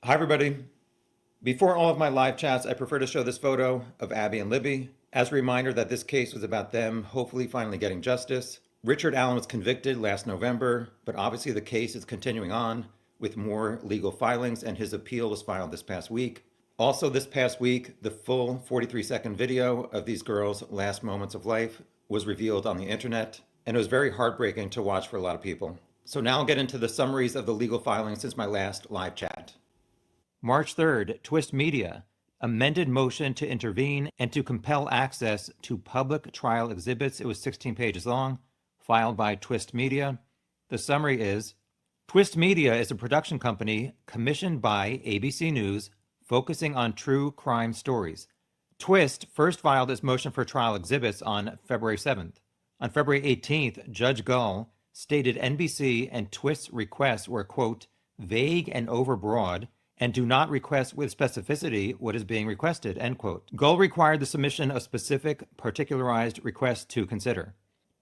Hi, everybody. Before all of my live chats, I prefer to show this photo of Abby and Libby as a reminder that this case was about them hopefully finally getting justice. Richard Allen was convicted last November, but obviously the case is continuing on with more legal filings, and his appeal was filed this past week. Also, this past week, the full 43-second video of these girls' last moments of life was revealed on the internet, and it was very heartbreaking to watch for a lot of people. So now I'll get into the summaries of the legal filings since my last live chat. March 3rd, Twist Media, amended motion to intervene and to compel access to public trial exhibits. It was 16 pages long, filed by Twist Media. The summary is, Twist Media is a production company commissioned by ABC News focusing on true crime stories. Twist first filed its motion for trial exhibits on February 7th. On February 18th, Judge Gull stated NBC and Twist's requests were, quote, vague and overbroad, and do not request with specificity what is being requested, end quote. Gull required the submission of specific, particularized requests to consider.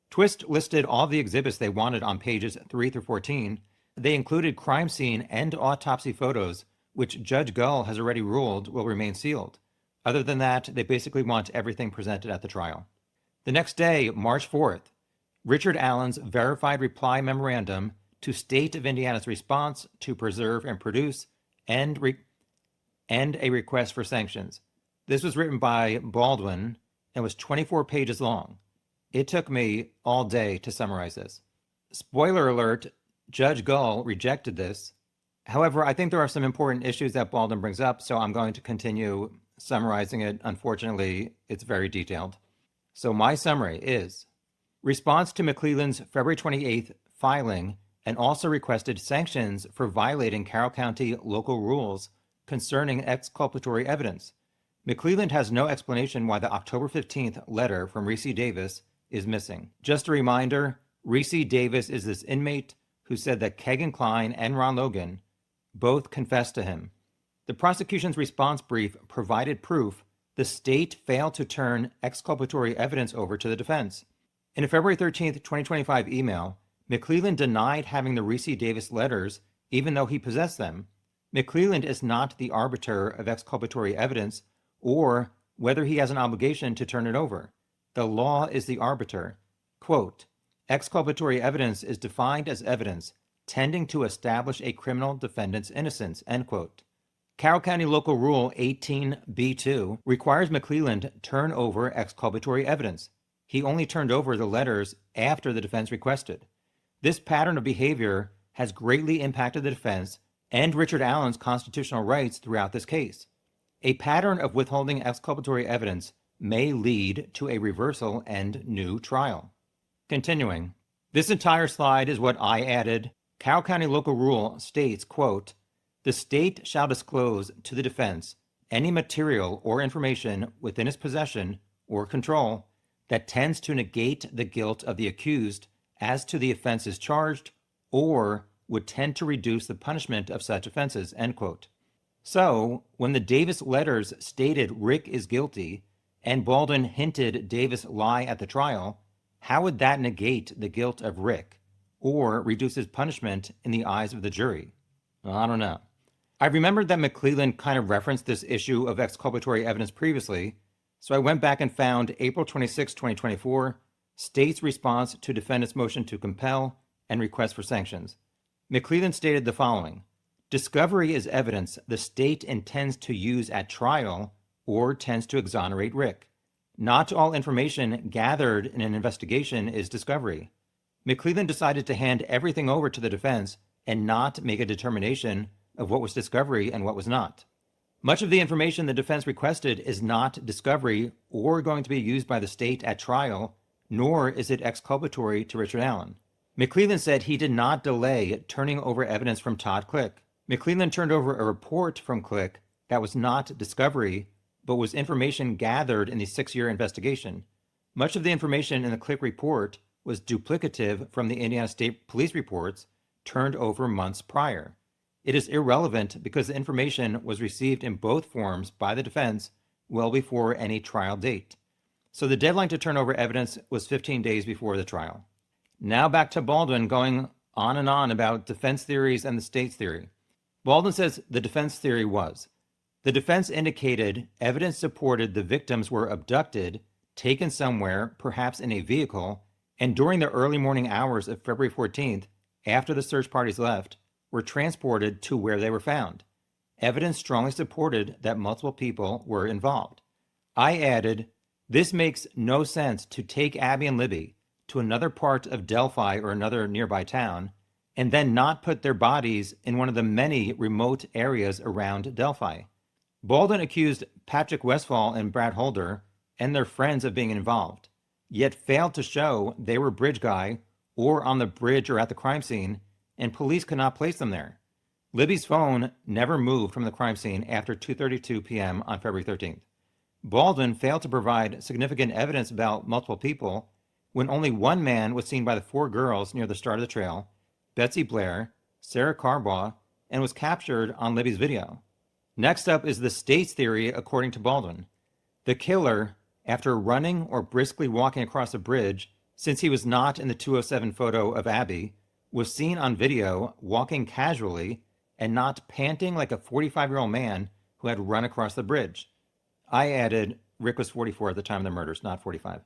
Twist listed all the exhibits they wanted on pages 3 through 14. They included crime scene and autopsy photos, which Judge Gull has already ruled will remain sealed. Other than that, they basically want everything presented at the trial. The next day, March 4th, Richard Allen's verified reply memorandum to State of Indiana's response to preserve and produce and a request for sanctions. This was written by Baldwin and was 24 pages long. It took me all day to summarize this. Spoiler alert, Judge Gull rejected this. However, I think there are some important issues that Baldwin brings up, so I'm going to continue summarizing it. Unfortunately, it's very detailed. So my summary is, response to McClelland's February 28th filing and also requested sanctions for violating Carroll County local rules concerning exculpatory evidence. McClelland has no explanation why the October 15th letter from Reese Davis is missing. Just a reminder, Reese Davis is this inmate who said that Kegan Kline and Ron Logan both confessed to him. The prosecution's response brief provided proof the state failed to turn exculpatory evidence over to the defense. In a February 13th, 2025 email, McClelland denied having the Reese Davis letters, even though he possessed them. McClelland is not the arbiter of exculpatory evidence or whether he has an obligation to turn it over. The law is the arbiter. Quote, exculpatory evidence is defined as evidence tending to establish a criminal defendant's innocence, end quote. Carroll County Local Rule 18b2 requires McClelland turn over exculpatory evidence. He only turned over the letters after the defense requested. This pattern of behavior has greatly impacted the defense and Richard Allen's constitutional rights throughout this case. A pattern of withholding exculpatory evidence may lead to a reversal and new trial. Continuing, this entire slide is what I added. Carroll County Local Rule states, quote, the state shall disclose to the defense any material or information within its possession or control that tends to negate the guilt of the accused as to the offenses charged, or would tend to reduce the punishment of such offenses, end quote. So, when the Davis letters stated Rick is guilty, and Baldwin hinted Davis lie at the trial, how would that negate the guilt of Rick, or reduce his punishment in the eyes of the jury? Well, I don't know. I remembered that McClelland kind of referenced this issue of exculpatory evidence previously, so I went back and found April 26, 2024, state's response to defendant's motion to compel and request for sanctions. McClelland stated the following, discovery is evidence the state intends to use at trial or tends to exonerate Rick. Not all information gathered in an investigation is discovery. McClelland decided to hand everything over to the defense and not make a determination of what was discovery and what was not. Much of the information the defense requested is not discovery or going to be used by the state at trial, nor is it exculpatory to Richard Allen. McClelland said he did not delay turning over evidence from Todd Click. McClelland turned over a report from Click that was not discovery, but was information gathered in the 6-year investigation. Much of the information in the Click report was duplicative from the Indiana State Police reports turned over months prior. It is irrelevant because the information was received in both forms by the defense well before any trial date. So the deadline to turn over evidence was 15 days before the trial. Now back to Baldwin going on and on about defense theories and the state's theory. Baldwin says the defense theory was the defense indicated evidence supported the victims were abducted, taken somewhere, perhaps in a vehicle, and during the early morning hours of February 14th, after the search parties left, were transported to where they were found. Evidence strongly supported that multiple people were involved. I added, this makes no sense to take Abby and Libby to another part of Delphi or another nearby town, and then not put their bodies in one of the many remote areas around Delphi. Baldwin accused Patrick Westphal and Brad Holder and their friends of being involved, yet failed to show they were bridge guy or on the bridge or at the crime scene, and police could not place them there. Libby's phone never moved from the crime scene after 2:32 p.m. on February 13th. Baldwin failed to provide significant evidence about multiple people when only one man was seen by the four girls near the start of the trail, Betsy Blair, Sarah Carbaugh, and was captured on Libby's video. Next up is the state's theory according to Baldwin. The killer, after running or briskly walking across a bridge, since he was not in the 207 photo of Abby, was seen on video walking casually and not panting like a 45-year-old man who had run across the bridge. I added, Rick was 44 at the time of the murders, not 45.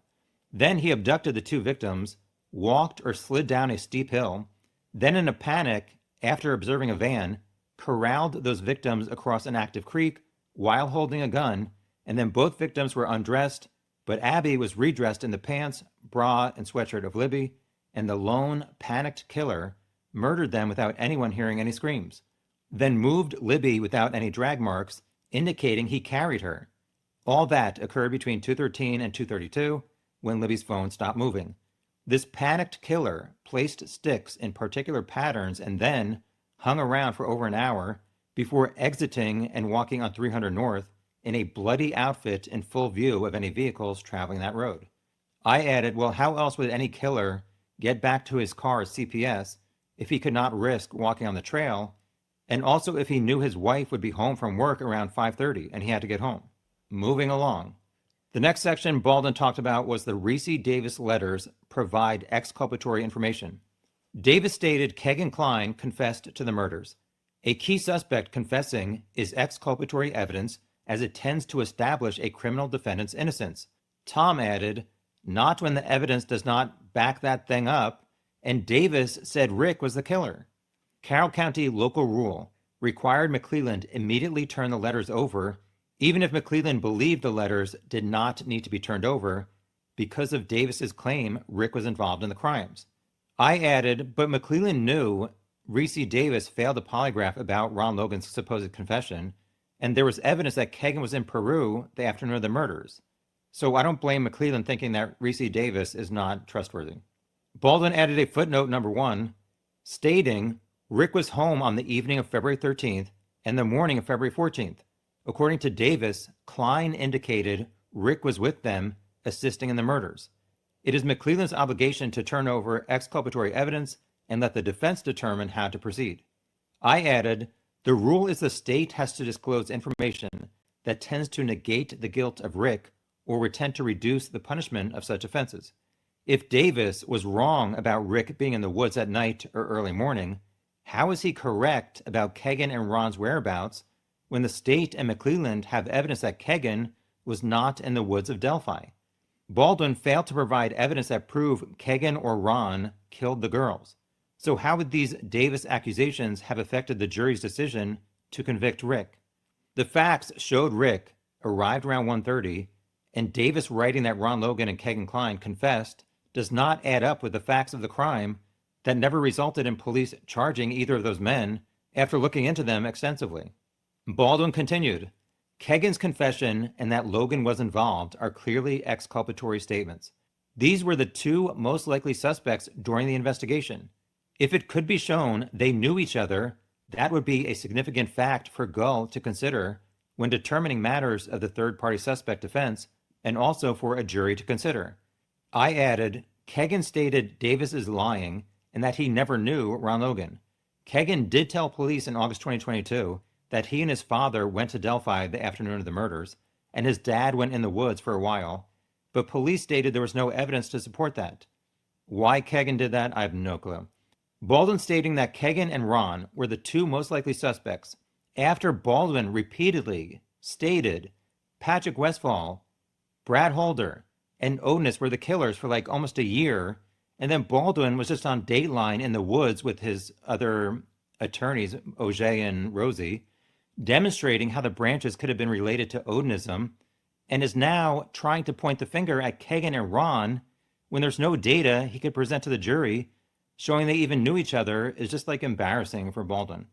Then he abducted the two victims, walked or slid down a steep hill, then in a panic, after observing a van, corralled those victims across an active creek while holding a gun, and then both victims were undressed, but Abby was redressed in the pants, bra, and sweatshirt of Libby, and the lone, panicked killer murdered them without anyone hearing any screams, then moved Libby without any drag marks, indicating he carried her. All that occurred between 2:13 and 2:32, when Libby's phone stopped moving. This panicked killer placed sticks in particular patterns and then hung around for over an hour before exiting and walking on 300 North in a bloody outfit in full view of any vehicles traveling that road. I added, well, how else would any killer get back to his car's CPS if he could not risk walking on the trail, and also if he knew his wife would be home from work around 5:30 and he had to get home? Moving along. The next section Baldwin talked about was the Reese Davis letters provide exculpatory information. Davis stated Kegan Kline confessed to the murders. A key suspect confessing is exculpatory evidence as it tends to establish a criminal defendant's innocence. Tom added, not when the evidence does not back that thing up, and Davis said Rick was the killer. Carroll County local rule required McClelland immediately turn the letters over, even if McClelland believed the letters did not need to be turned over because of Davis's claim Rick was involved in the crimes. I added, but McClelland knew Reese Davis failed a polygraph about Ron Logan's supposed confession, and there was evidence that Kegan was in Peru the afternoon of the murders. So I don't blame McClelland thinking that Reese Davis is not trustworthy. Baldwin added a footnote number 1, stating Rick was home on the evening of February 13th and the morning of February 14th. According to Davis, Kline indicated Rick was with them, assisting in the murders. It is McClelland's obligation to turn over exculpatory evidence and let the defense determine how to proceed. I added, the rule is the state has to disclose information that tends to negate the guilt of Rick or would tend to reduce the punishment of such offenses. If Davis was wrong about Rick being in the woods at night or early morning, how is he correct about Kegan and Ron's whereabouts when the state and McClelland have evidence that Kegan was not in the woods of Delphi? Baldwin failed to provide evidence that proved Kegan or Ron killed the girls. So how would these Davis accusations have affected the jury's decision to convict Rick? The facts showed Rick arrived around 1:30, and Davis writing that Ron Logan and Kegan Kline confessed does not add up with the facts of the crime that never resulted in police charging either of those men after looking into them extensively. Baldwin continued, Kegan's confession and that Logan was involved are clearly exculpatory statements. These were the two most likely suspects during the investigation. If it could be shown they knew each other, that would be a significant fact for Gull to consider when determining matters of the third-party suspect defense and also for a jury to consider. I added, Kegan stated Davis is lying and that he never knew Ron Logan. Kegan did tell police in August 2022 that he and his father went to Delphi the afternoon of the murders, and his dad went in the woods for a while, but police stated there was no evidence to support that. Why Kegan did that, I have no clue. Baldwin stating that Kegan and Ron were the two most likely suspects after Baldwin repeatedly stated Patrick Westfall, Brad Holder, and Otis were the killers for like almost a year, and then Baldwin was just on Dateline in the woods with his other attorneys, Auger and Rosie, demonstrating how the branches could have been related to Odinism, and is now trying to point the finger at Kegan and Ron when there's no data he could present to the jury showing they even knew each other is just like embarrassing for Baldwin.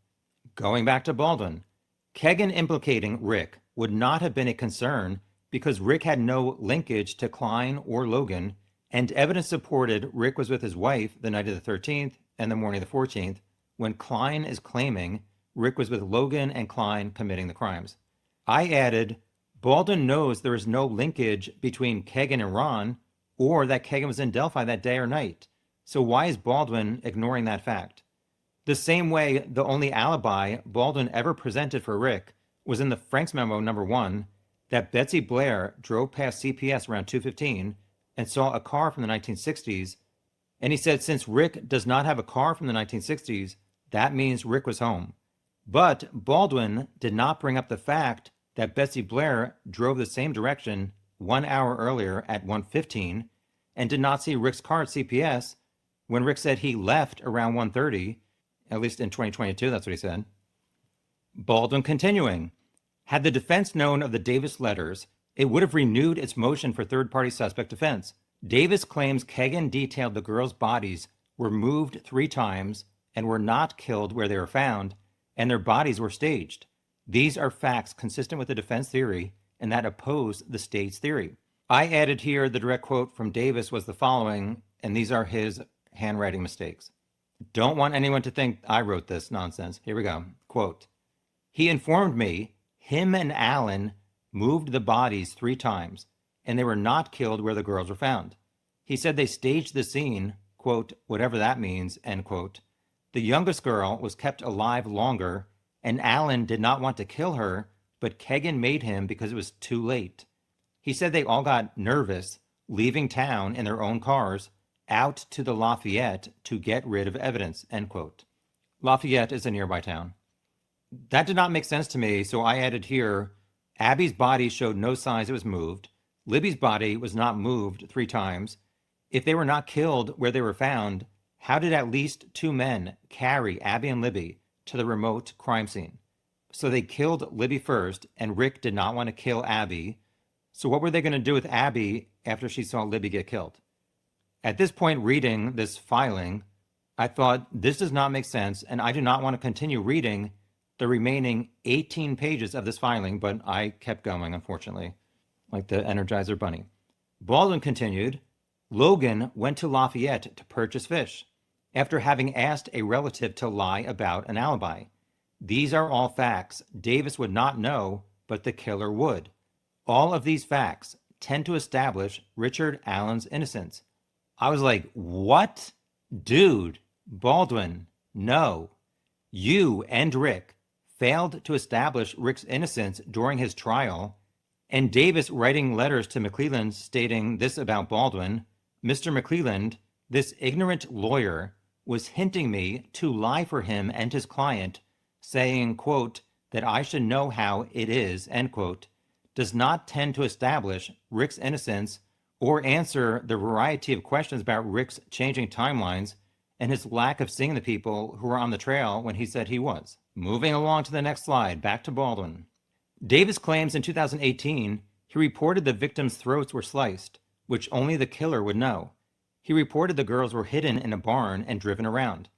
Going back to Baldwin, Kegan implicating Rick would not have been a concern because Rick had no linkage to Klein or Logan, and evidence supported Rick was with his wife the night of the 13th and the morning of the 14th, when Klein is claiming Rick was with Logan and Klein committing the crimes. I added, Baldwin knows there is no linkage between Kegan and Ron, or that Kegan was in Delphi that day or night. So why is Baldwin ignoring that fact? The same way the only alibi Baldwin ever presented for Rick was in the Franks memo number 1, that Betsy Blair drove past CPS around 2:15 and saw a car from the 1960s, and he said since Rick does not have a car from the 1960s, that means Rick was home. But Baldwin did not bring up the fact that Betsy Blair drove the same direction 1 hour earlier at 1:15 and did not see Rick's car at CPS when Rick said he left around 1:30, at least in 2022, that's what he said. Baldwin continuing, had the defense known of the Davis letters, it would have renewed its motion for third-party suspect defense. Davis claims Kegan detailed the girls' bodies were moved 3 times and were not killed where they were found, and their bodies were staged. These are facts consistent with the defense theory and that oppose the state's theory. I added here the direct quote from Davis was the following, and these are his handwriting mistakes. Don't want anyone to think I wrote this nonsense. Here we go. Quote, he informed me him and Alan moved the bodies 3 times, and they were not killed where the girls were found. He said they staged the scene, quote, whatever that means, end quote. The youngest girl was kept alive longer, and Alan did not want to kill her, but Kegan made him because it was too late. He said they all got nervous, leaving town in their own cars, out to the Lafayette to get rid of evidence, end quote. Lafayette is a nearby town. That did not make sense to me, so I added here, Abby's body showed no signs it was moved. Libby's body was not moved 3 times. If they were not killed where they were found, how did at least 2 men carry Abby and Libby to the remote crime scene? So they killed Libby first, and Rick did not want to kill Abby. So what were they going to do with Abby after she saw Libby get killed? At this point reading this filing, I thought this does not make sense, and I do not want to continue reading the remaining 18 pages of this filing, but I kept going, unfortunately, like the Energizer Bunny. Baldwin continued, Logan went to Lafayette to purchase fish after having asked a relative to lie about an alibi. These are all facts Davis would not know, but the killer would. All of these facts tend to establish Richard Allen's innocence. I was like, what? Dude, Baldwin, no. You and Rick failed to establish Rick's innocence during his trial, and Davis writing letters to McClelland stating this about Baldwin, Mr. McClelland, this ignorant lawyer, was hinting me to lie for him and his client, saying, quote, that I should know how it is, end quote, does not tend to establish Rick's innocence or answer the variety of questions about Rick's changing timelines and his lack of seeing the people who were on the trail when he said he was. Moving along to the next slide, back to Baldwin. Davis claims in 2018 he reported the victims' throats were sliced, which only the killer would know. He reported the girls were hidden in a barn and driven around.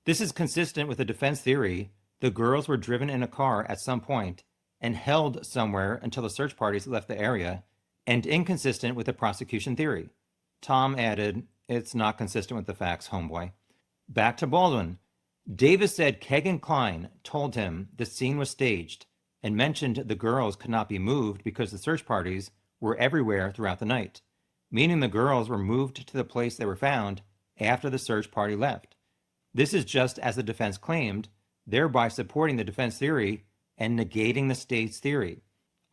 This is consistent with the defense theory the girls were driven in a car at some point and held somewhere until the search parties left the area, and inconsistent with the prosecution theory. Tom added, it's not consistent with the facts, homeboy. Back to Baldwin. Davis said Kegan Klein told him the scene was staged and mentioned the girls could not be moved because the search parties were everywhere throughout the night, meaning the girls were moved to the place they were found after the search party left. This is just as the defense claimed, thereby supporting the defense theory and negating the state's theory.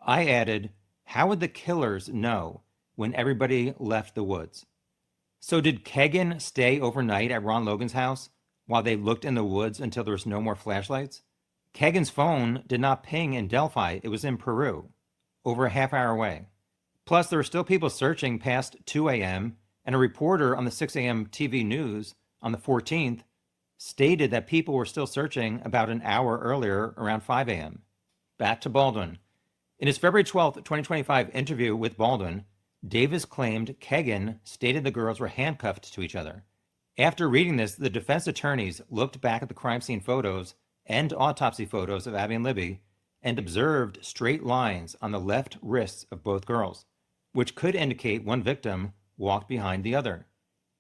I added, how would the killers know when everybody left the woods? So did Kegan stay overnight at Ron Logan's house while they looked in the woods until there was no more flashlights? Kagan's phone did not ping in Delphi. It was in Peru, over a half hour away. Plus, there were still people searching past 2 a.m., and a reporter on the 6 a.m. TV news on the 14th stated that people were still searching about an hour earlier, around 5 a.m. Back to Baldwin. In his February 12, 2025 interview with Baldwin, Davis claimed Kagan stated the girls were handcuffed to each other. After reading this, the defense attorneys looked back at the crime scene photos and autopsy photos of Abby and Libby and observed straight lines on the left wrists of both girls, which could indicate one victim walked behind the other.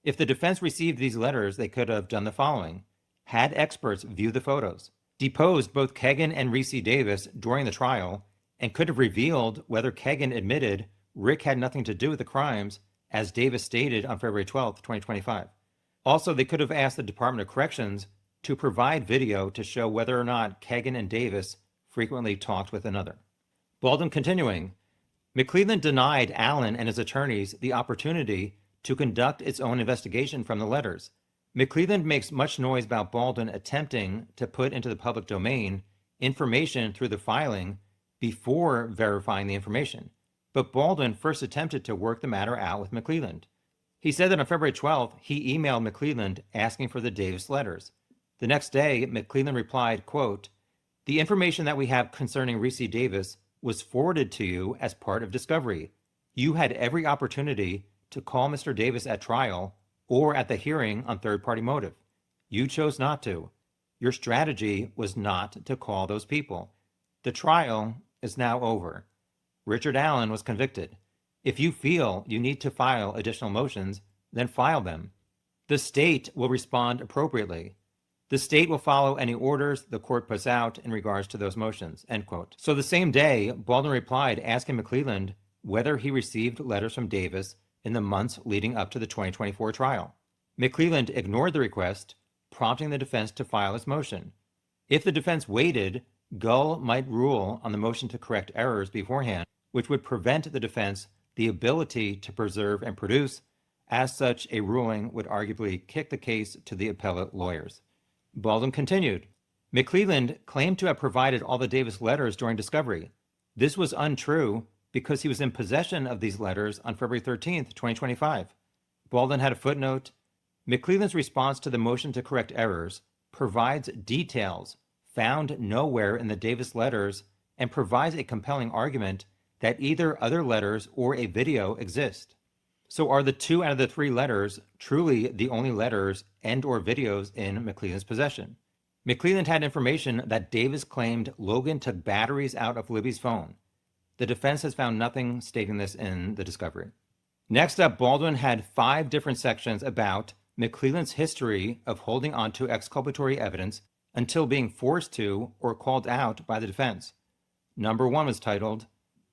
If the defense received these letters, they could have done the following: had experts view the photos, deposed both Kagan and Reese Davis during the trial, and could have revealed whether Kagan admitted Rick had nothing to do with the crimes, as Davis stated on February 12, 2025. Also, they could have asked the Department of Corrections to provide video to show whether or not Kagan and Davis frequently talked with another. Baldwin continuing, McClelland denied Allen and his attorneys the opportunity to conduct its own investigation from the letters. McClelland makes much noise about Baldwin attempting to put into the public domain information through the filing before verifying the information. But Baldwin first attempted to work the matter out with McClelland. He said that on February 12th, he emailed McClelland asking for the Davis letters. The next day, McClelland replied, quote, "The information that we have concerning Reese Davis was forwarded to you as part of discovery. You had every opportunity to call Mr. Davis at trial or at the hearing on third-party motive. You chose not to. Your strategy was not to call those people. The trial is now over. Richard Allen was convicted. If you feel you need to file additional motions, then file them. The state will respond appropriately. The state will follow any orders the court puts out in regards to those motions," end quote. So the same day, Baldwin replied asking McClelland whether he received letters from Davis in the months leading up to the 2024 trial. McClelland ignored the request, prompting the defense to file its motion. If the defense waited, Gull might rule on the motion to correct errors beforehand, which would prevent the defense the ability to preserve and produce. As such, a ruling would arguably kick the case to the appellate lawyers. Baldwin continued, McClelland claimed to have provided all the Davis letters during discovery. This was untrue because he was in possession of these letters on February 13th, 2025. Baldwin had a footnote. McClelland's response to the motion to correct errors provides details found nowhere in the Davis letters and provides a compelling argument that either other letters or a video exist. So are the 2 out of the 3 letters truly the only letters and or videos in McClelland's possession? McClelland had information that Davis claimed Logan took batteries out of Libby's phone. The defense has found nothing stating this in the discovery. Next up, Baldwin had 5 different sections about McClelland's history of holding onto exculpatory evidence until being forced to or called out by the defense. Number 1 was titled,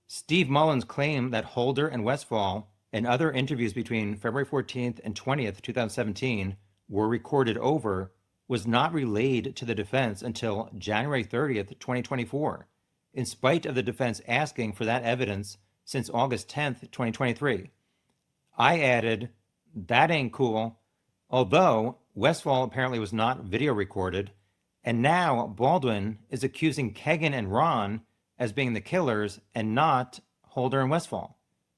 Steve Mullen's claim that Holder and Westfall and other interviews between February 14th and 20th, 2017 were recorded over was not relayed to the defense until January 30th, 2024, in spite of the defense asking for that evidence since August 10th, 2023. I added, that ain't cool, although Westfall apparently was not video recorded, and now Baldwin is accusing Kagan and Ron as being the killers and not Holder and Westfall.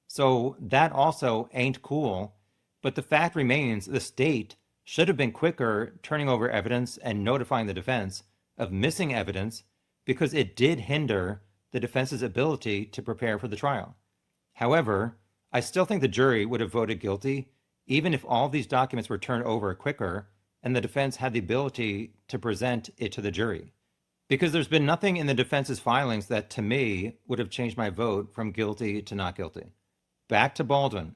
So that also ain't cool, but the fact remains the state should have been quicker turning over evidence and notifying the defense of missing evidence because it did hinder the defense's ability to prepare for the trial. However, I still think the jury would have voted guilty even if all of these documents were turned over quicker and the defense had the ability to present it to the jury. Because there's been nothing in the defense's filings that, to me, would have changed my vote from guilty to not guilty. Back to Baldwin.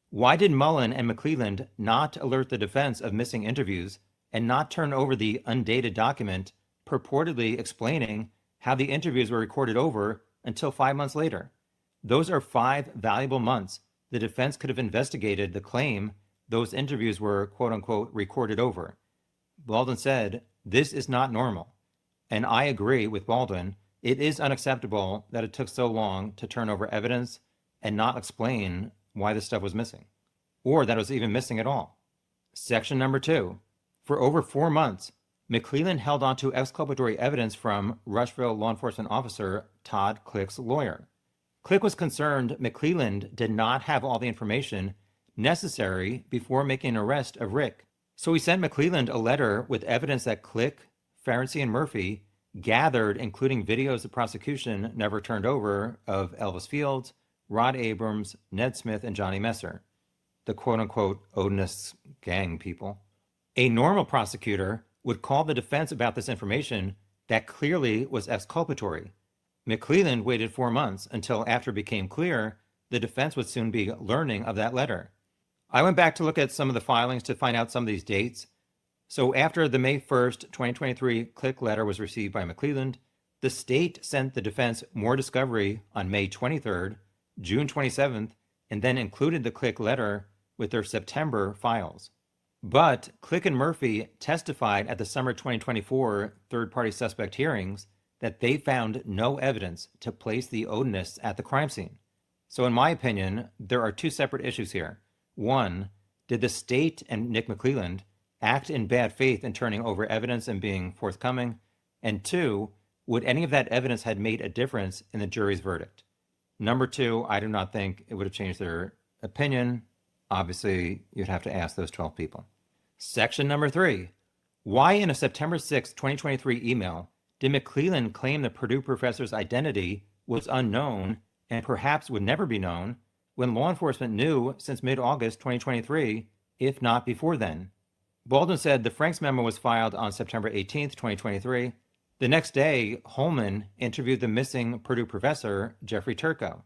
Why did Mullen and McClelland not alert the defense of missing interviews and not turn over the undated document purportedly explaining how the interviews were recorded over until 5 months later? Those are 5 valuable months the defense could have investigated the claim those interviews were quote-unquote recorded over. Baldwin said, this is not normal. And I agree with Baldwin. It is unacceptable that it took so long to turn over evidence and not explain why this stuff was missing, or that it was even missing at all. Section number 2. For over 4 months, McClelland held onto exculpatory evidence from Rushville law enforcement officer Todd Click's lawyer. Click was concerned McClelland did not have all the information necessary before making an arrest of Rick. So he sent McClelland a letter with evidence that Click, Ferenczi, and Murphy gathered, including videos the prosecution never turned over of Elvis Fields, Rod Abrams, Ned Smith, and Johnny Messer, the quote-unquote Odinist gang people. A normal prosecutor would call the defense about this information that clearly was exculpatory. McClelland waited 4 months until after it became clear the defense would soon be learning of that letter. I went back to look at some of the filings to find out some of these dates. So after the May 1st, 2023 Click letter was received by McClelland, the state sent the defense more discovery on May 23rd, June 27th, and then included the Click letter with their September files. But Click and Murphy testified at the summer 2024 third-party suspect hearings that they found no evidence to place the Odinists at the crime scene. So in my opinion, there are two separate issues here. One, did the state and Nick McClelland act in bad faith in turning over evidence and being forthcoming? And two, would any of that evidence have made a difference in the jury's verdict? Number two, I do not think it would have changed their opinion. Obviously, you'd have to ask those 12 people. Section number 3. Why in a September 6, 2023 email did McClelland claim the Purdue professor's identity was unknown and perhaps would never be known when law enforcement knew since mid-August 2023, if not before then? Baldwin said the Franks memo was filed on September 18, 2023. The next day, Holman interviewed the missing Purdue professor, Jeffrey Turco.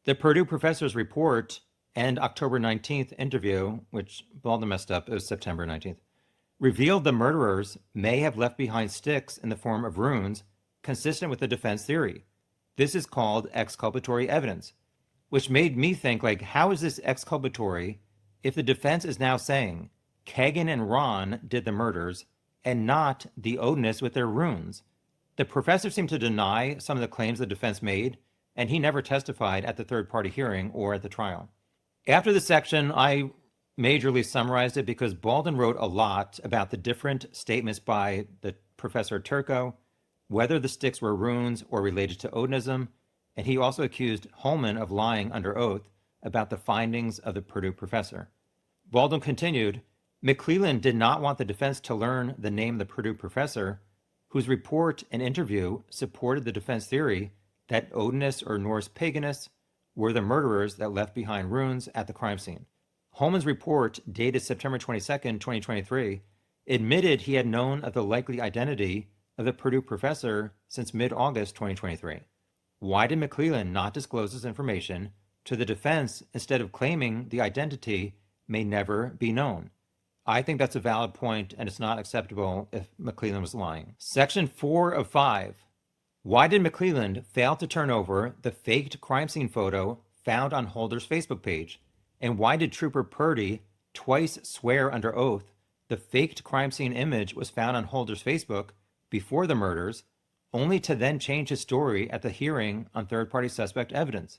The Purdue professor's report and October 19th interview, which Baldwin messed up, it was September 19th, revealed the murderers may have left behind sticks in the form of runes consistent with the defense theory. This is called exculpatory evidence, which made me think, like, how is this exculpatory if the defense is now saying Kagan and Ron did the murders and not the Odinists with their runes? The professor seemed to deny some of the claims the defense made, and he never testified at the third-party hearing or at the trial. After this section, I majorly summarized it because Baldwin wrote a lot about the different statements by the Professor Turco, whether the sticks were runes or related to Odinism, and he also accused Holman of lying under oath about the findings of the Purdue professor. Baldwin continued, McClelland did not want the defense to learn the name of the Purdue professor, whose report and interview supported the defense theory that Odinists or Norse paganists were the murderers that left behind runes at the crime scene. Holman's report, dated September 22, 2023, admitted he had known of the likely identity of the Purdue professor since mid-August 2023. Why did McClelland not disclose this information to the defense instead of claiming the identity may never be known? I think that's a valid point, and it's not acceptable if McClelland was lying. Section 4 of 5. Why did McClelland fail to turn over the faked crime scene photo found on Holder's Facebook page? And why did Trooper Purdy twice swear under oath the faked crime scene image was found on Holder's Facebook before the murders, only to then change his story at the hearing on third-party suspect evidence?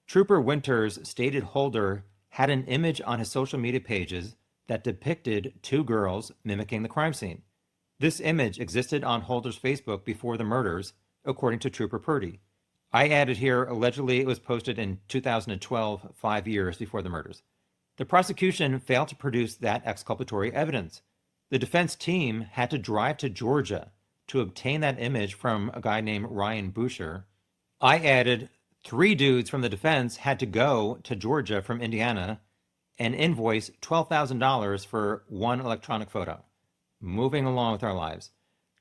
Trooper Winters stated Holder had an image on his social media pages that depicted two girls mimicking the crime scene. This image existed on Holder's Facebook before the murders, according to Trooper Purdy. I added here, allegedly it was posted in 2012, 5 years before the murders. The prosecution failed to produce that exculpatory evidence. The defense team had to drive to Georgia to obtain that image from a guy named Ryan Boucher. I added 3 dudes from the defense had to go to Georgia from Indiana and invoice $12,000 for one electronic photo. Moving along with our lives.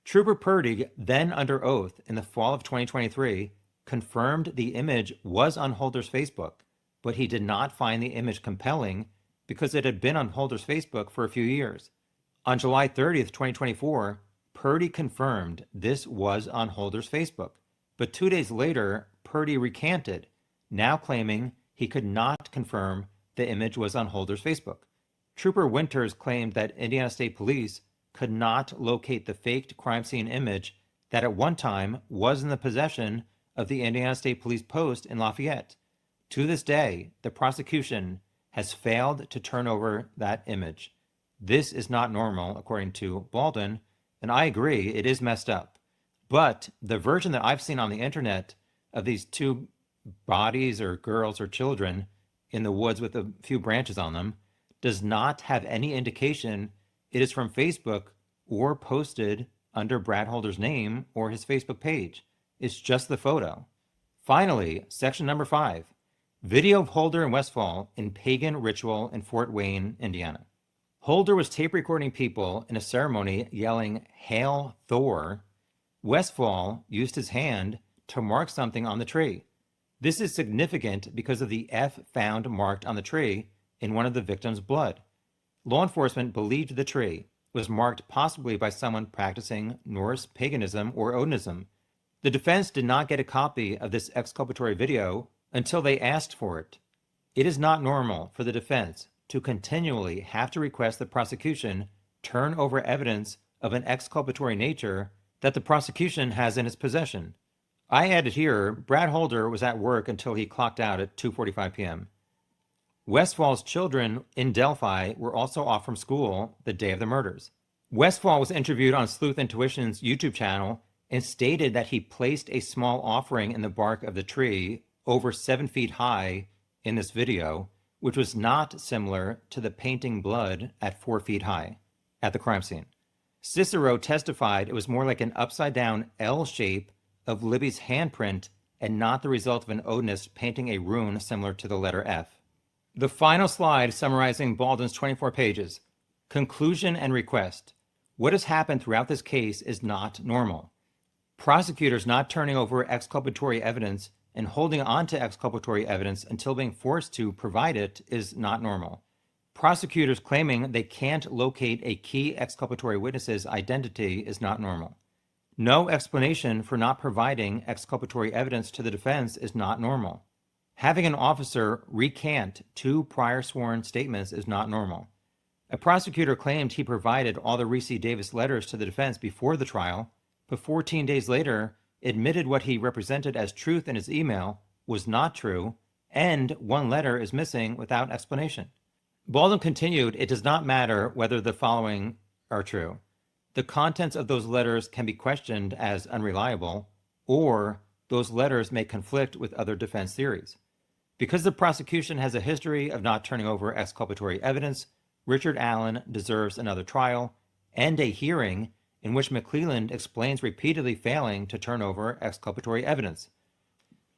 Trooper Purdy, then under oath in the fall of 2023, confirmed the image was on Holder's Facebook, but he did not find the image compelling because it had been on Holder's Facebook for a few years. On July 30th, 2024, Purdy confirmed this was on Holder's Facebook, but 2 days later, Purdy recanted, now claiming he could not confirm the image was on Holder's Facebook. Trooper Winters claimed that Indiana State Police could not locate the faked crime scene image that at one time was in the possession of the Indiana State Police post in Lafayette. To this day, the prosecution has failed to turn over that image. This is not normal, according to Baldwin, and I agree, it is messed up. But the version that I've seen on the internet of these two bodies or girls or children in the woods with a few branches on them does not have any indication it is from Facebook or posted under Brad Holder's name or his Facebook page. It's just the photo. Finally, section number 5, video of Holder and Westfall in pagan ritual in Fort Wayne, Indiana. Holder was tape recording people in a ceremony yelling, "Hail Thor." Westfall used his hand to mark something on the tree. This is significant because of the F found marked on the tree in one of the victims' blood. Law enforcement believed the tree was marked possibly by someone practicing Norse paganism or Odinism. The defense did not get a copy of this exculpatory video until they asked for it. It is not normal for the defense to continually have to request the prosecution turn over evidence of an exculpatory nature that the prosecution has in its possession. I added here, Brad Holder was at work until he clocked out at 2:45 p.m. Westfall's children in Delphi were also off from school the day of the murders. Westfall was interviewed on Sleuth Intuition's YouTube channel and stated that he placed a small offering in the bark of the tree over 7 feet high in this video, which was not similar to the painting blood at 4 feet high at the crime scene. Cicero testified it was more like an upside-down L shape of Libby's handprint and not the result of an Odinist painting a rune similar to the letter F. The final slide summarizing Baldwin's 24 pages. Conclusion and request. What has happened throughout this case is not normal. Prosecutors not turning over exculpatory evidence and holding on to exculpatory evidence until being forced to provide it is not normal. Prosecutors claiming they can't locate a key exculpatory witness's identity is not normal. No explanation for not providing exculpatory evidence to the defense is not normal. Having an officer recant 2 prior sworn statements is not normal. A prosecutor claimed he provided all the Reese Davis letters to the defense before the trial, but 14 days later admitted what he represented as truth in his email was not true, and 1 letter is missing without explanation. Baldwin continued, it does not matter whether the following are true. The contents of those letters can be questioned as unreliable, or those letters may conflict with other defense theories. Because the prosecution has a history of not turning over exculpatory evidence, Richard Allen deserves another trial and a hearing in which McClelland explains repeatedly failing to turn over exculpatory evidence.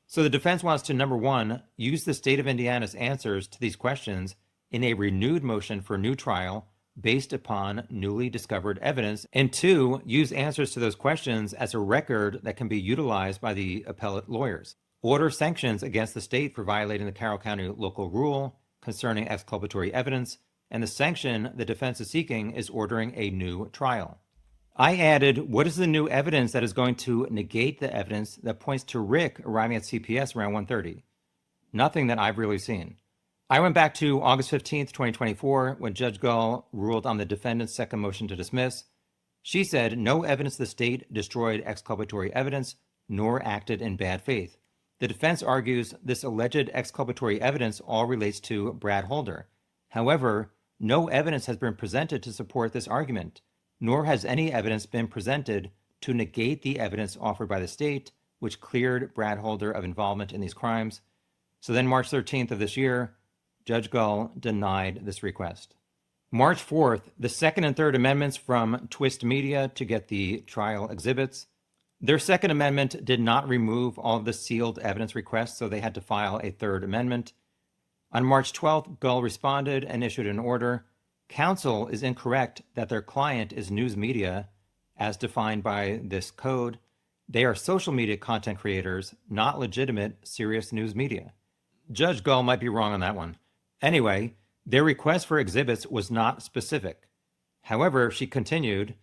So the defense wants to, number 1, use the state of Indiana's answers to these questions in a renewed motion for a new trial based upon newly discovered evidence, and 2, use answers to those questions as a record that can be utilized by the appellate lawyers. Order sanctions against the state for violating the Carroll County local rule concerning exculpatory evidence, and the sanction the defense is seeking is ordering a new trial. I added, what is the new evidence that is going to negate the evidence that points to Rick arriving at CPS around 1:30? Nothing that I've really seen. I went back to August 15th, 2024, when Judge Gull ruled on the defendant's second motion to dismiss. She said no evidence the state destroyed exculpatory evidence nor acted in bad faith. The defense argues this alleged exculpatory evidence all relates to Brad Holder. However, no evidence has been presented to support this argument, nor has any evidence been presented to negate the evidence offered by the state, which cleared Brad Holder of involvement in these crimes. So then March 13th of this year, Judge Gull denied this request. March 4th, the Second and Third Amendments from Twist Media to get the trial exhibits. Their Second Amendment did not remove all of the sealed evidence requests, so they had to file a Third Amendment. On March 12th, Gull responded and issued an order. Counsel is incorrect that their client is news media, as defined by this code. They are social media content creators, not legitimate, serious news media. Judge Gull might be wrong on that one. Anyway, their request for exhibits was not specific. However, she continued,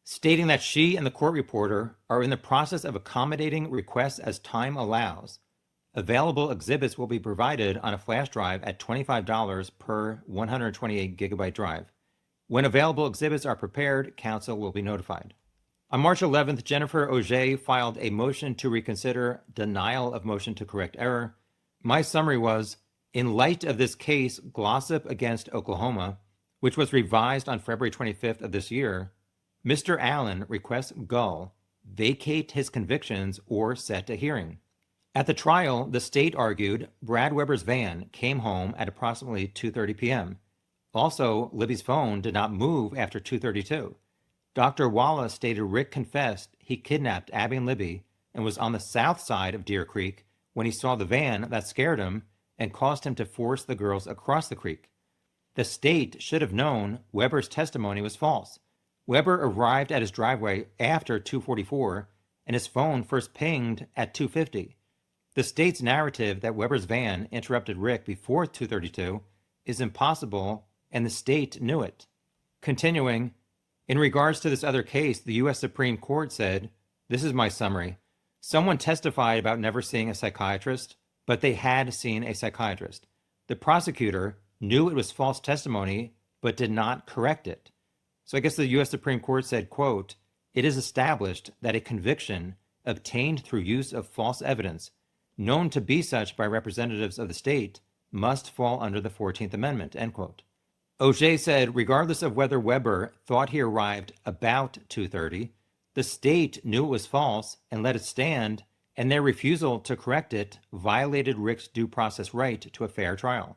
stating that she and the court reporter are in the process of accommodating requests as time allows. Available exhibits will be provided on a flash drive at $25 per 128 gigabyte drive. When available exhibits are prepared, counsel will be notified. On March 11th, Jennifer Auger filed a motion to reconsider denial of motion to correct error. My summary was, in light of this case, Glossop against Oklahoma, which was revised on February 25th of this year, Mr. Allen requests Gull vacate his convictions or set a hearing. At the trial, the state argued Brad Weber's van came home at approximately 2:30 p.m. Also, Libby's phone did not move after 2:32. Dr. Wallace stated Rick confessed he kidnapped Abby and Libby and was on the south side of Deer Creek when he saw the van that scared him and caused him to force the girls across the creek. The state should have known Weber's testimony was false. Weber arrived at his driveway after 2:44, and his phone first pinged at 2:50. The state's narrative that Weber's van interrupted Rick before 2:32 is impossible, and the state knew it. Continuing, in regards to this other case, the U.S. Supreme Court said, this is my summary, someone testified about never seeing a psychiatrist, but they had seen a psychiatrist. The prosecutor knew it was false testimony, but did not correct it. So I guess the U.S. Supreme Court said, quote, it is established that a conviction obtained through use of false evidence, known to be such by representatives of the state, must fall under the 14th Amendment, end quote. Auger said, regardless of whether Weber thought he arrived about 2:30, the state knew it was false and let it stand, and their refusal to correct it violated Rick's due process right to a fair trial.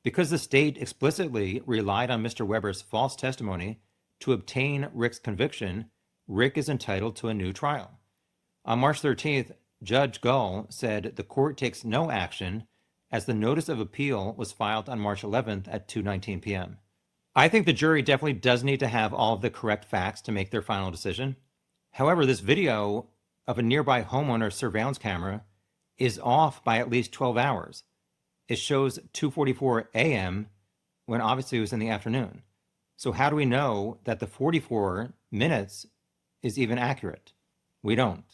Because the state explicitly relied on Mr. Weber's false testimony to obtain Rick's conviction, Rick is entitled to a new trial. On March 13th, Judge Gull said the court takes no action as the notice of appeal was filed on March 11th at 2:19 p.m. I think the jury definitely does need to have all of the correct facts to make their final decision. However, this video of a nearby homeowner's surveillance camera is off by at least 12 hours. It shows 2:44 a.m. when obviously it was in the afternoon. So how do we know that the 44 minutes is even accurate? We don't.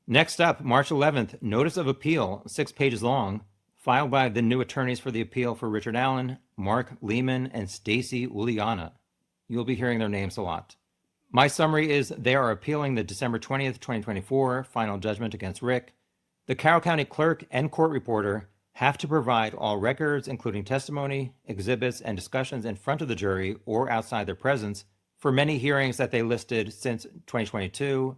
Next up, March 11th, notice of appeal, 6 pages long, filed by the new attorneys for the appeal for Richard Allen, Mark Lehman, and Stacy Uliana. You'll be hearing their names a lot. My summary is they are appealing the December 20th, 2024 final judgment against Rick. The Carroll County clerk and court reporter have to provide all records, including testimony, exhibits, and discussions in front of the jury or outside their presence for many hearings that they listed since 2022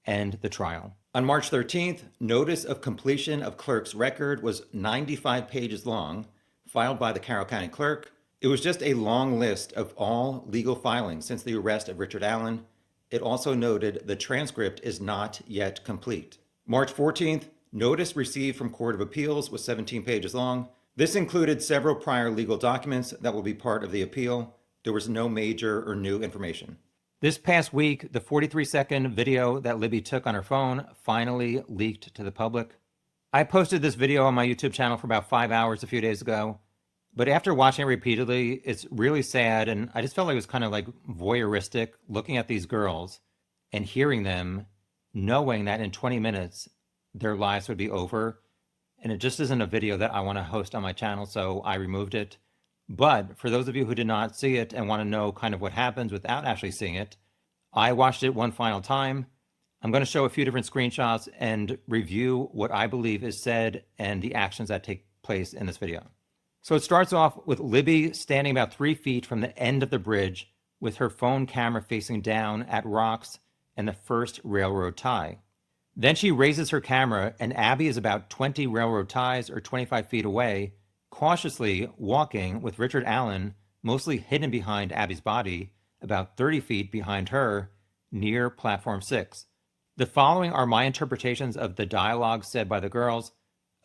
and the trial. On March 13th, notice of completion of clerk's record was 95 pages long, filed by the Carroll County clerk. It was just a long list of all legal filings since the arrest of Richard Allen. It also noted the transcript is not yet complete. March 14th, notice received from Court of Appeals was 17 pages long. This included several prior legal documents that will be part of the appeal. There was no major or new information. This past week, the 43-second video that Libby took on her phone finally leaked to the public. I posted this video on my YouTube channel for about 5 hours a few days ago, but after watching it repeatedly, it's really sad, and I just felt like it was kind of like voyeuristic looking at these girls and hearing them, knowing that in 20 minutes their lives would be over, and it just isn't a video that I want to host on my channel, so I removed it. But for those of you who did not see it and want to know kind of what happens without actually seeing it, I watched it one final time. I'm going to show a few different screenshots and review what I believe is said and the actions that take place in this video. So it starts off with Libby standing about 3 feet from the end of the bridge with her phone camera facing down at rocks and the first railroad tie. Then she raises her camera and Abby is about 20 railroad ties or 25 feet away, cautiously walking with Richard Allen mostly hidden behind Abby's body, about 30 feet behind her, near platform 6. The following are my interpretations of the dialogue said by the girls.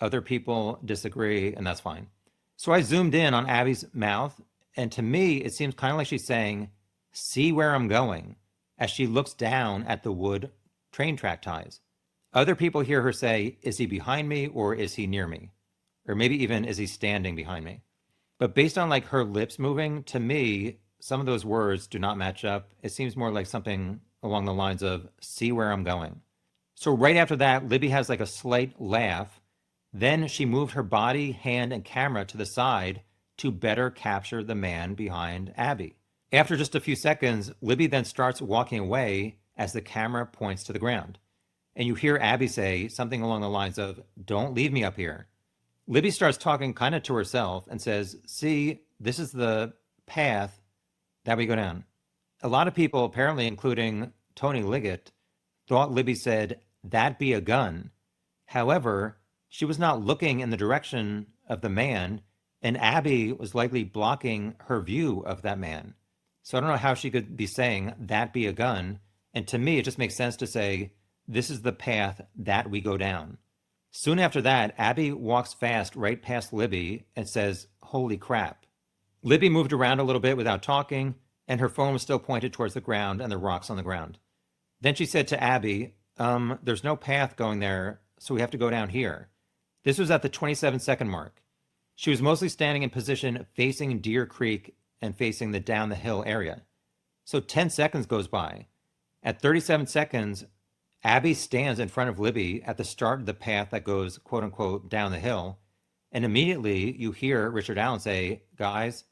Other people disagree, and that's fine. So I zoomed in on Abby's mouth, and to me, it seems kind of like she's saying, "See where I'm going," as she looks down at the wood train track ties. Other people hear her say, "Is he behind me or is he near me?" Or maybe even, "Is he standing behind me?" But based on like her lips moving, to me, some of those words do not match up. It seems more like something along the lines of, "See where I'm going." So right after that, Libby has like a slight laugh. Then she moved her body, hand, and camera to the side to better capture the man behind Abby. After just a few seconds, Libby then starts walking away as the camera points to the ground. And you hear Abby say something along the lines of, "Don't leave me up here." Libby starts talking kind of to herself and says, "See, this is the path that we go down. A lot of people, apparently including Tony Liggett, thought Libby said, "That be a gun." However, she was not looking in the direction of the man, and Abby was likely blocking her view of that man. So I don't know how she could be saying, "That be a gun." And to me, it just makes sense to say, "This is the path that we go down." Soon after that, Abby walks fast right past Libby and says, "Holy crap." Libby moved around a little bit without talking, and her phone was still pointed towards the ground and the rocks on the ground. Then she said to Abby, there's no path going there, so we have to go down here. This was at the 27-second mark. She was mostly standing in position facing Deer Creek and facing the down the hill area. So 10 seconds goes by. At 37 seconds, Abby stands in front of Libby at the start of the path that goes, quote unquote, down the hill. And immediately you hear Richard Allen say, "Guys,"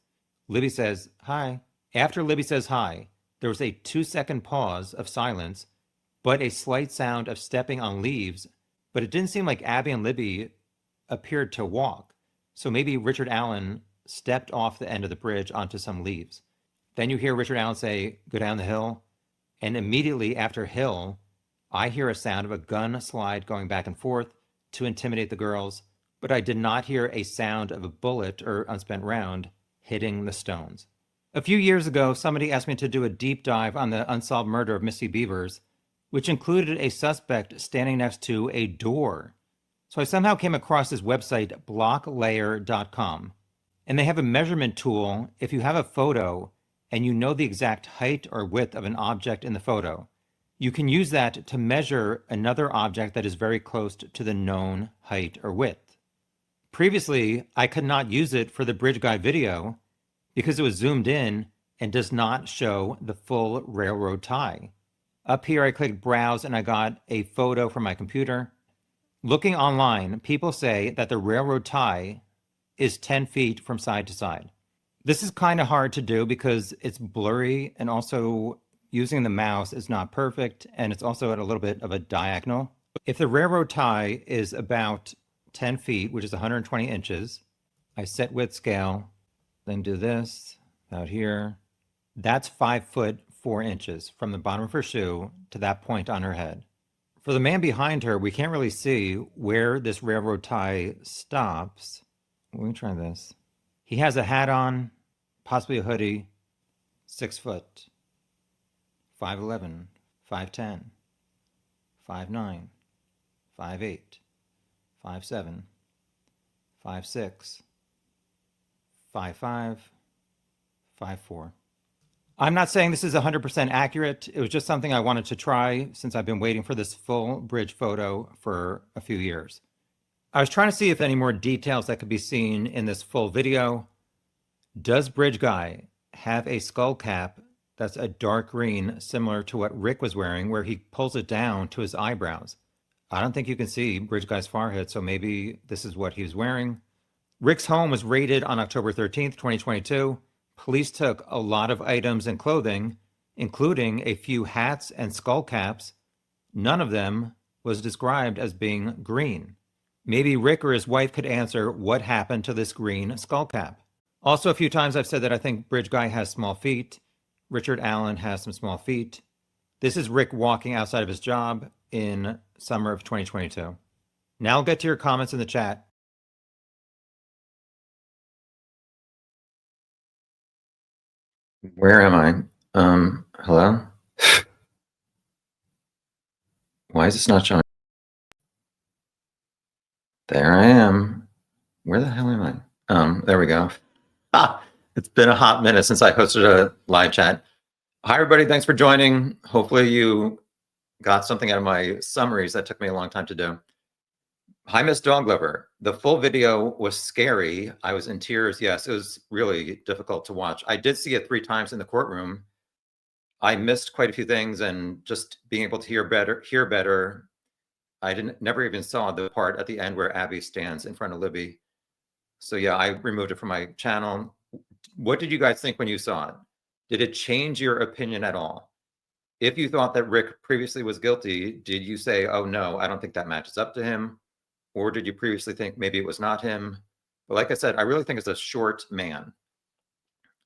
Libby says, "Hi." After Libby says hi, there was a 2-second pause of silence, but a slight sound of stepping on leaves. But it didn't seem like Abby and Libby appeared to walk. So maybe Richard Allen stepped off the end of the bridge onto some leaves. Then you hear Richard Allen say, "Go down the hill." And immediately after hill, I hear a sound of a gun slide going back and forth to intimidate the girls, but I did not hear a sound of a bullet or unspent round hitting the stones. A few years ago, somebody asked me to do a deep dive on the unsolved murder of Missy Beavers, which included a suspect standing next to a door. So I somehow came across this website, blocklayer.com, and they have a measurement tool if you have a photo and you know the exact height or width of an object in the photo. You can use that to measure another object that is very close to the known height or width. Previously, I could not use it for the Bridge Guy video because it was zoomed in and does not show the full railroad tie. Up here, I clicked browse and I got a photo from my computer. Looking online, people say that the railroad tie is 10 feet from side to side. This is kind of hard to do because it's blurry, and also using the mouse is not perfect, and it's also at a little bit of a diagonal. If the railroad tie is about 10 feet, which is 120 inches, I set width scale, then do this out here. That's 5 foot 4 inches from the bottom of her shoe to that point on her head. For the man behind her, we can't really see where this railroad tie stops. Let me try this. He has a hat on, possibly a hoodie, 6 foot, 5'11", 5'10", 5'9", 5'8", 5'7", 5'6", 5'5", 5'4". I'm not saying this is 100% accurate. It was just something I wanted to try since I've been waiting for this full bridge photo for a few years. I was trying to see if any more details that could be seen in this full video. Does Bridge Guy have a skull cap that's a dark green, similar to what Rick was wearing, where he pulls it down to his eyebrows? I don't think you can see Bridge Guy's forehead, so maybe this is what he was wearing. Rick's home was raided on October 13th, 2022. Police took a lot of items and clothing, including a few hats and skull caps. None of them was described as being green. Maybe Rick or his wife could answer what happened to this green skull cap. Also, a few times I've said that I think Bridge Guy has small feet. Richard Allen has some small feet. This is Rick walking outside of his job in summer of 2022. Now I'll get to your comments in the chat. Where am I? Hello? Why is this not showing? There I am. Where the hell am I? There we go. It's been a hot minute since I hosted a live chat. Hi, everybody. Thanks for joining. Hopefully you got something out of my summaries that took me a long time to do. Hi, Miss Dog Lover. The full video was scary. I was in tears. Yes, it was really difficult to watch. I did see it 3 times in the courtroom. I missed quite a few things, and just being able to hear better. I never even saw the part at the end where Abby stands in front of Libby. So yeah, I removed it from my channel. What did you guys think when you saw it? Did it change your opinion at all? If you thought that Rick previously was guilty, did you say, "Oh no, I don't think that matches up to him"? Or did you previously think maybe it was not him? But like I said, I really think it's a short man.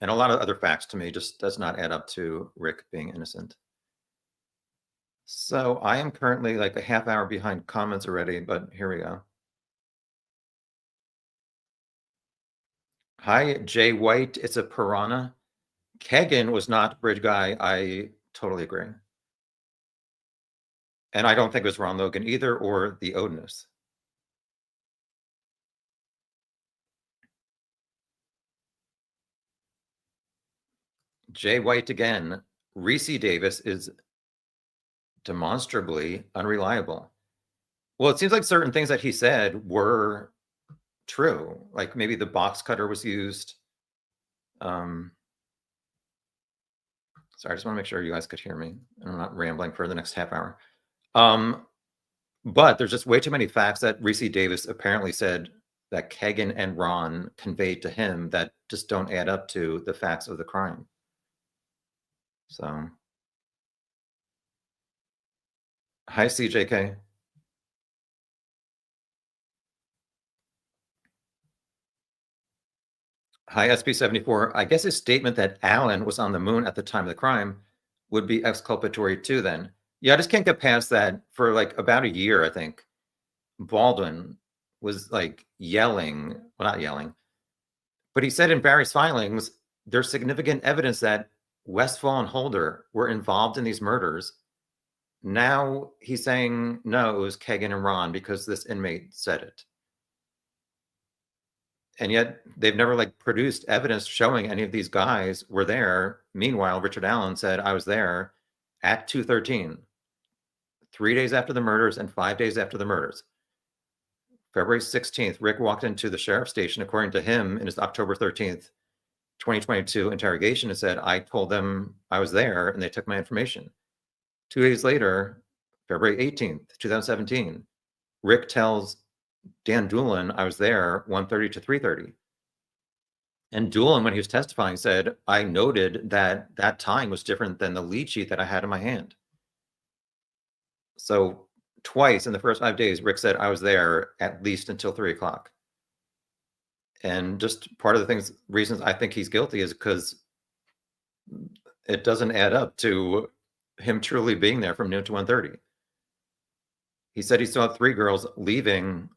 And a lot of other facts to me just does not add up to Rick being innocent. So I am currently like a half hour behind comments already, but here we go. Hi, Jay White. It's a piranha. Kagan was not bridge guy. I totally agree. And I don't think it was Ron Logan either, or the Odinist. Jay White again. Reese Davis is demonstrably unreliable. Well, it seems like certain things that he said were true. Like maybe the box cutter was used. Sorry, I just want to make sure you guys could hear me. I'm not rambling for the next half hour. But there's just way too many facts that Reese Davis apparently said that Kagan and Ron conveyed to him that just don't add up to the facts of the crime. So, hi, CJK. Hi, SB74. I guess his statement that Allen was on the moon at the time of the crime would be exculpatory too, then. Yeah, I just can't get past that. For like about a year, I think, Baldwin was like yelling, well, not yelling, but he said in various filings, there's significant evidence that Westfall and Holder were involved in these murders. Now he's saying, no, it was Kagan and Ron because this inmate said it. And yet they've never like produced evidence showing any of these guys were there. Meanwhile, Richard Allen said, I was there at 2:13, 3 days after the murders and 5 days after the murders. February 16th, Rick walked into the sheriff's station, according to him, in his October 13th, 2022 interrogation and said, I told them I was there and they took my information. 2 days later, February 18th, 2017, Rick tells Dan Doolin I was there 1:30 to 3:30. And Doolin, when he was testifying, said, I noted that that time was different than the lead sheet that I had in my hand. So twice in the first 5 days, Rick said I was there at least until 3:00. And just part of the reasons I think he's guilty is because it doesn't add up to him truly being there from noon to 1:30. He said he saw 3 girls leaving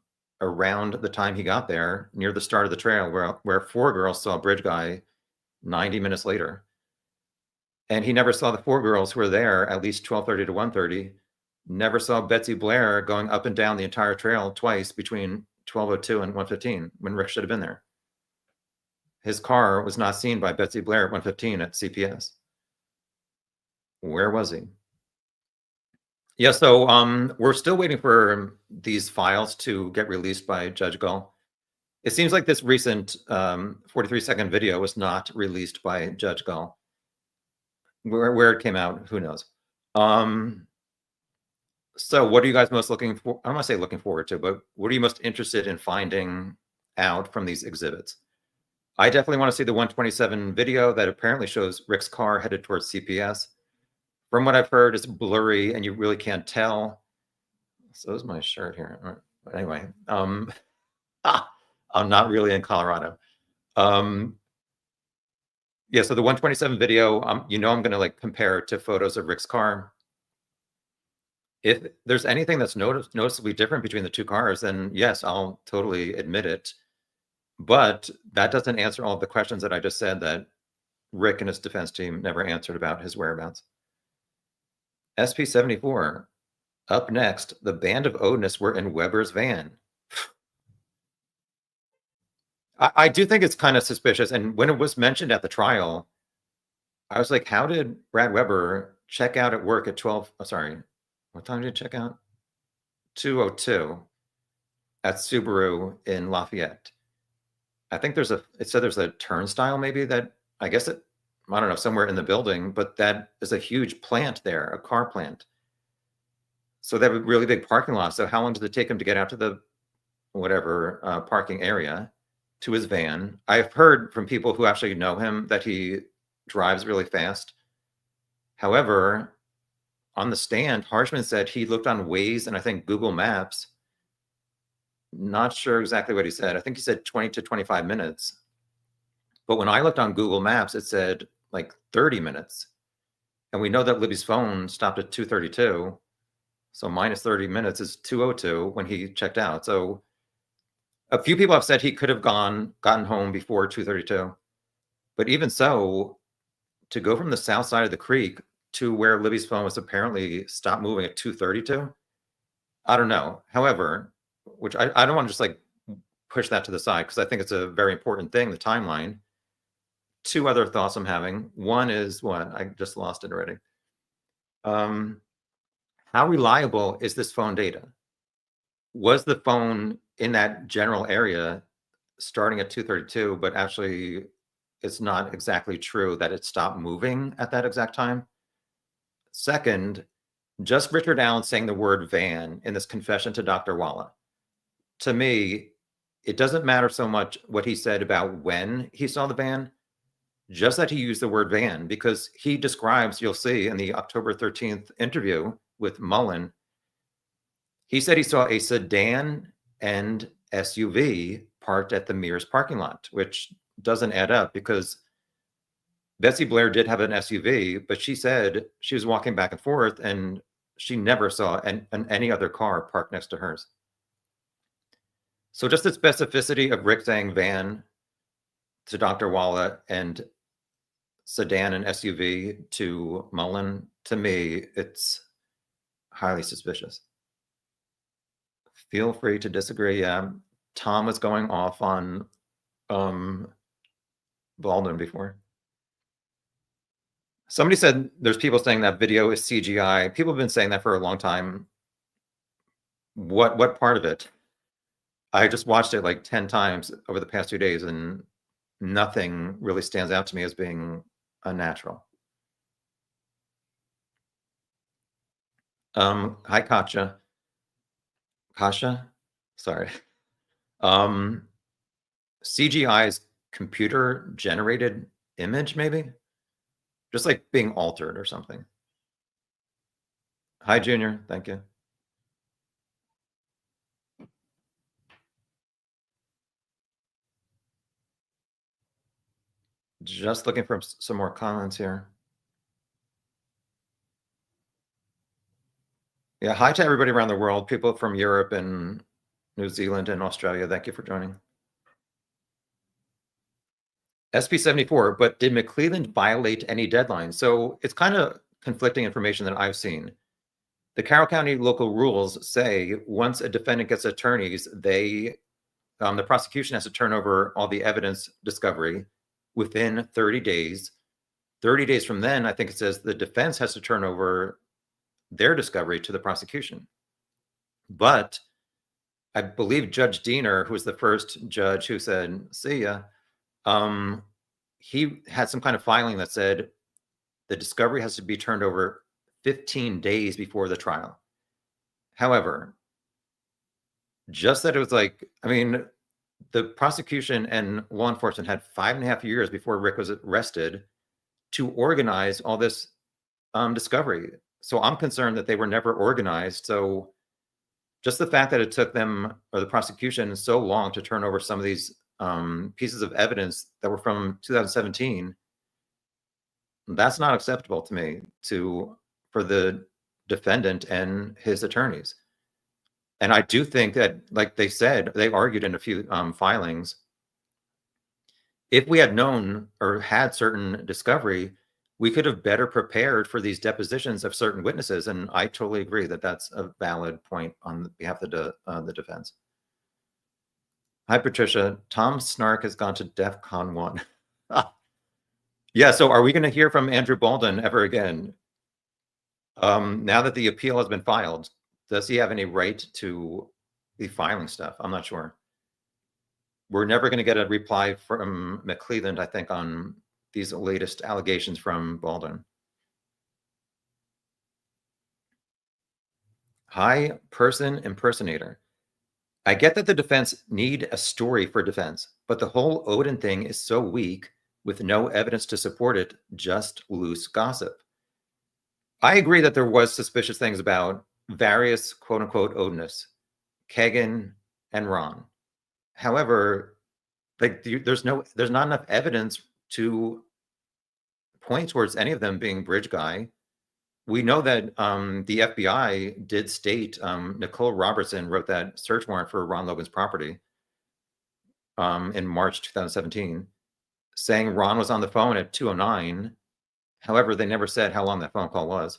around the time he got there near the start of the trail where 4 girls saw a bridge guy 90 minutes later. And he never saw the 4 girls who were there at least 12:30 to 1:30. Never saw Betsy Blair going up and down the entire trail twice between 12:02 and 1:15 when Rick should have been there. His car was not seen by Betsy Blair at 1:15 at CPS. Where was he? Yeah, so we're still waiting for these files to get released by Judge Gull. It seems like this recent 43-second video was not released by Judge Gull. Where it came out, who knows? So what are you guys most looking for? I don't want to say looking forward to, but what are you most interested in finding out from these exhibits? I definitely want to see the 127 video that apparently shows Rick's car headed towards CPS. From what I've heard, it's blurry and you really can't tell. So is my shirt here. Anyway, I'm not really in Colorado. Yeah, so the 127 video, I'm going to like compare it to photos of Rick's car. If there's anything that's noticeably different between the two cars, then yes, I'll totally admit it. But that doesn't answer all of the questions that I just said that Rick and his defense team never answered about his whereabouts. SP74. Up next, the band of Odinists were in Weber's van. I do think it's kind of suspicious. And when it was mentioned at the trial, I was like, how did Brad Weber check out at work at 12? Oh, sorry. What time did he check out? 2:02 at Subaru in Lafayette. I think it said there's a turnstile maybe that, I guess I don't know, somewhere in the building, but that is a huge plant there, a car plant. So they have a really big parking lot. So how long did it take him to get out to the whatever parking area to his van? I've heard from people who actually know him that he drives really fast. However, on the stand, Harshman said he looked on Waze and I think Google Maps. Not sure exactly what he said. I think he said 20 to 25 minutes. But when I looked on Google Maps, it said like 30 minutes. And we know that Libby's phone stopped at 2:32. So minus 30 minutes is 2:02 when he checked out. So a few people have said he could have gotten home before 2:32. But even so, to go from the south side of the creek to where Libby's phone was apparently stopped moving at 2:32, I don't know. However, which I don't want to just like push that to the side because I think it's a very important thing, the timeline. Two other thoughts I'm having. One is what? I just lost it already. How reliable is this phone data? Was the phone in that general area starting at 2:32, but actually it's not exactly true that it stopped moving at that exact time? Second, just Richard Allen saying the word van in this confession to Dr. Walla. To me, it doesn't matter so much what he said about when he saw the van, just that he used the word van, because he describes, you'll see in the October 13th interview with Mullen, he said he saw a sedan and SUV parked at the Mears parking lot, which doesn't add up because Betsy Blair did have an SUV, but she said she was walking back and forth and she never saw any other car parked next to hers. So just the specificity of Rick saying van to Dr. Walla and sedan and SUV to Mullen, to me, it's highly suspicious. Feel free to disagree. Tom was going off on Baldwin before. Somebody said there's people saying that video is CGI. People have been saying that for a long time. What part of it? I just watched it like 10 times over the past 2 days, and nothing really stands out to me as being unnatural. Hi, Katja. Kasha? Sorry. CGI's computer generated image, maybe? Just like being altered or something. Hi, Junior. Thank you. Just looking for some more comments here. Yeah, hi to everybody around the world, people from Europe and New Zealand and Australia. Thank you for joining. SP74, but did McClelland violate any deadline? So it's kind of conflicting information that I've seen. The Carroll County local rules say once a defendant gets attorneys, the prosecution has to turn over all the evidence discovery within 30 days. 30 days from then, I think it says the defense has to turn over their discovery to the prosecution. But I believe Judge Diener, who was the first judge who said, see ya, he had some kind of filing that said the discovery has to be turned over 15 days before the trial. However, just that it was like, I mean, the prosecution and law enforcement had 5.5 years before Rick was arrested to organize all this discovery. So I'm concerned that they were never organized. So just the fact that it took them, or the prosecution, so long to turn over some of these pieces of evidence that were from 2017, that's not acceptable to me for the defendant and his attorneys. And I do think that, like they said, they argued in a few filings, if we had known or had certain discovery, we could have better prepared for these depositions of certain witnesses. And I totally agree that that's a valid point on behalf of the defense. Hi, Patricia. Tom Snark has gone to DEF CON 1. Yeah, so are we going to hear from Andrew Baldwin ever again? Now that the appeal has been filed, does he have any right to be filing stuff? I'm not sure. We're never going to get a reply from McClelland, I think, on these latest allegations from Baldwin. Hi, person impersonator. I get that the defense need a story for defense, but the whole Odin thing is so weak with no evidence to support it, just loose gossip. I agree that there was suspicious things about various quote-unquote Odinists, Kagan and Ron. However, Like, there's not enough evidence to point towards any of them being Bridge Guy. We know that the FBI did state Nicole Robertson wrote that search warrant for Ron Logan's property in March 2017, saying Ron was on the phone at 2:09. However, they never said how long that phone call was.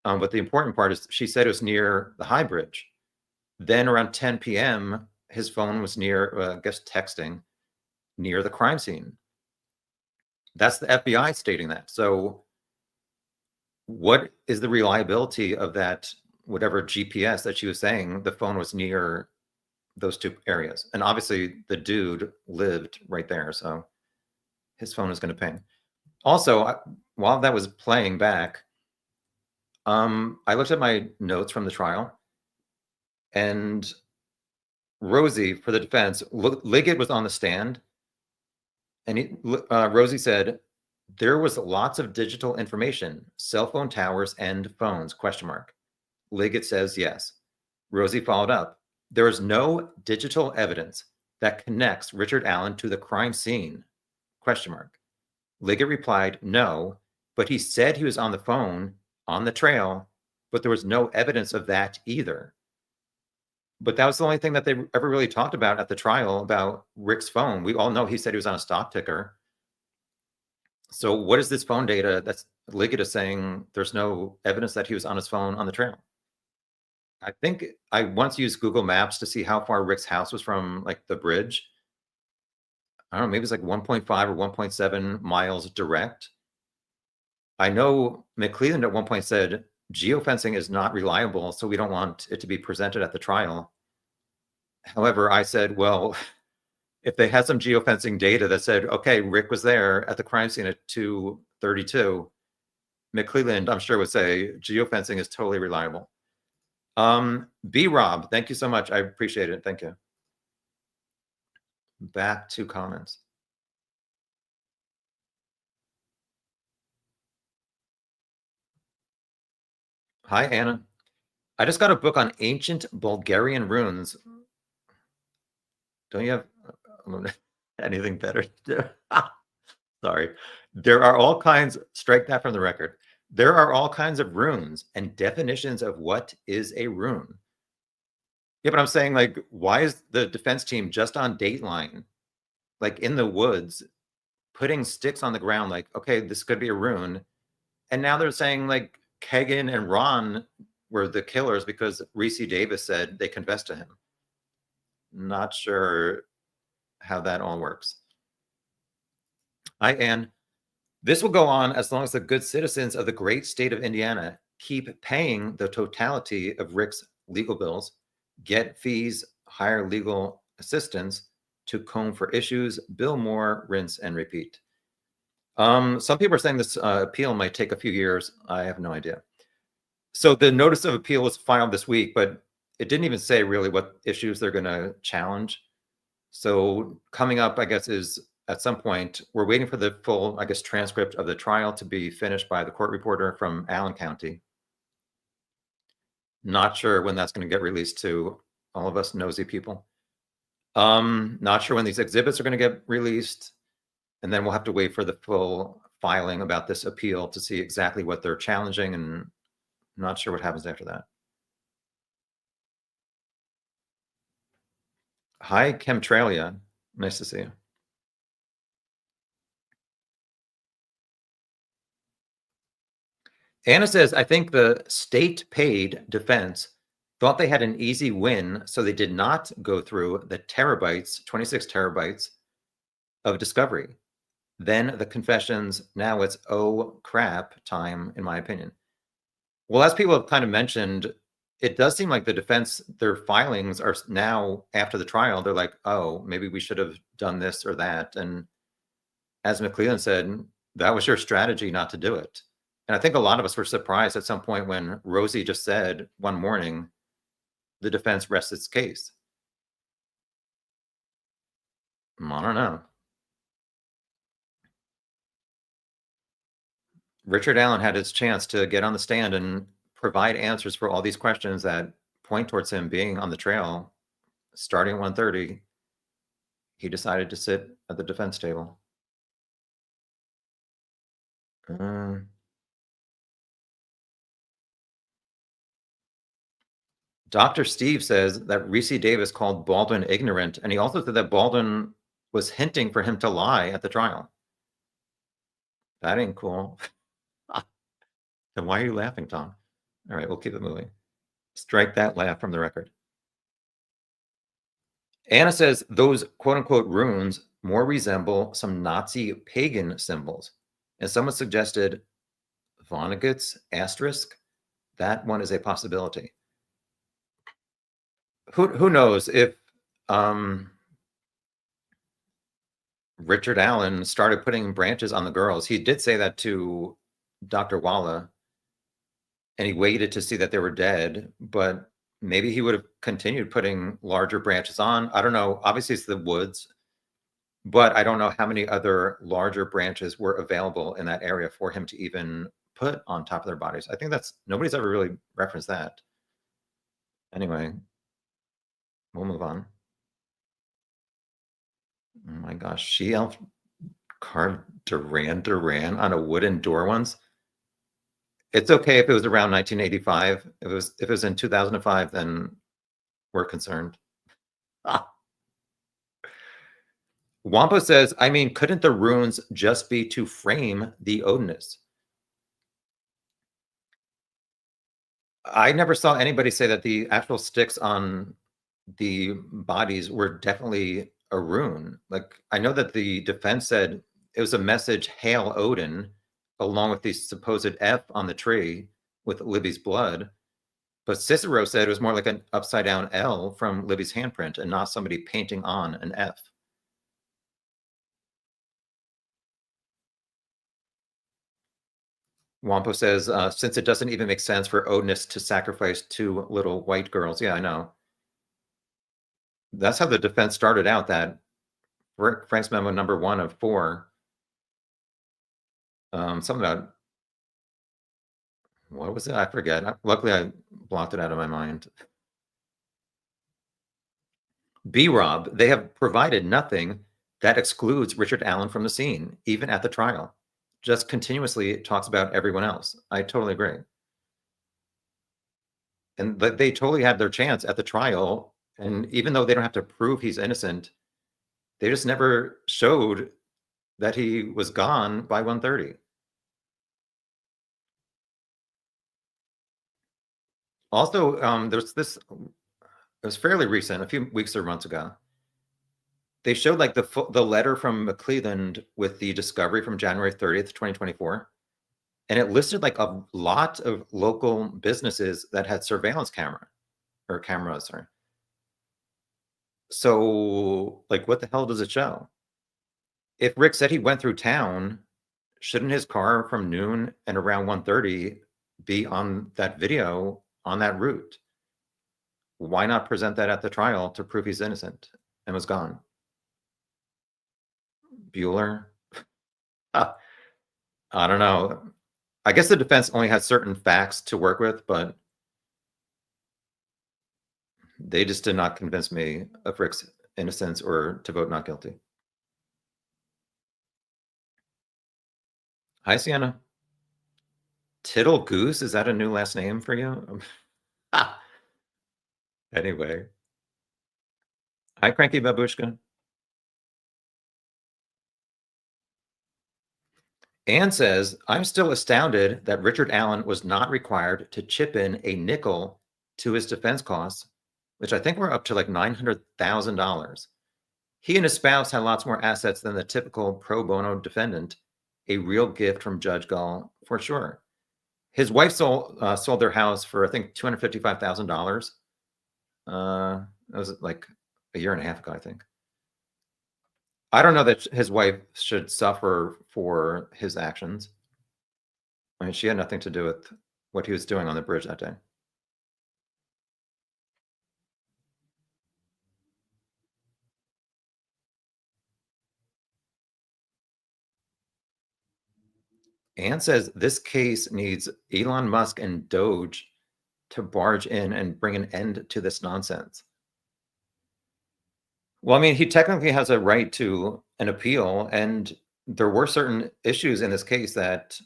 But the important part is she said it was near the High Bridge. Then around 10 p.m., his phone was near, I guess, texting near the crime scene. That's the FBI stating that. So what is the reliability of that, whatever GPS that she was saying the phone was near those two areas? And obviously the dude lived right there, so his phone is going to ping. Also, while that was playing back, I looked at my notes from the trial, and Rosie, for the defense, Liggett was on the stand, and Rosie said, there was lots of digital information, cell phone towers and phones, question mark. Liggett says yes. Rosie followed up. There is no digital evidence that connects Richard Allen to the crime scene, question mark. Liggett replied, no, but he said he was on the phone on the trail, but there was no evidence of that either. But that was the only thing that they ever really talked about at the trial about Rick's phone. We all know he said he was on a stock ticker. So what is this phone data that's Liggett is saying there's no evidence that he was on his phone on the trail? I think I once used Google Maps to see how far Rick's house was from like the bridge. I don't know, maybe it's like 1.5 or 1.7 miles direct. I know McClelland at one point said geofencing is not reliable, so we don't want it to be presented at the trial. However, I said, well, if they had some geofencing data that said, okay, Rick was there at the crime scene at 2:32, McClelland, I'm sure, would say geofencing is totally reliable. B Rob, thank you so much. I appreciate it. Thank you. Back to comments. Hi, Anna. I just got a book on ancient Bulgarian runes. Don't you have anything better to do? Sorry. There are all kinds, strike that from the record. There are all kinds of runes and definitions of what is a rune. Yeah, but I'm saying, like, why is the defense team just on Dateline, like in the woods, putting sticks on the ground, like, okay, this could be a rune. And now they're saying, like, Kagan and Ron were the killers because Reese Davis said they confessed to him. Not sure how that all works. Hi, Anne. This will go on as long as the good citizens of the great state of Indiana keep paying the totality of Rick's legal bills, get fees, hire legal assistants to comb for issues, bill more, rinse and repeat. Some people are saying this appeal might take a few years. I have no idea. So the notice of appeal was filed this week, but it didn't even say really what issues they're going to challenge. So coming up, I guess, is at some point, we're waiting for the full, I guess, transcript of the trial to be finished by the court reporter from Allen County. Not sure when that's going to get released to all of us nosy people. Not sure when these exhibits are going to get released. And then we'll have to wait for the full filing about this appeal to see exactly what they're challenging, and not sure what happens after that. Hi, Chemtralia. Nice to see you. Anna says, I think the state-paid defense thought they had an easy win, so they did not go through the terabytes, 26 terabytes of discovery. Then the confessions, now it's oh crap time, in my opinion. Well, as people have kind of mentioned, it does seem like the defense, their filings are now after the trial, they're like, oh, maybe we should have done this or that. And as McClelland said, that was your strategy not to do it. And I think a lot of us were surprised at some point when Rosie just said one morning, the defense rests its case. I don't know. Richard Allen had his chance to get on the stand and provide answers for all these questions that point towards him being on the trail starting at 1:30. He decided to sit at the defense table. Uh, Dr. Steve says that Reese Davis called Baldwin ignorant, and he also said that Baldwin was hinting for him to lie at the trial. That ain't cool. Then why are you laughing, Tom? All right, we'll keep it moving. Strike that laugh from the record. Anna says those quote unquote runes more resemble some Nazi pagan symbols. And someone suggested Vonnegut's asterisk. That one is a possibility. Who knows if Richard Allen started putting branches on the girls? He did say that to Dr. Walla, and he waited to see that they were dead, but maybe he would have continued putting larger branches on. I don't know. Obviously, it's the woods, but I don't know how many other larger branches were available in that area for him to even put on top of their bodies. I think that's nobody's ever really referenced that. Anyway, we'll move on. Oh my gosh, she elf carved Duran on a wooden door once. It's okay if it was around 1985. If it was in 2005, then we're concerned. Ah. Wampo says, I mean, couldn't the runes just be to frame the Odinists? I never saw anybody say that the actual sticks on the bodies were definitely a rune. Like, I know that the defense said it was a message, Hail Odin, along with the supposed F on the tree with Libby's blood. But Cicero said it was more like an upside down L from Libby's handprint and not somebody painting on an F. Wampo says, since it doesn't even make sense for Odinist to sacrifice two little white girls. Yeah, I know. That's how the defense started out, that Frank's memo number 1 of 4. Something about, what was it? I forget. Luckily, I blocked it out of my mind. B-Rob, they have provided nothing that excludes Richard Allen from the scene, even at the trial. Just continuously talks about everyone else. I totally agree. And they totally had their chance at the trial. And even though they don't have to prove he's innocent, they just never showed that he was gone by 1:30. Also, there's this, it was fairly recent, a few weeks or months ago. They showed like the letter from McClelland with the discovery from January 30th, 2024. And it listed like a lot of local businesses that had surveillance cameras, sorry. So, like, what the hell does it show? If Rick said he went through town, shouldn't his car from noon and around 1:30 be on that video on that route? Why not present that at the trial to prove he's innocent and was gone? Bueller? Ah, I don't know. I guess the defense only has certain facts to work with, but they just did not convince me of Rick's innocence or to vote not guilty. Hi, Sienna. Tittle Goose, is that a new last name for you? Ah, anyway. Hi, Cranky Babushka. Anne says, I'm still astounded that Richard Allen was not required to chip in a nickel to his defense costs, which I think were up to like $900,000. He and his spouse had lots more assets than the typical pro bono defendant. A real gift from Judge Gull, for sure. His wife sold their house for, I think, $255,000. That was like a year and a half ago, I think. I don't know that his wife should suffer for his actions. I mean, she had nothing to do with what he was doing on the bridge that day. Anne says this case needs Elon Musk and Doge to barge in and bring an end to this nonsense. Well, I mean, he technically has a right to an appeal, and there were certain issues in this case that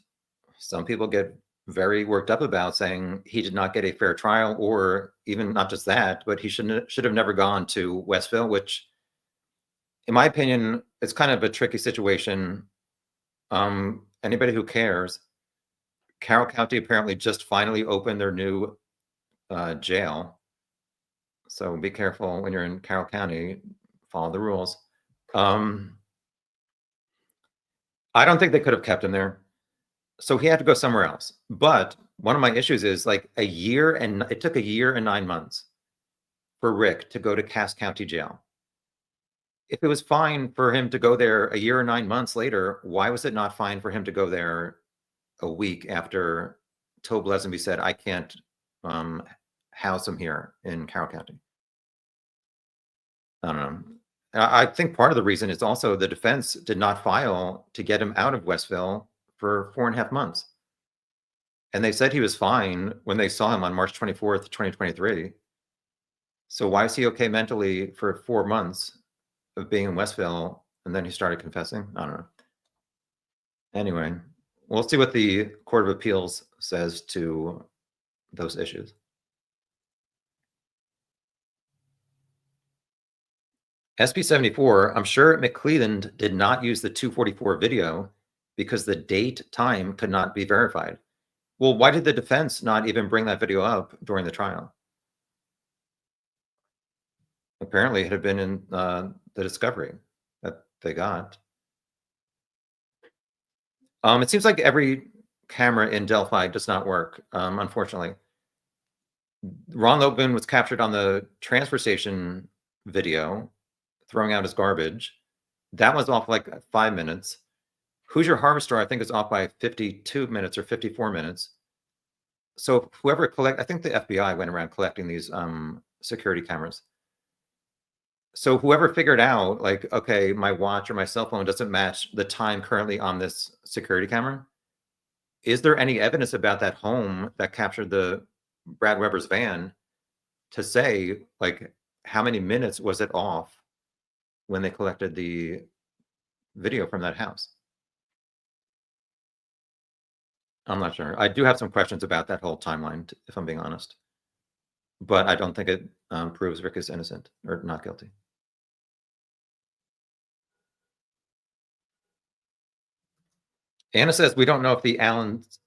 some people get very worked up about, saying he did not get a fair trial, or even not just that, but he should have never gone to Westville, which, in my opinion, is kind of a tricky situation. Anybody who cares, Carroll County apparently just finally opened their new jail, so be careful when you're in Carroll County. Follow the rules. Um, I don't think they could have kept him there. So he had to go somewhere else. But one of my issues is like it took a year and 9 months for Rick to go to Cass County Jail. If it was fine for him to go there a year and 9 months later, why was it not fine for him to go there a week after Tobe Lesenby said, I can't house him here in Carroll County? I don't know. I think part of the reason is also the defense did not file to get him out of Westville for 4.5 months. And they said he was fine when they saw him on March 24th, 2023. So why is he okay mentally for 4 months of being in Westville, and then he started confessing? I don't know. Anyway, we'll see what the Court of Appeals says to those issues. SB 74, I'm sure McClelland did not use the 244 video because the date time could not be verified. Well, why did the defense not even bring that video up during the trial? Apparently, it had been in the discovery that they got. It seems like every camera in Delphi does not work, unfortunately. Ron Logan was captured on the transfer station video, throwing out his garbage. That was off like 5 minutes. Hoosier Harvester, I think, is off by 52 minutes or 54 minutes. So whoever I think the FBI went around collecting these security cameras. So whoever figured out, like, okay, my watch or my cell phone doesn't match the time currently on this security camera. Is there any evidence about that home that captured the Brad Weber's van to say, like, how many minutes was it off when they collected the video from that house? I'm not sure. I do have some questions about that whole timeline, if I'm being honest. But I don't think it proves Rick is innocent or not guilty. Anna says, we don't know if the Allen's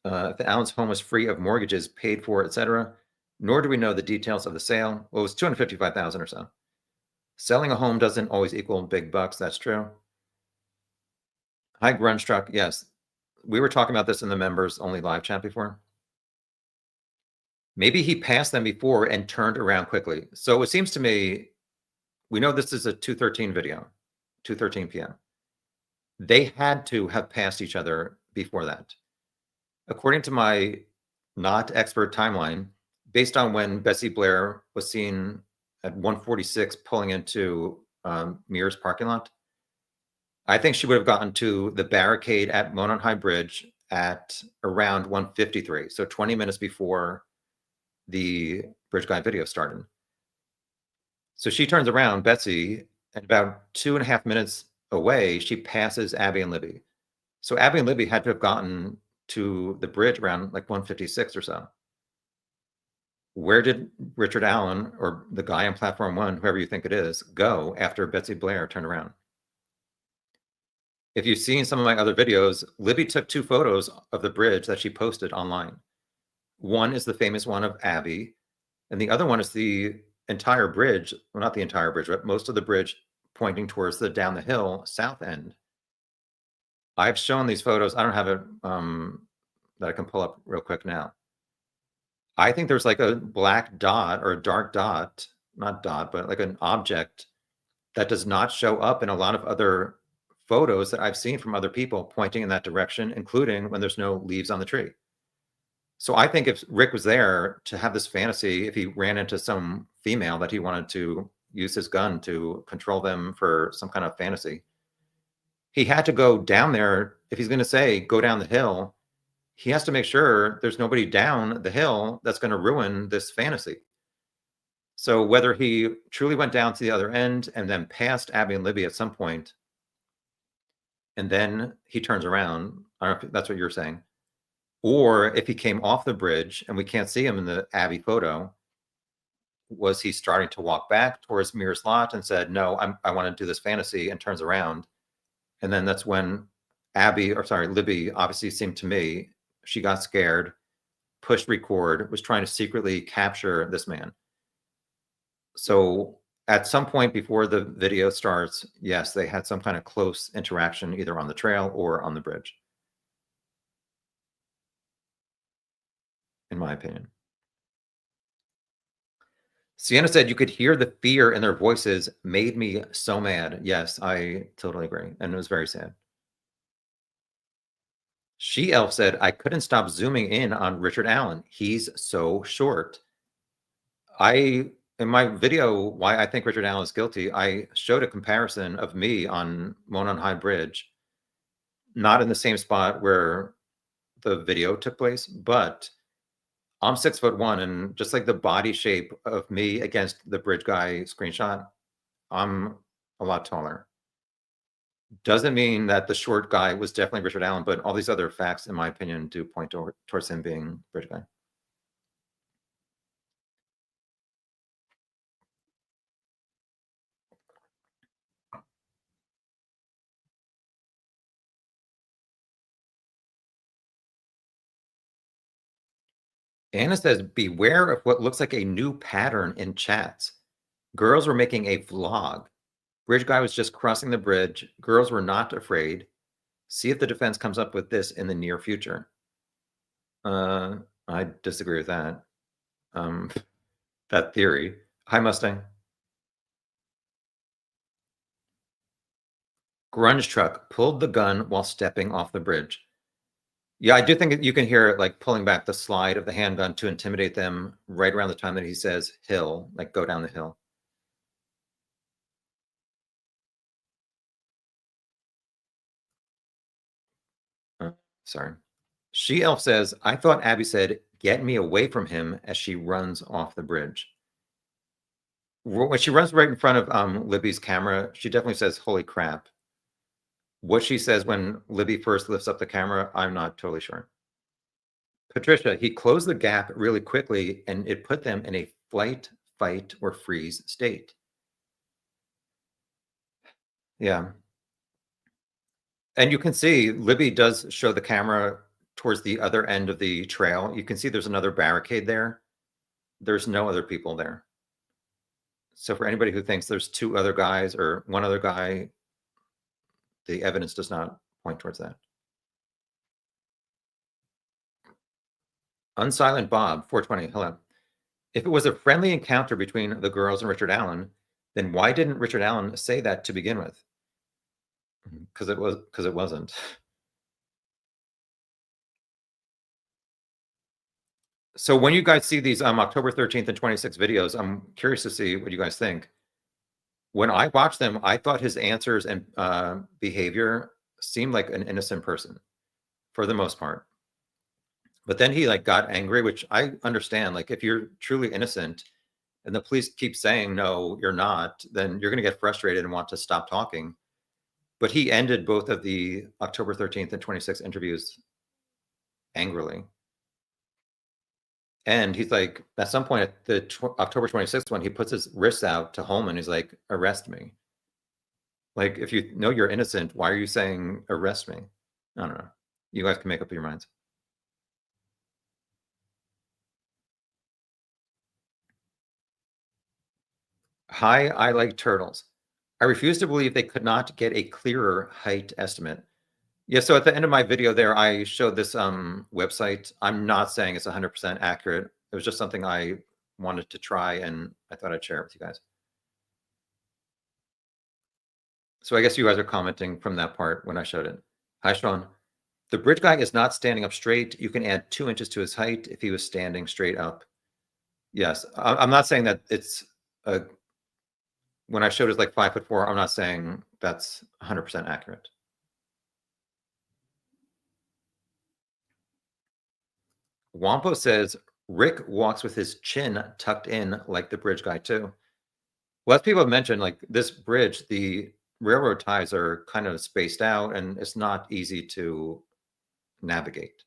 home was free of mortgages, paid for, etc., nor do we know the details of the sale. Well, it was $255,000 or so. Selling a home doesn't always equal big bucks. That's true. Hi, Grunge Truck. Yes, we were talking about this in the members only live chat before. Maybe he passed them before and turned around quickly. So it seems to me, we know this is a 2:13 video, 2:13 p.m. They had to have passed each other before that. According to my not expert timeline, based on when Betsy Blair was seen at 1:46 pulling into Mears parking lot, I think she would have gotten to the barricade at Monon High Bridge at around 1:53, so 20 minutes before the Bridge Guy video started. So she turns around, Betsy, and about 2.5 minutes away, she passes Abby and Libby. So Abby and Libby had to have gotten to the bridge around like 1:56 or so. Where did Richard Allen, or the guy on platform 1, whoever you think it is, go after Betsy Blair turned around? If you've seen some of my other videos, Libby took 2 photos of the bridge that she posted online. One is the famous one of Abby, and the other one is the entire bridge, well, not the entire bridge, but most of the bridge pointing towards the down the hill south end. I've shown these photos. I don't have it that I can pull up real quick now. I think there's like a black dot or a dark dot, not dot, but like an object that does not show up in a lot of other photos that I've seen from other people pointing in that direction, including when there's no leaves on the tree. So I think if Rick was there to have this fantasy, if he ran into some female that he wanted to use his gun to control them for some kind of fantasy, he had to go down there. If he's going to say, go down the hill, he has to make sure there's nobody down the hill that's going to ruin this fantasy. So whether he truly went down to the other end and then passed Abby and Libby at some point, and then he turns around, I don't know if that's what you're saying, or if he came off the bridge and we can't see him in the Abby photo, was he starting to walk back towards Mir's lot and said, no, I want to do this fantasy, and turns around. And then that's when Libby obviously seemed to me, she got scared, pushed record, was trying to secretly capture this man. So at some point before the video starts, yes, they had some kind of close interaction either on the trail or on the bridge, in my opinion. Sienna said you could hear the fear in their voices, made me so mad. Yes, I totally agree. And it was very sad. She Elf said, I couldn't stop zooming in on Richard Allen. He's so short. In my video, why I think Richard Allen is guilty, I showed a comparison of me on Monon High Bridge, not in the same spot where the video took place, but I'm 6'1", and just like the body shape of me against the bridge guy screenshot, I'm a lot taller. Doesn't mean that the short guy was definitely Richard Allen, but all these other facts, in my opinion, do point towards him being bridge guy. Anna says, beware of what looks like a new pattern in chats. Girls were making a vlog. Bridge guy was just crossing the bridge. Girls were not afraid. See if the defense comes up with this in the near future. I disagree with that. That theory. Hi, Mustang. Grunge truck pulled the gun while stepping off the bridge. Yeah, I do think you can hear it like pulling back the slide of the handgun to intimidate them right around the time that he says hill, like go down the hill. Sorry. She Elf says, I thought Abby said, get me away from him as she runs off the bridge. When she runs right in front of Libby's camera, she definitely says, holy crap. What she says when Libby first lifts up the camera, I'm not totally sure. Patricia, he closed the gap really quickly and it put them in a flight, fight, or freeze state. Yeah. And you can see Libby does show the camera towards the other end of the trail. You can see there's another barricade there. There's no other people there. So for anybody who thinks there's two other guys or one other guy, the evidence does not point towards that. Unsilent Bob, 420, hello. If it was a friendly encounter between the girls and Richard Allen, then why didn't Richard Allen say that to begin with? Because it wasn't. So when you guys see these October 13th and 26th videos, I'm curious to see what you guys think. When I watched them, I thought his answers and behavior seemed like an innocent person for the most part. But then he like got angry, which I understand. Like if you're truly innocent and the police keep saying, no, you're not, then you're going to get frustrated and want to stop talking. But he ended both of the October 13th and 26th interviews angrily. And he's like, at some point at the October 26th one, he puts his wrists out to Holman. He's like, arrest me. Like, if you know you're innocent, why are you saying arrest me? I don't know. You guys can make up your minds. Hi, I like turtles. I refuse to believe they could not get a clearer height estimate. Yeah, so at the end of my video there, I showed this website. I'm not saying it's 100% accurate. It was just something I wanted to try, and I thought I'd share it with you guys. So I guess you guys are commenting from that part when I showed it. Hi, Sean. The bridge guy is not standing up straight. You can add 2 inches to his height if he was standing straight up. Yes, I'm not saying that it's a, when I showed it like 5'4", I'm not saying that's 100% accurate. Wampo says Rick walks with his chin tucked in like the bridge guy too. Well, as people have mentioned, like this bridge, the railroad ties are kind of spaced out and it's not easy to navigate.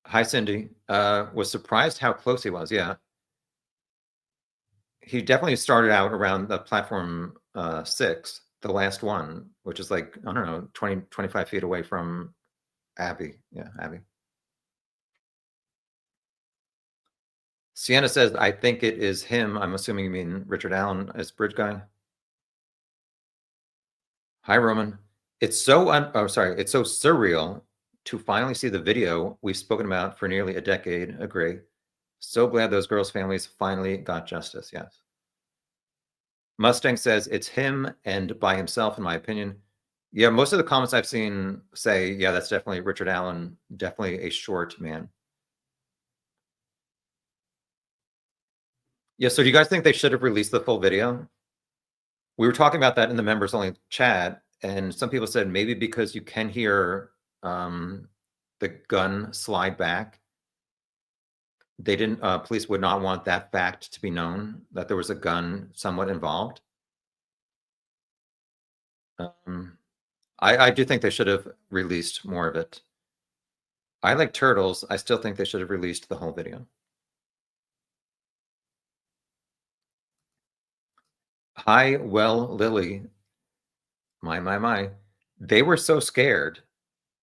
Hi, Cindy. Was surprised how close he was. Yeah. He definitely started out around the platform 6, the last one, which is like, I don't know, 20, 25 feet away from Abby. Yeah, Abby. Sienna says, I think it is him. I'm assuming you mean Richard Allen as bridge guy. Hi, Roman. It's so surreal to finally see the video we've spoken about for nearly a decade. Agree. So glad those girls' families finally got justice. Yes. Mustang says it's him and by himself, in my opinion. Yeah, most of the comments I've seen say, yeah, that's definitely Richard Allen, definitely a short man. Yeah, so do you guys think they should have released the full video? We were talking about that in the members only chat, and some people said maybe because you can hear the gun slide back, they didn't, police would not want that fact to be known that there was a gun somewhat involved. Um, I do think they should have released more of it. I like turtles. I still think they should have released the whole video. Hi, well, Lily. My. They were so scared.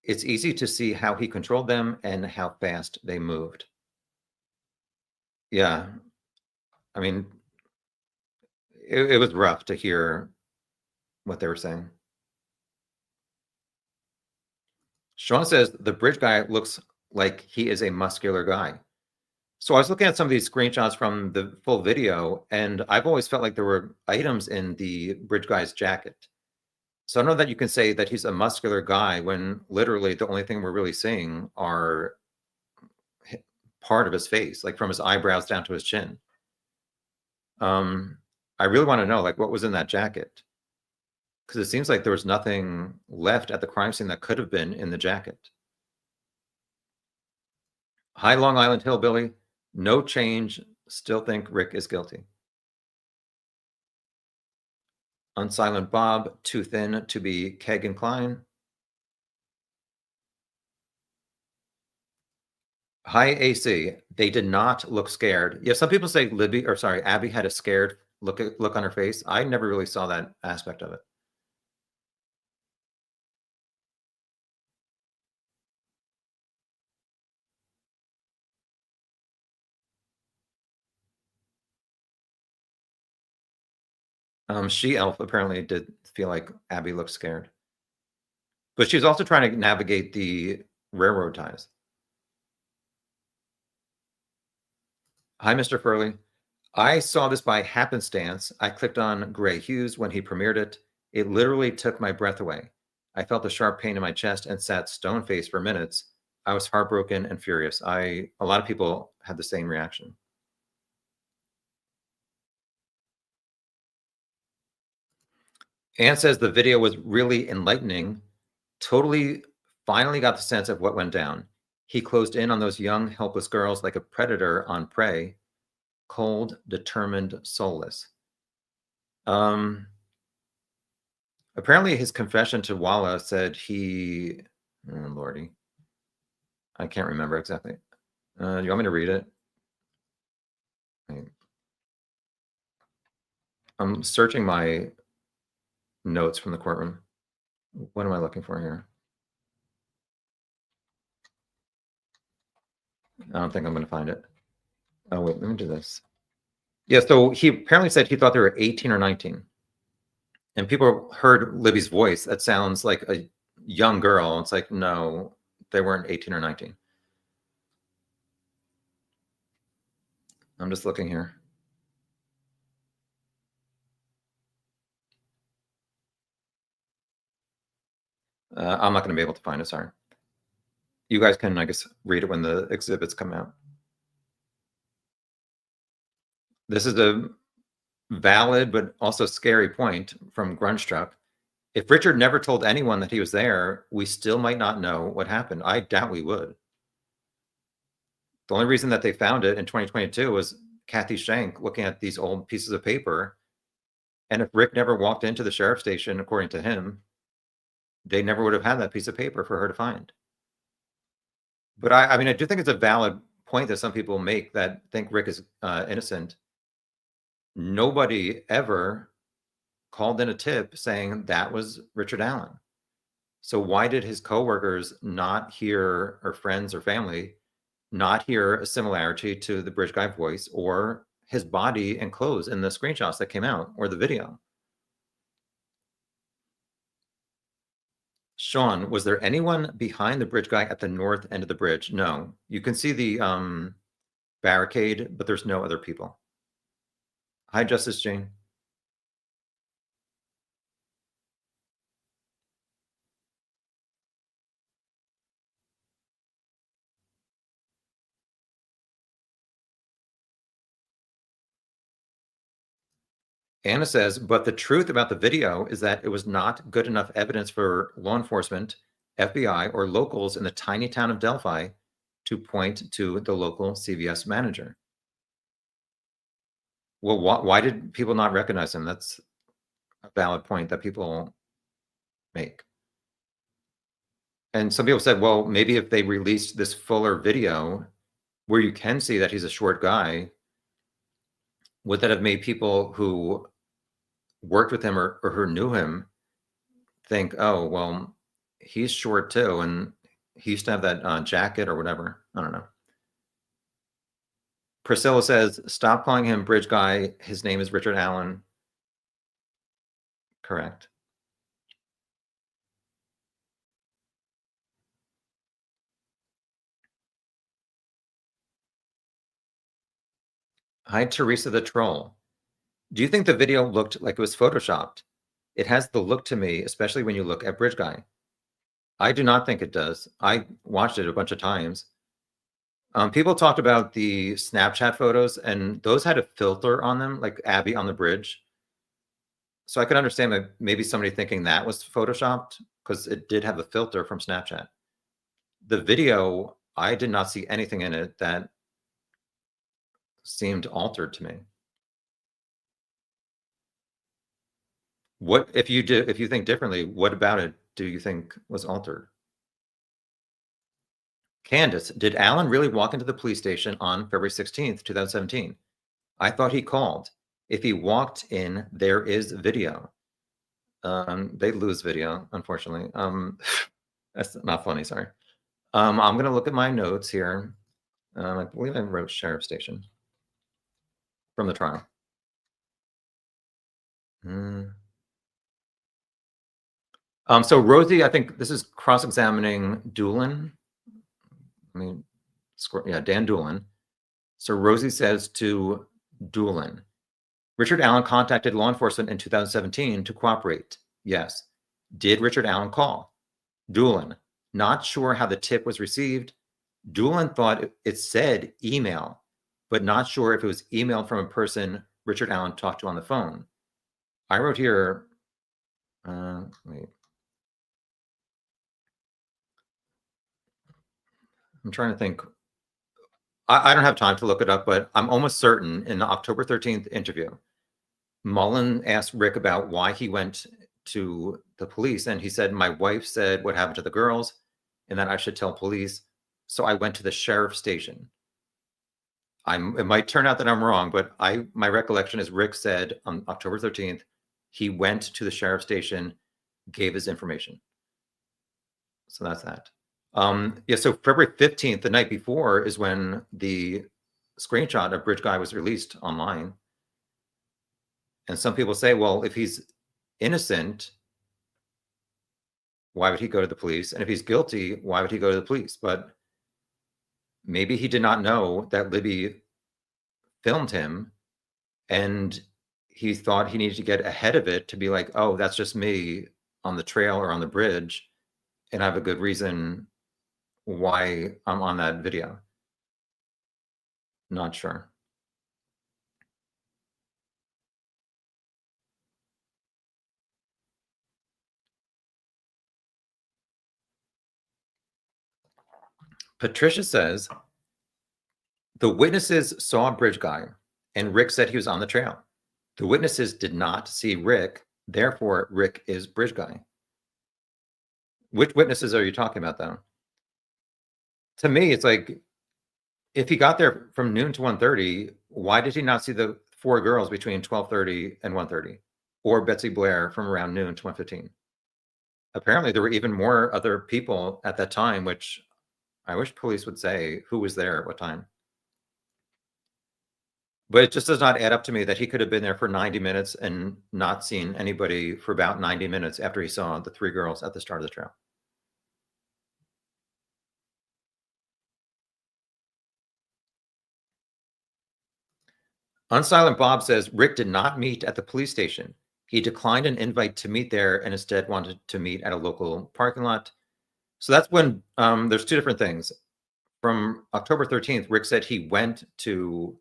It's easy to see how he controlled them and how fast they moved. Yeah. I mean, it was rough to hear what they were saying. Sean says the bridge guy looks like he is a muscular guy. So I was looking at some of these screenshots from the full video, and I've always felt like there were items in the bridge guy's jacket. So I don't know that you can say that he's a muscular guy when literally the only thing we're really seeing are part of his face, like from his eyebrows down to his chin. Um, I really want to know, like, what was in that jacket? Because it seems like there was nothing left at the crime scene that could have been in the jacket. Hi, Long Island Hillbilly. No change. Still think Rick is guilty. Unsilent Bob. Too thin to be Keg and Klein. Hi, AC. They did not look scared. Yeah, some people say Abby had a scared look on her face. I never really saw that aspect of it. She Elf apparently did feel like Abby looked scared, but she's also trying to navigate the railroad ties. Hi, Mr. Furley. I saw this by happenstance. I clicked on Gray Hughes when he premiered it. It literally took my breath away. I felt a sharp pain in my chest and sat stone faced for minutes. I was heartbroken and furious. A lot of people had the same reaction. Anne says the video was really enlightening. Totally, finally got the sense of what went down. He closed in on those young, helpless girls like a predator on prey, cold, determined, soulless. Um, Apparently, his confession to Walla said oh, Lordy, I can't remember exactly. You want me to read it? I'm searching my notes from the courtroom. What am I looking for here? I don't think I'm going to find it. Oh, wait, let me do this. Yeah, so he apparently said he thought they were 18 or 19. And people heard Libby's voice. That sounds like a young girl. It's like, no, they weren't 18 or 19. I'm just looking here. I'm not going to be able to find it. Sorry. You guys can, I guess, read it when the exhibits come out. This is Valid, but also scary point from Grunge Truck. If Richard never told anyone that he was there, we still might not know what happened. I doubt we would. The only reason that they found it in 2022 was Kathy Shank looking at these old pieces of paper. And if Rick never walked into the sheriff's station, according to him, they never would have had that piece of paper for her to find. But I mean, I do think it's a valid point that some people make that think Rick is innocent. Nobody ever called in a tip saying that was Richard Allen. So why did his coworkers not hear, or friends or family, not hear a similarity to the bridge guy voice or his body and clothes in the screenshots that came out or the video? Sean, was there anyone behind the bridge guy at the north end of the bridge? No. You can see the barricade, but there's no other people. Hi, Justice Jane. Anna says, but the truth about the video is that it was not good enough evidence for law enforcement, FBI, or locals in the tiny town of Delphi to point to the local CVS manager. Well, why did people not recognize him? That's a valid point that people make. And some people said, well, maybe if they released this fuller video where you can see that he's a short guy, would that have made people who worked with him or who knew him think, oh, well, he's short too, and he used to have that jacket or whatever. I don't know. Priscilla says, stop calling him bridge guy. His name is Richard Allen. Correct. Hi, Teresa the Troll. Do you think the video looked like it was photoshopped? It has the look to me, especially when you look at bridge guy. I do not think it does. I watched it a bunch of times. People talked about the Snapchat photos, and those had a filter on them, like Abby on the bridge. So I could understand that maybe somebody thinking that was photoshopped because it did have a filter from Snapchat. The video, I did not see anything in it that seemed altered to me. What if you think differently, what about it do you think was altered? Candace, did Alan really walk into the police station on February 16th, 2017? I thought he called. If he walked in, there is video. They lose video, unfortunately. That's not funny, sorry. I'm gonna look at my notes here. I believe I wrote sheriff station from the trial. Mm. So Rosie, I think this is cross-examining Doolin. I mean, yeah, Dan Doolin. So Rosie says to Doolin, Richard Allen contacted law enforcement in 2017 to cooperate. Yes. Did Richard Allen call? Doolin, not sure how the tip was received. Doolin thought it said email, but not sure if it was emailed from a person Richard Allen talked to on the phone. I wrote here, wait. I'm trying to think. I don't have time to look it up, but I'm almost certain in the October 13th interview, Mullen asked Rick about why he went to the police, and he said, my wife said what happened to the girls and that I should tell police. So I went to the sheriff's station. It might turn out that I'm wrong, but my recollection is Rick said on October 13th, he went to the sheriff's station, gave his information. So that's that. Yeah, so February 15th, the night before, is when the screenshot of Bridge Guy was released online. And some people say, well, if he's innocent, why would he go to the police? And if he's guilty, why would he go to the police? But maybe he did not know that Libby filmed him and he thought he needed to get ahead of it to be like, oh, that's just me on the trail or on the bridge. And I have a good reason why I'm on that video. Not sure. Patricia says the witnesses saw a bridge guy, and Rick said he was on the trail. The witnesses did not see Rick, therefore Rick is bridge guy. Which witnesses are you talking about, though? To me, it's like, if he got there from noon to 1:30, why did he not see the four girls between 12:30 and 1:30, or Betsy Blair from around noon to 1:15? Apparently, there were even more other people at that time, which I wish police would say who was there at what time. But it just does not add up to me that he could have been there for 90 minutes and not seen anybody for about 90 minutes after he saw the three girls at the start of the trail. Unsilent Bob says Rick did not meet at the police station. He declined an invite to meet there and instead wanted to meet at a local parking lot. So that's when there's two different things. From October 13th, Rick said he went to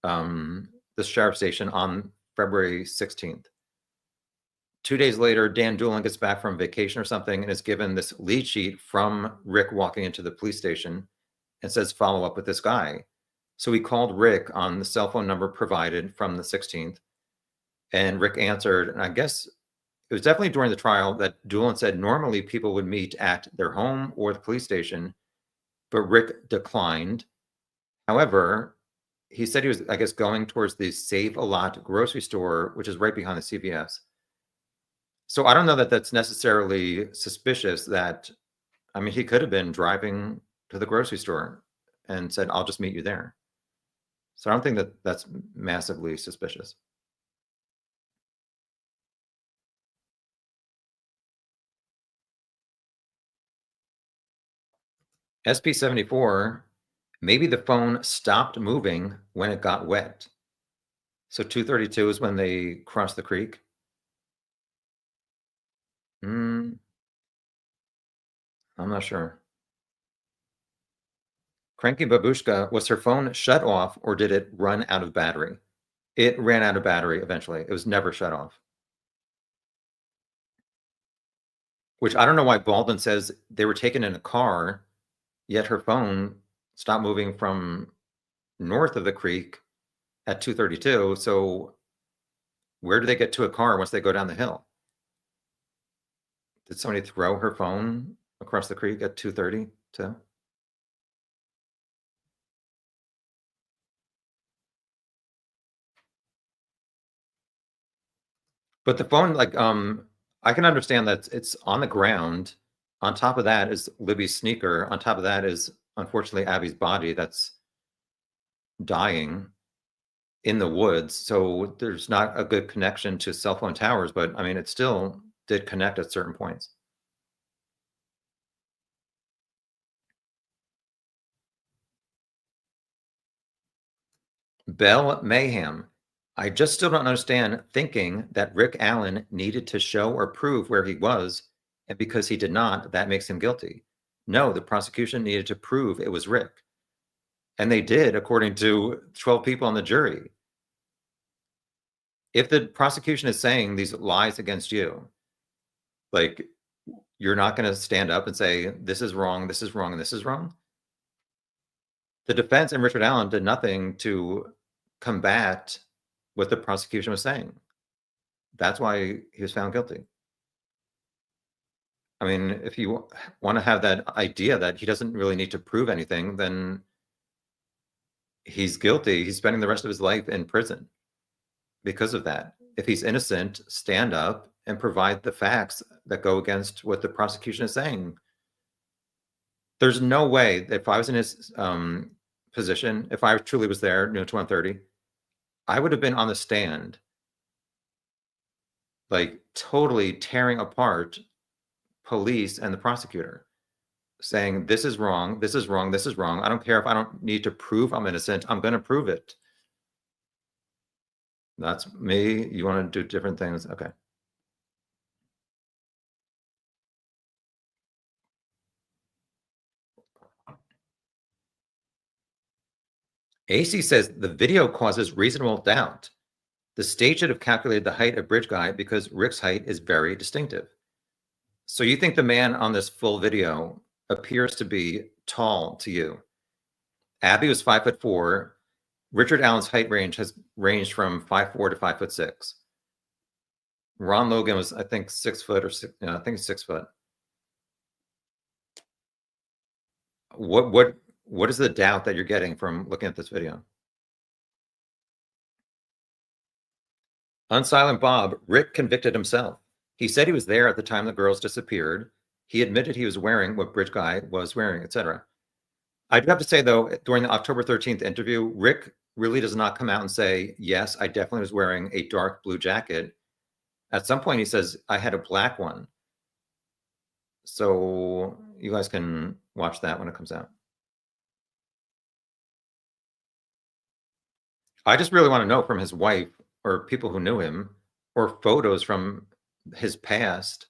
the sheriff's station on February 16th. 2 days later, Dan Doolin gets back from vacation or something and is given this lead sheet from Rick walking into the police station and says, follow up with this guy. So he called Rick on the cell phone number provided from the 16th. And Rick answered, and I guess it was definitely during the trial that Doolin said normally people would meet at their home or the police station, but Rick declined. However, he said he was, I guess, going towards the Save a Lot grocery store, which is right behind the CVS. So I don't know that that's necessarily suspicious. That, I mean, he could have been driving to the grocery store and said, I'll just meet you there. So I don't think that that's massively suspicious. SP74, maybe the phone stopped moving when it got wet. So 2:32 is when they crossed the creek. I'm not sure. Cranky Babushka, was her phone shut off or did it run out of battery? It ran out of battery eventually. It was never shut off. Which I don't know why Baldwin says they were taken in a car, yet her phone stopped moving from north of the creek at 2:32. So where do they get to a car once they go down the hill? Did somebody throw her phone across the creek at 2:32? But the phone, like, I can understand that it's on the ground. On top of that is Libby's sneaker. On top of that is, unfortunately, Abby's body that's dying in the woods. So there's not a good connection to cell phone towers, but I mean, it still did connect at certain points. Bell Mayhem. I just still don't understand thinking that Rick Allen needed to show or prove where he was, and because he did not, that makes him guilty. No, the prosecution needed to prove it was Rick. And they did, according to 12 people on the jury. If the prosecution is saying these lies against you, like, you're not going to stand up and say, this is wrong, this is wrong, and this is wrong. The defense and Richard Allen did nothing to combat what the prosecution was saying. That's why he was found guilty. I mean, if you want to have that idea that he doesn't really need to prove anything, then he's guilty. He's spending the rest of his life in prison because of that. If he's innocent, stand up and provide the facts that go against what the prosecution is saying. There's no way that if I was in his position, if I truly was there, noon to 1:30, I would have been on the stand, like, totally tearing apart police and the prosecutor, saying, this is wrong, this is wrong, this is wrong. I don't care if I don't need to prove I'm innocent. I'm going to prove it. That's me. You want to do different things? Okay. AC says the video causes reasonable doubt. The state should have calculated the height of bridge guy because Rick's height is very distinctive. So you think the man on this full video appears to be tall to you? Abby was 5'4". Richard Allen's height range has ranged from 5'4" to 5'6". Ron Logan was, I think, 6 foot or six, I think it's 6 foot. What is the doubt that you're getting from looking at this video? Unsilent Bob, Rick convicted himself. He said he was there at the time the girls disappeared. He admitted he was wearing what Bridge Guy was wearing, etc. I do have to say, though, during the October 13th interview, Rick really does not come out and say, yes, I definitely was wearing a dark blue jacket. At some point, he says, I had a black one. So you guys can watch that when it comes out. I just really want to know from his wife or people who knew him or photos from his past.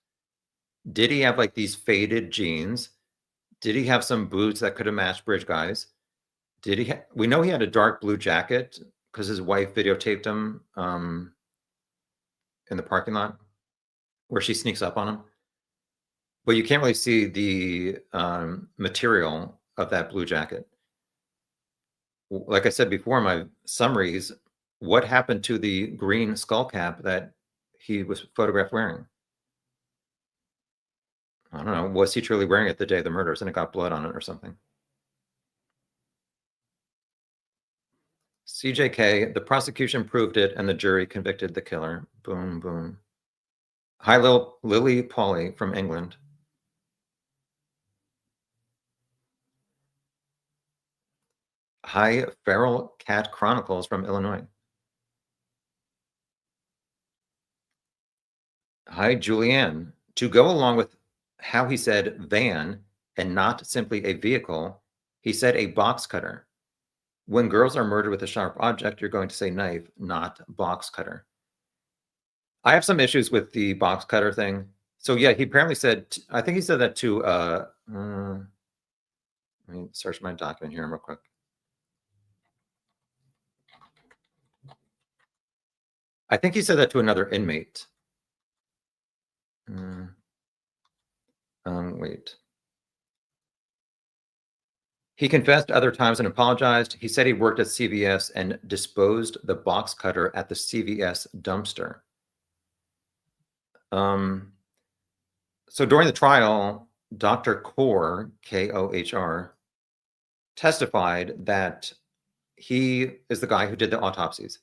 Did he have like these faded jeans? Did he have some boots that could have matched Bridge Guys? Did he? We know he had a dark blue jacket because his wife videotaped him in the parking lot where she sneaks up on him. But you can't really see the material of that blue jacket. Like I said before in my summaries, what happened to the green skull cap that he was photographed wearing? I don't know. Was he truly wearing it the day of the murders and it got blood on it or something? CJK, the prosecution proved it and the jury convicted the killer. Boom, boom. Hi, Lily Pauly from England. Hi, Feral Cat Chronicles from Illinois. Hi, Julianne. To go along with how he said van and not simply a vehicle, he said a box cutter. When girls are murdered with a sharp object, you're going to say knife, not box cutter. I have some issues with the box cutter thing. So yeah, he apparently said, I think he said that to, let me search my document here real quick. I think he said that to another inmate. Wait. He confessed other times and apologized. He said he worked at CVS and disposed the box cutter at the CVS dumpster. So during the trial, Dr. Kohr, Kohr, testified that he is the guy who did the autopsies.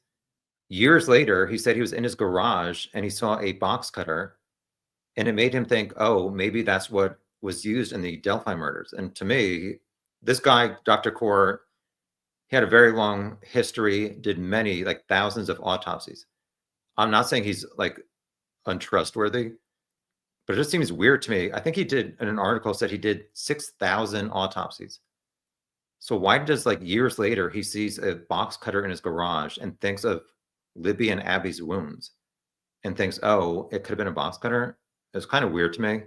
Years later, he said he was in his garage and he saw a box cutter, and it made him think, oh, maybe that's what was used in the Delphi murders. And to me, this guy, Dr. Kohr, he had a very long history, did many, like thousands of autopsies. I'm not saying he's like untrustworthy, but it just seems weird to me. I think he did, in an article, said he did 6,000 autopsies. So why does, like, years later, he sees a box cutter in his garage and thinks of Libby and Abby's wounds and thinks, oh, it could have been a box cutter? It was kind of weird to me.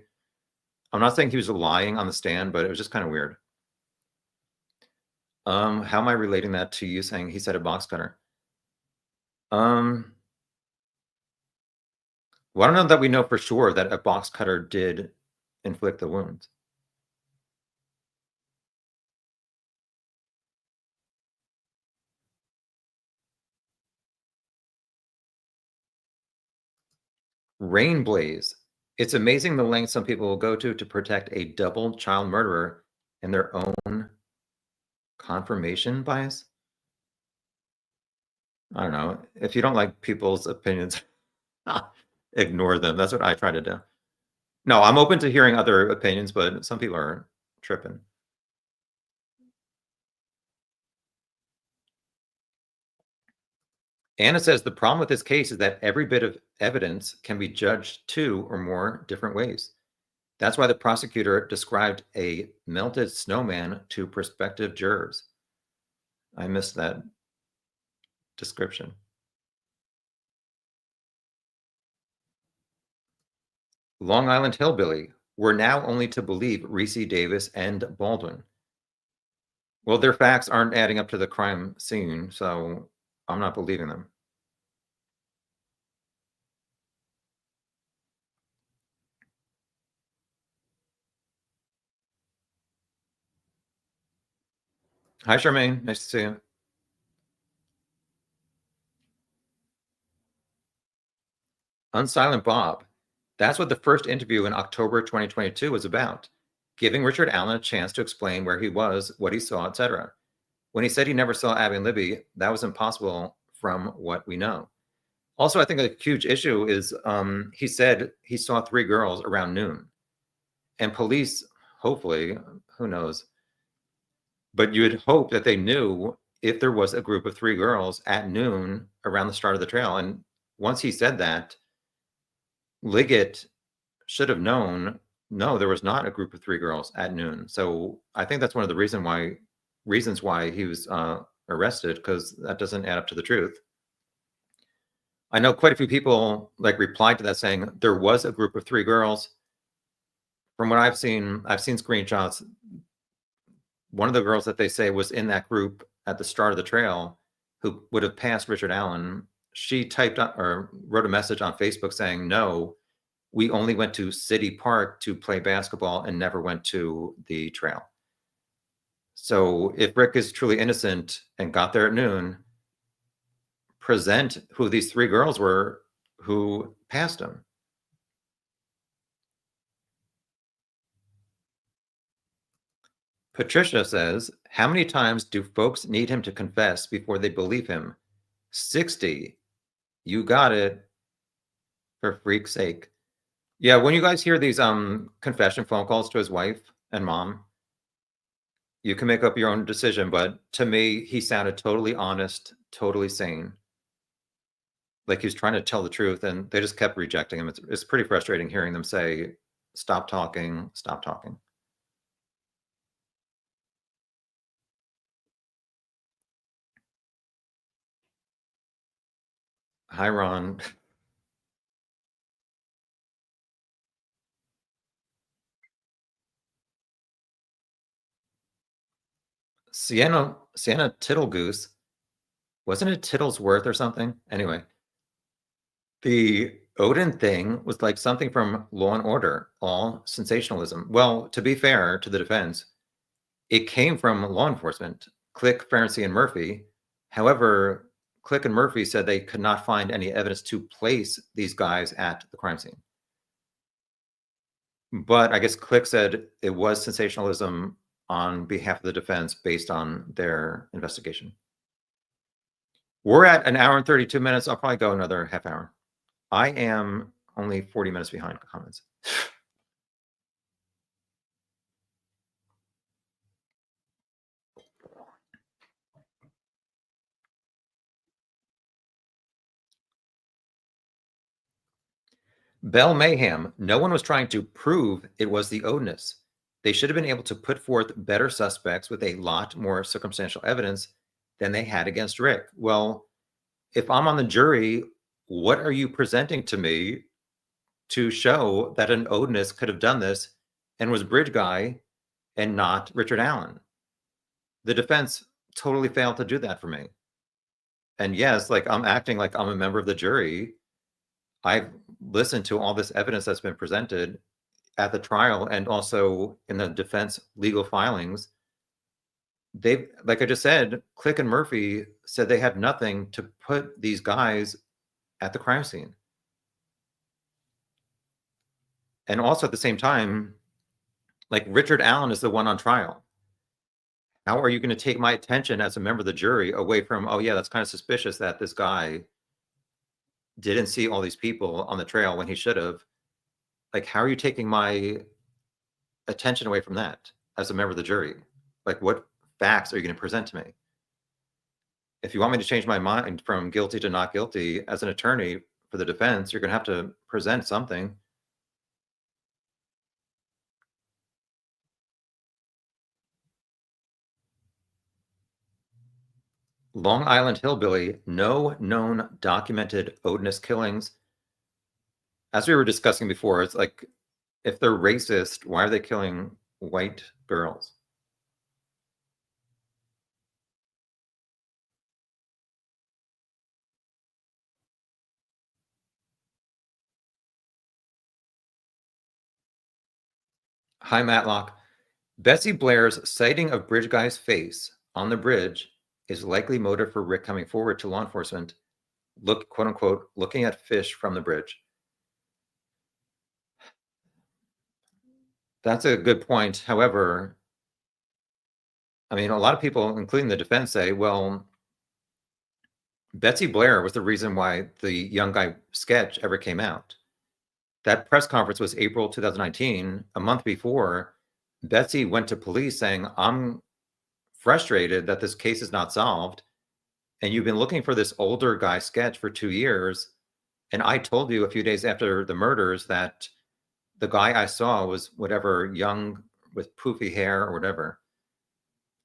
I'm not saying he was lying on the stand, but it was just kind of weird. How am I relating that to you saying he said a box cutter? Well, I don't know that we know for sure that a box cutter did inflict the wounds. Rain Blaze. It's amazing the length some people will go to protect a double child murderer and their own confirmation bias. I don't know. If you don't like people's opinions, ignore them. That's what I try to do. No, I'm open to hearing other opinions, but some people are tripping. Anna says the problem with this case is that every bit of evidence can be judged 2 or more different ways. That's why the prosecutor described a melted snowman to prospective jurors. I missed that description. Long Island Hillbilly. We're now only to believe Reese Davis and Baldwin. Well, their facts aren't adding up to the crime scene, so I'm not believing them. Hi, Charmaine. Nice to see you. Unsilent Bob. That's what the first interview in October 2022 was about, giving Richard Allen a chance to explain where he was, what he saw, etc. When he said he never saw Abby and Libby, that was impossible from what we know. Also, I think a huge issue is he said he saw three girls around noon. And police, hopefully, who knows, but you'd hope that they knew if there was a group of three girls at noon around the start of the trail. And once he said that, Liggett should have known, no, there was not a group of three girls at noon. So I think that's one of the reasons why he was arrested, because that doesn't add up to the truth. I know quite a few people replied to that saying there was a group of three girls. From what I've seen screenshots. One of the girls that they say was in that group at the start of the trail, who would have passed Richard Allen, she typed or wrote a message on Facebook saying, no, we only went to City Park to play basketball and never went to the trail. So if Rick is truly innocent and got there at noon, present who these three girls were who passed him. Patricia says, how many times do folks need him to confess before they believe him? 60. You got it. For freak's sake. Yeah, when you guys hear these confession phone calls to his wife and mom, you can make up your own decision, but to me, he sounded totally honest, totally sane. Like he was trying to tell the truth, and they just kept rejecting him. It's pretty frustrating hearing them say, stop talking, stop talking. Hi, Ron. Sienna Tittlegoose. Wasn't it Tittlesworth or something? Anyway, the Odin thing was like something from Law and Order, all sensationalism. Well, to be fair to the defense, it came from law enforcement, Click, Ferenczi, and Murphy. However, Click and Murphy said they could not find any evidence to place these guys at the crime scene. But I guess Click said it was sensationalism on behalf of the defense based on their investigation. We're at an hour and 32 minutes. I'll probably go another half hour. I am only 40 minutes behind comments. Bell Mayhem, no one was trying to prove it was the Odinist. They should have been able to put forth better suspects with a lot more circumstantial evidence than they had against Rick. Well, if I'm on the jury, what are you presenting to me to show that an Odinist could have done this and was Bridge Guy and not Richard Allen? The defense totally failed to do that for me. And yes, I'm acting like I'm a member of the jury. I've listened to all this evidence that's been presented at the trial and also in the defense legal filings. They've, like I just said, Click and Murphy said they had nothing to put these guys at the crime scene. And also at the same time, Richard Allen is the one on trial. How are you going to take my attention as a member of the jury away from, oh yeah, that's kind of suspicious that this guy didn't see all these people on the trail when he should have? How are you taking my attention away from that as a member of the jury? What facts are you going to present to me? If you want me to change my mind from guilty to not guilty as an attorney for the defense, you're going to have to present something. Long Island Hillbilly, no known documented Odinist killings. As we were discussing before, it's like, if they're racist, why are they killing white girls? Hi, Matlock. Betsy Blair's sighting of Bridge Guy's face on the bridge is likely motive for Rick coming forward to law enforcement, quote unquote, looking at fish from the bridge. That's a good point. However, I mean, a lot of people, including the defense, say, well, Betsy Blair was the reason why the young guy sketch ever came out. That press conference was April 2019. A month before, Betsy went to police saying, I'm frustrated that this case is not solved. And you've been looking for this older guy sketch for 2 years. And I told you a few days after the murders that the guy I saw was whatever, young with poofy hair or whatever.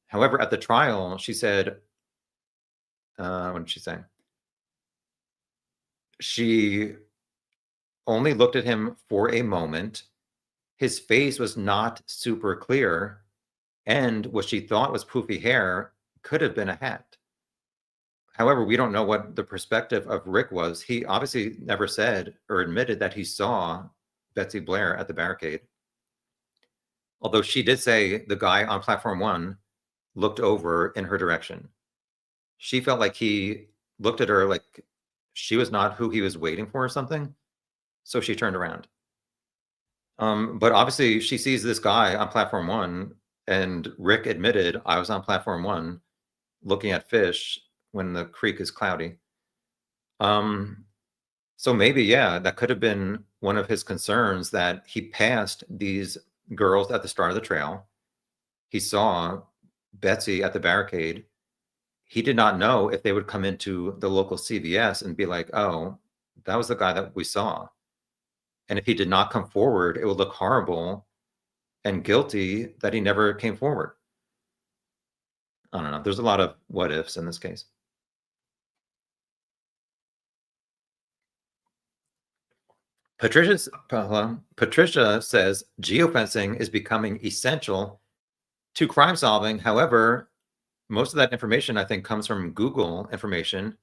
However, at the trial, she said, what did she say? She only looked at him for a moment. His face was not super clear. And what she thought was poofy hair could have been a hat. However, we don't know what the perspective of Rick was. He obviously never said or admitted that he saw Betsy Blair at the barricade. Although she did say the guy on platform 1 looked over in her direction. She felt like he looked at her like she was not who he was waiting for or something. So she turned around. But obviously she sees this guy on platform 1, and Rick admitted, I was on platform 1 looking at fish when the creek is cloudy. So maybe, yeah, that could have been one of his concerns, that he passed these girls at the start of the trail. He saw Betsy at the barricade. He did not know if they would come into the local CVS and be like, oh, that was the guy that we saw. And if he did not come forward, it would look horrible and guilty that he never came forward. I don't know. There's a lot of what ifs in this case. Patricia says geofencing is becoming essential to crime solving. However, most of that information, I think, comes from Google information.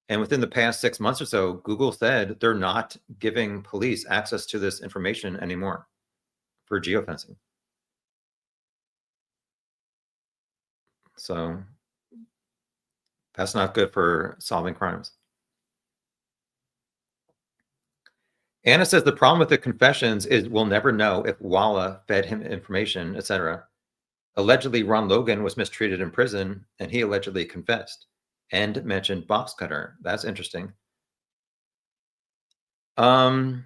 And within the past 6 months or so, Google said they're not giving police access to this information anymore for geofencing. So that's not good for solving crimes. Anna says the problem with the confessions is we'll never know if Walla fed him information, etc. Allegedly, Ron Logan was mistreated in prison, and he allegedly confessed and mentioned box cutter. That's interesting. I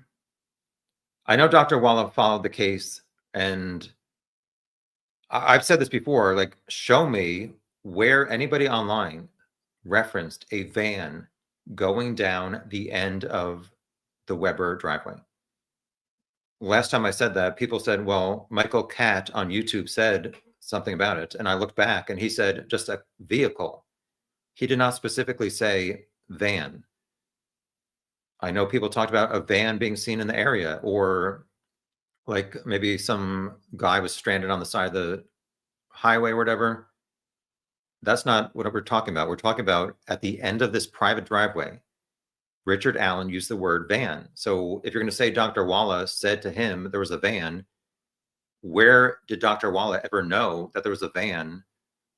know Dr. Walla followed the case, and I've said this before, like, show me where anybody online referenced a van going down the end of the Weber driveway. Last time I said that, people said, well, Michael Catt on YouTube said something about it. And I looked back and he said just a vehicle. He did not specifically say van. I know people talked about a van being seen in the area, or like maybe some guy was stranded on the side of the highway or whatever. That's not what we're talking about. We're talking about at the end of this private driveway, Richard Allen used the word van. So if you're going to say Dr. Walla said to him there was a van, where did Dr. Walla ever know that there was a van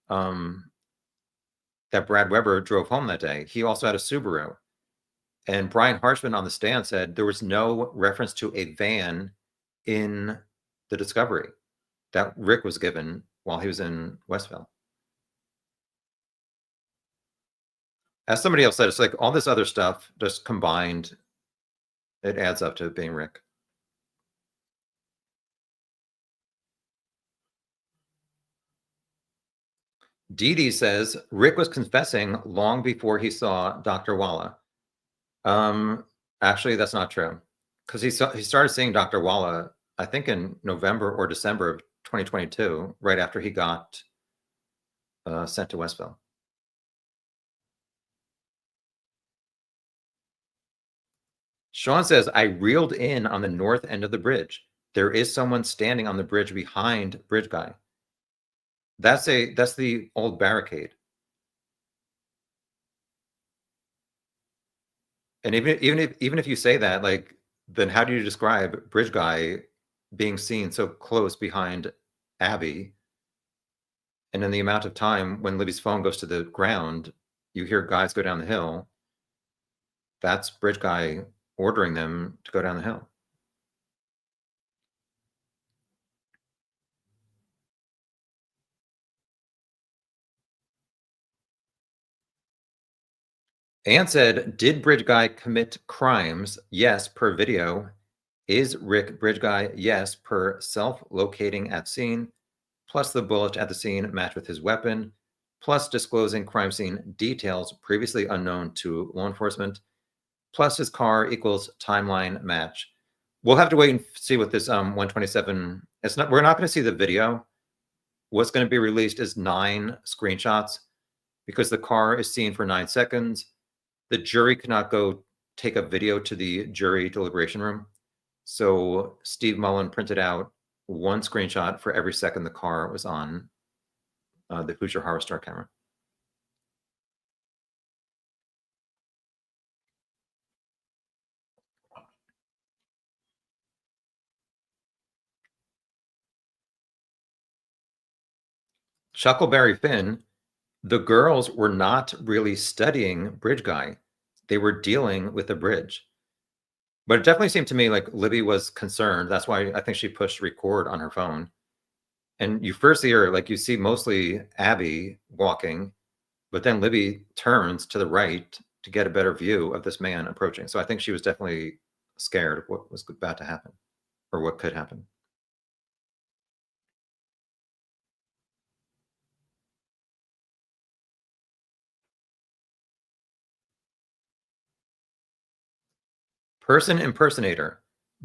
that Brad Weber drove home that day? He also had a Subaru. And Brian Harshman on the stand said there was no reference to a van in the discovery that Rick was given while he was in Westville. As somebody else said, it's like all this other stuff just combined, it adds up to being Rick. Dee Dee says Rick was confessing long before he saw Dr. Walla. Actually, that's not true, because he started seeing Dr. Walla, I think, in November or December of 2022, right after he got sent to Westville. Sean says, I reeled in on the north end of the bridge. There is someone standing on the bridge behind Bridge Guy. That's the old barricade. And even if you say that, like, then how do you describe Bridge Guy being seen so close behind Abby And in the amount of time when Libby's phone goes to the ground, you hear guys go down the hill. That's bridge guy ordering them to go down the hill. Ann said, did bridge guy commit crimes? Yes, per video. Is Rick bridge guy? Yes, per self-locating at scene, plus the bullet at the scene matched with his weapon, plus disclosing crime scene details previously unknown to law enforcement, plus his car equals timeline match. We'll have to wait and see what this 127. It's not. We're not going to see the video. What's going to be released is 9 screenshots because the car is seen for 9 seconds. The jury cannot go take a video to the jury deliberation room. So Steve Mullen printed out 1 screenshot for every second the car was on the Hoosier Horror Star camera. Chuckleberry Finn, the girls were not really studying Bridge Guy. They were dealing with the bridge. But it definitely seemed to me like Libby was concerned. That's why I think she pushed record on her phone. And you first see her, like you see mostly Abby walking, but then Libby turns to the right to get a better view of this man approaching. So I think she was definitely scared of what was about to happen or what could happen. Person impersonator.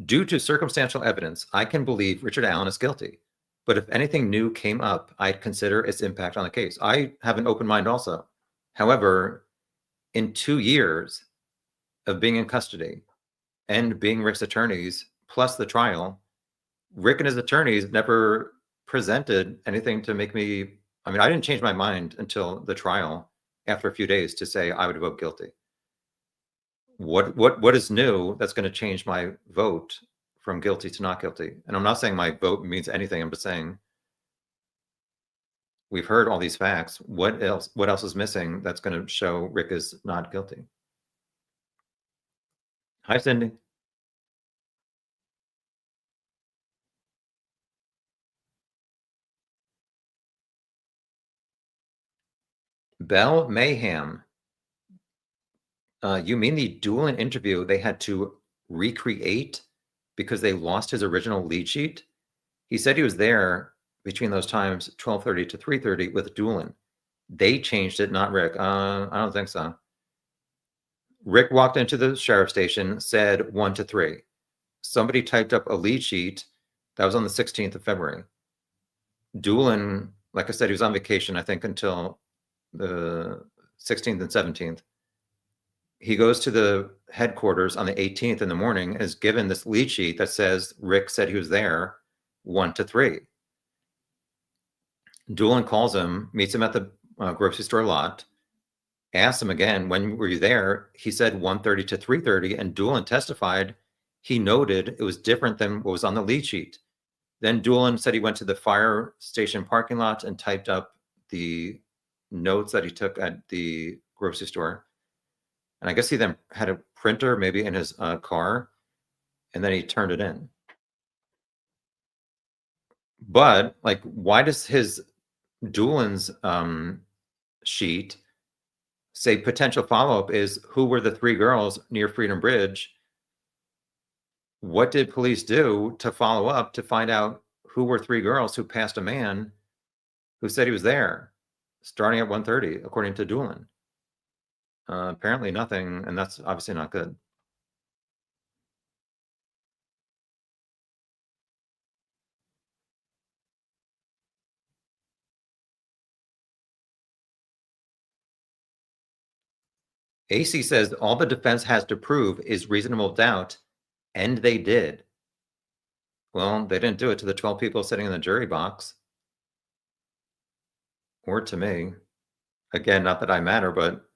Due to circumstantial evidence, I can believe Richard Allen is guilty. But if anything new came up, I'd consider its impact on the case. I have an open mind also. However, in 2 years of being in custody and being Rick's attorneys, plus the trial, Rick and his attorneys never presented anything to make me. I mean, I didn't change my mind until the trial after a few days to say I would vote guilty. What is new that's going to change my vote from guilty to not guilty? And I'm not saying my vote means anything. I'm just saying we've heard all these facts. What else is missing that's going to show Rick is not guilty? Hi, Cindy. Bell Mayhem. You mean the Doolin interview they had to recreate because they lost his original lead sheet? He said he was there between those times, 12:30 to 3:30 with Doolin. They changed it, not Rick. I don't think so. Rick walked into the sheriff's station, said 1 to 3. Somebody typed up a lead sheet that was on the 16th of February. Doolin, like I said, he was on vacation, I think, until the 16th and 17th. He goes to the headquarters on the 18th in the morning and is given this lead sheet that says Rick said he was there 1 to 3. Doolin calls him, meets him at the grocery store lot, asks him again, when were you there? He said 1:30 to 3:30, and Doolin testified he noted it was different than what was on the lead sheet. Then Doolin said he went to the fire station parking lot and typed up the notes that he took at the grocery store. And I guess he then had a printer maybe in his car, and then he turned it in. But like, why does his Doolin's sheet say potential follow-up is who were the 3 girls near Freedom Bridge? What did police do to follow up to find out who were 3 girls who passed a man who said he was there starting at 1:30, according to Doolin? Apparently nothing, and that's obviously not good. AC says all the defense has to prove is reasonable doubt, and they did. Well, they didn't do it to the 12 people sitting in the jury box. Or to me. Again, not that I matter, but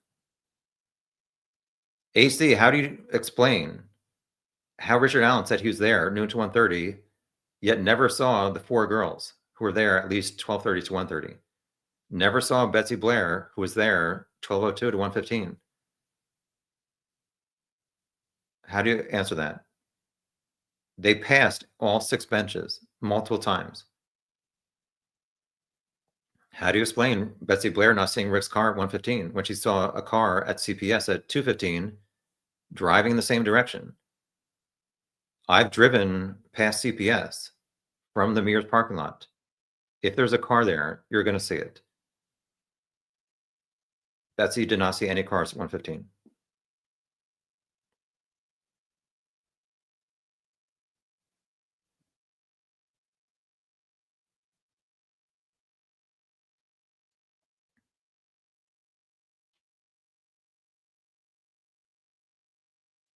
AC, how do you explain how Richard Allen said he was there noon to 1:30, yet never saw the 4 girls who were there at least 12:30 to 1:30? Never saw Betsy Blair, who was there 12:02 to 1:15. How do you answer that? They passed all 6 benches multiple times. How do you explain Betsy Blair not seeing Rick's car at 1:15 when she saw a car at CPS at 2:15 driving in the same direction? I've driven past CPS from the Mears parking lot. If there's a car there, you're going to see it. Betsy did not see any cars at 1:15.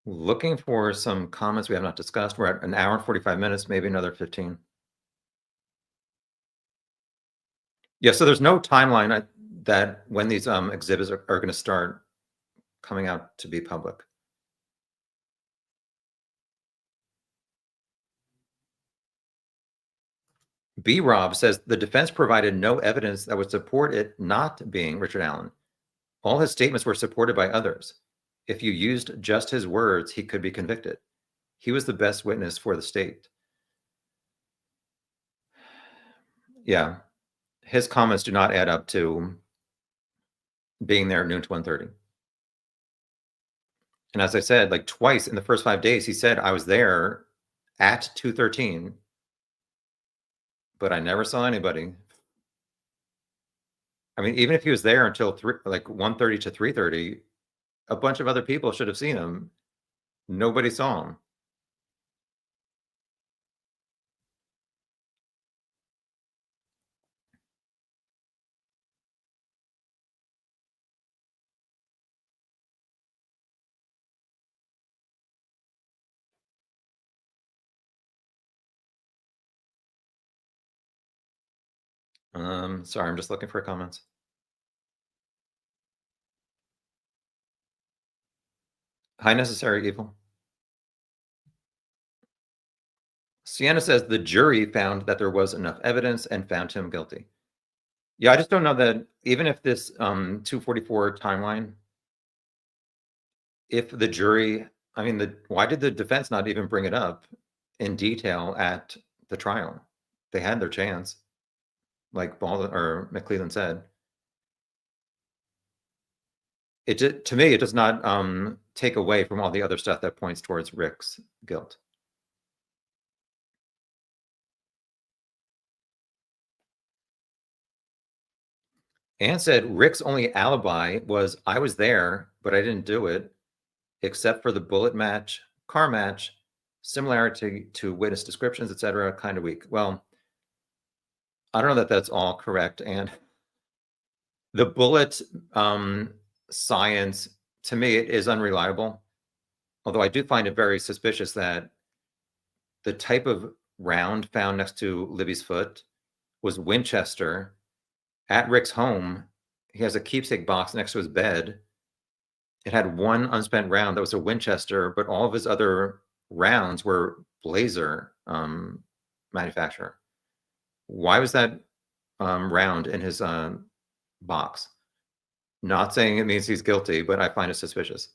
Looking for some comments we have not discussed. We're at an hour and 45 minutes, maybe another 15. Yeah, so there's no timeline that when these exhibits are going to start coming out to be public. B. Rob says the defense provided no evidence that would support it not being Richard Allen. All his statements were supported by others. If you used just his words, he could be convicted. He was the best witness for the state. Yeah, his comments do not add up to being there at noon to 1:30. And as I said, like twice in the first 5 days, he said I was there at 2:13, but I never saw anybody. I mean, even if he was there until 1:30 to 3:30, a bunch of other people should have seen him. Nobody saw him. Sorry, I'm just looking for comments. High necessary evil. Sienna says the jury found that there was enough evidence and found him guilty. Yeah, I just don't know that even if this 244 timeline, if the jury, I mean, why did the defense not even bring it up in detail at the trial? They had their chance, like Baldwin or McClellan said. To me, it does not take away from all the other stuff that points towards Rick's guilt. Anne said Rick's only alibi was I was there, but I didn't do it, except for the bullet match, car match, similarity to witness descriptions, etc. Kind of weak. Well, I don't know that that's all correct. And the bullet science, to me, it is unreliable. Although I do find it very suspicious that the type of round found next to Libby's foot was Winchester. At Rick's home, he has a keepsake box next to his bed. It had one unspent round that was a Winchester, but all of his other rounds were Blazer manufacturer. Why was that round in his box? Not saying it means he's guilty, but I find it suspicious.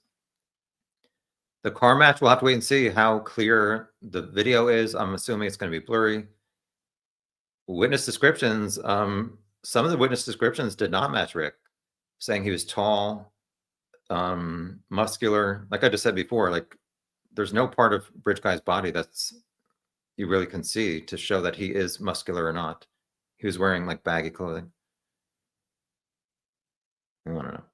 The car match, we'll have to wait and see how clear the video is. I'm assuming it's going to be blurry. Witness descriptions, some of the witness descriptions did not match Rick, saying he was tall, muscular. Like I just said before, like there's no part of Bridge Guy's body that's you really can see to show that he is muscular or not. He was wearing like baggy clothing. I don't know.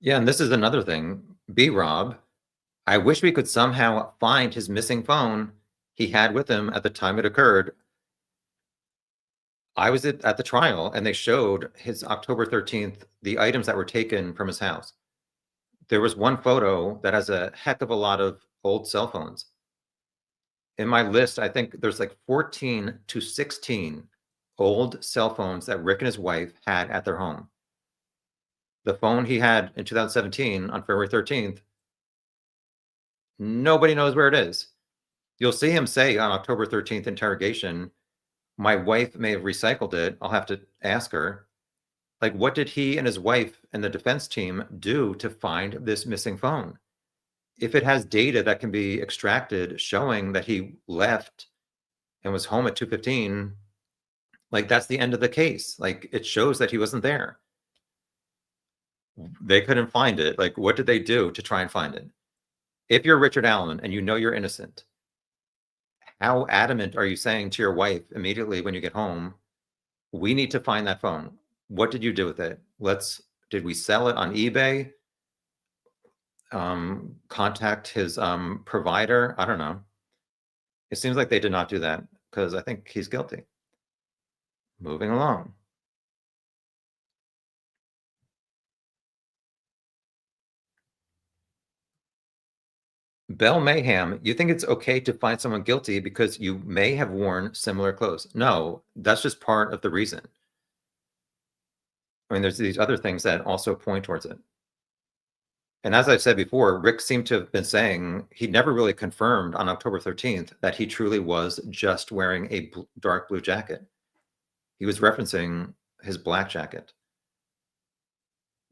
Yeah, and this is another thing. B. Rob, I wish we could somehow find his missing phone he had with him at the time it occurred. I was at the trial and they showed his October 13th, the items that were taken from his house. There was one photo that has a heck of a lot of old cell phones. In my list, I think there's like 14 to 16 old cell phones that Rick and his wife had at their home. The phone he had in 2017 on February 13th, nobody knows where it is. You'll see him say on October 13th interrogation, my wife may have recycled it. I'll have to ask her. Like, what did he and his wife and the defense team do to find this missing phone? If it has data that can be extracted showing that he left and was home at 2:15, like that's the end of the case. Like it shows that he wasn't there. They couldn't find it. Like what did they do to try and find it? If you're Richard Allen and you know you're innocent, how adamant are you saying to your wife immediately when you get home, we need to find that phone? What did you do with it? Did we sell it on eBay? Contact his provider? I don't know. It seems like they did not do that because I think he's guilty. Moving along. Bell Mayhem, you think it's okay to find someone guilty because you may have worn similar clothes? No, that's just part of the reason. I mean, there's these other things that also point towards it. And as I've said before, Rick seemed to have been saying he never really confirmed on October 13th that he truly was just wearing a dark blue jacket. He was referencing his black jacket,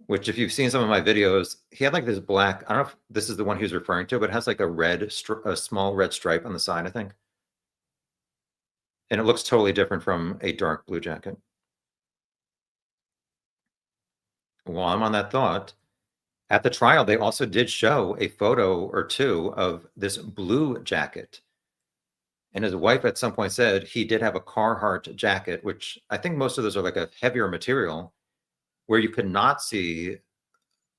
which if you've seen some of my videos, he had like this black, I don't know if this is the one he was referring to, but it has like a small red stripe on the side, I think. And it looks totally different from a dark blue jacket. While I'm on that thought, at the trial, they also did show a photo or two of this blue jacket. And his wife at some point said he did have a Carhartt jacket, which I think most of those are like a heavier material where you could not see,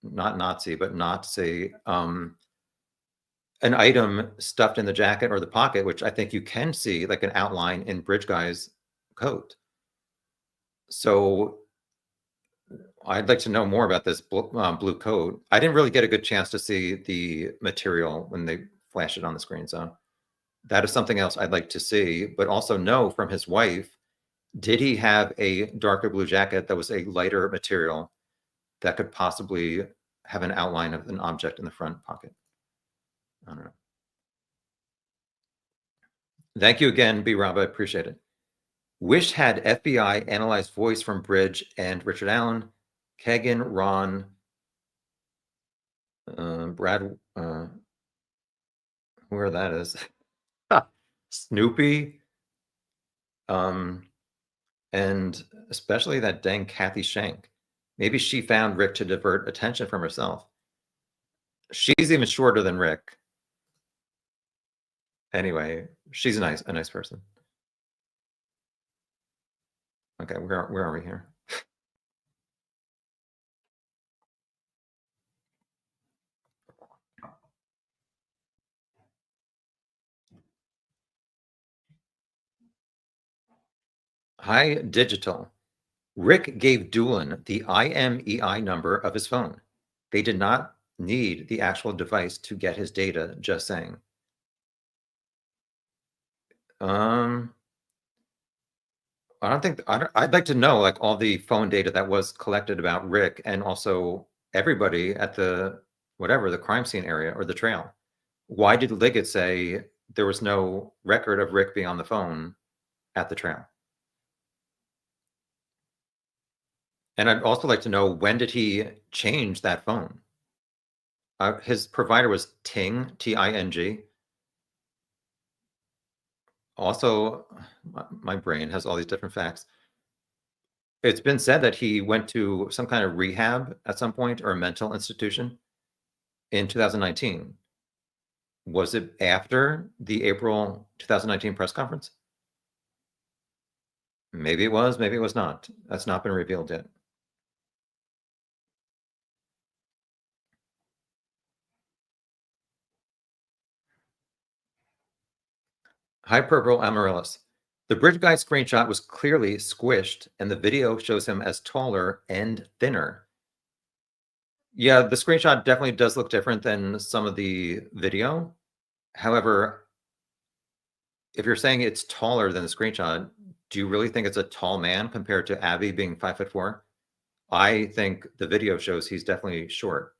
not see an item stuffed in the jacket or the pocket, which I think you can see like an outline in Bridge Guy's coat. So I'd like to know more about this blue coat. I didn't really get a good chance to see the material when they flashed it on the screen. So that is something else I'd like to see, but also know from his wife, did he have a darker blue jacket that was a lighter material that could possibly have an outline of an object in the front pocket? I don't know. Thank you again, B. Rob. I appreciate it. Wish had FBI analyzed voice from Bridge and Richard Allen, Kagan, Ron, Brad, whoever that is, Snoopy, and especially that dang Kathy Shank. Maybe she found Rick to divert attention from herself. She's even shorter than Rick. Anyway, she's a nice person. Okay, where are we here? Hi, Digital. Rick gave Doolin the IMEI number of his phone. They did not need the actual device to get his data, just saying. I'd like to know like all the phone data that was collected about Rick and also everybody at the crime scene area or the trail. Why did Liggett say there was no record of Rick being on the phone at the trail? And I'd also like to know, when did he change that phone? His provider was Ting, Ting. Also, my brain has all these different facts. It's been said that he went to some kind of rehab at some point or a mental institution in 2019. Was it after the April 2019 press conference? Maybe it was, maybe it was not. That's not been revealed yet. Hi, Purple Amaryllis. The bridge guy screenshot was clearly squished, and the video shows him as taller and thinner. Yeah, the screenshot definitely does look different than some of the video. However, if you're saying it's taller than the screenshot, Do you really think it's a tall man compared to Abby being 5'4"? I think the video shows he's definitely short.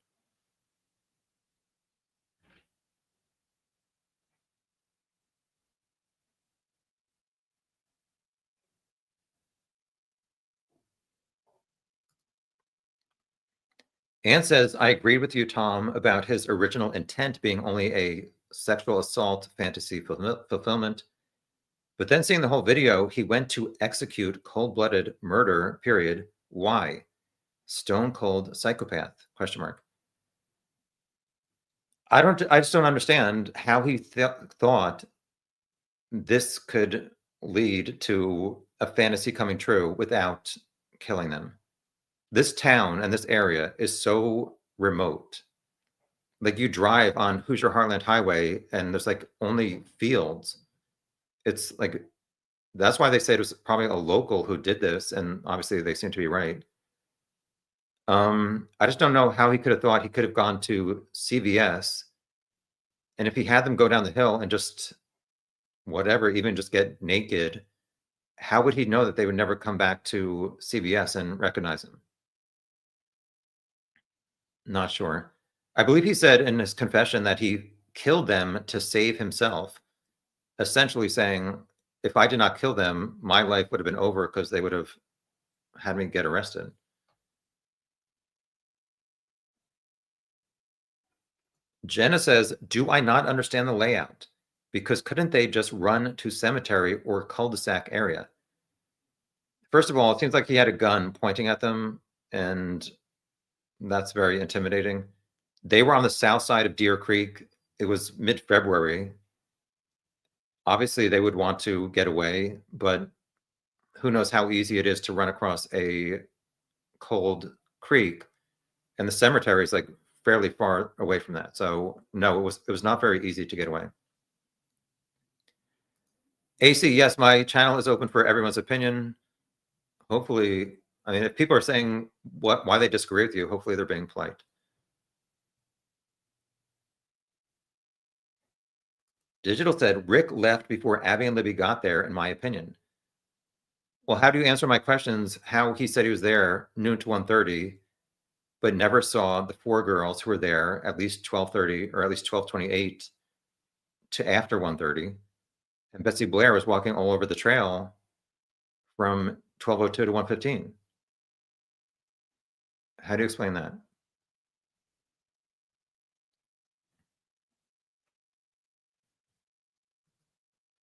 Anne says, I agreed with you, Tom, about his original intent being only a sexual assault fantasy fulfillment. But then seeing the whole video, he went to execute cold-blooded murder, period. Why? Stone cold psychopath, question mark. I just don't understand how he thought this could lead to a fantasy coming true without killing them. This town and this area is so remote. Like you drive on Hoosier Heartland Highway and there's like only fields. It's like that's why they say it was probably a local who did this, and obviously they seem to be right. I just don't know how he could have thought he could have gone to CVS, and if he had them go down the hill and just whatever, even just get naked, how would he know that they would never come back to CVS and recognize him? Not sure. I believe he said in his confession that he killed them to save himself, essentially saying, if I did not kill them, my life would have been over because they would have had me get arrested. Jenna says, do I not understand the layout? Because couldn't they just run to cemetery or cul-de-sac area? First of all, it seems like he had a gun pointing at them, and that's very intimidating. They were on the south side of Deer Creek. It was mid-February. Obviously, they would want to get away, but who knows how easy it is to run across a cold creek, and the cemetery is like fairly far away from that. So no, it was not very easy to get away. AC, yes, my channel is open for everyone's opinion. Hopefully, I mean, if people are saying why they disagree with you, hopefully they're being polite. Digital said, Rick left before Abby and Libby got there, in my opinion. Well, how do you answer my questions? How he said he was there noon to 1:30, but never saw the four girls who were there at least 12:30 or at least 12:28 to after 1:30. And Betsy Blair was walking all over the trail from 12:02 to 1:15. How do you explain that?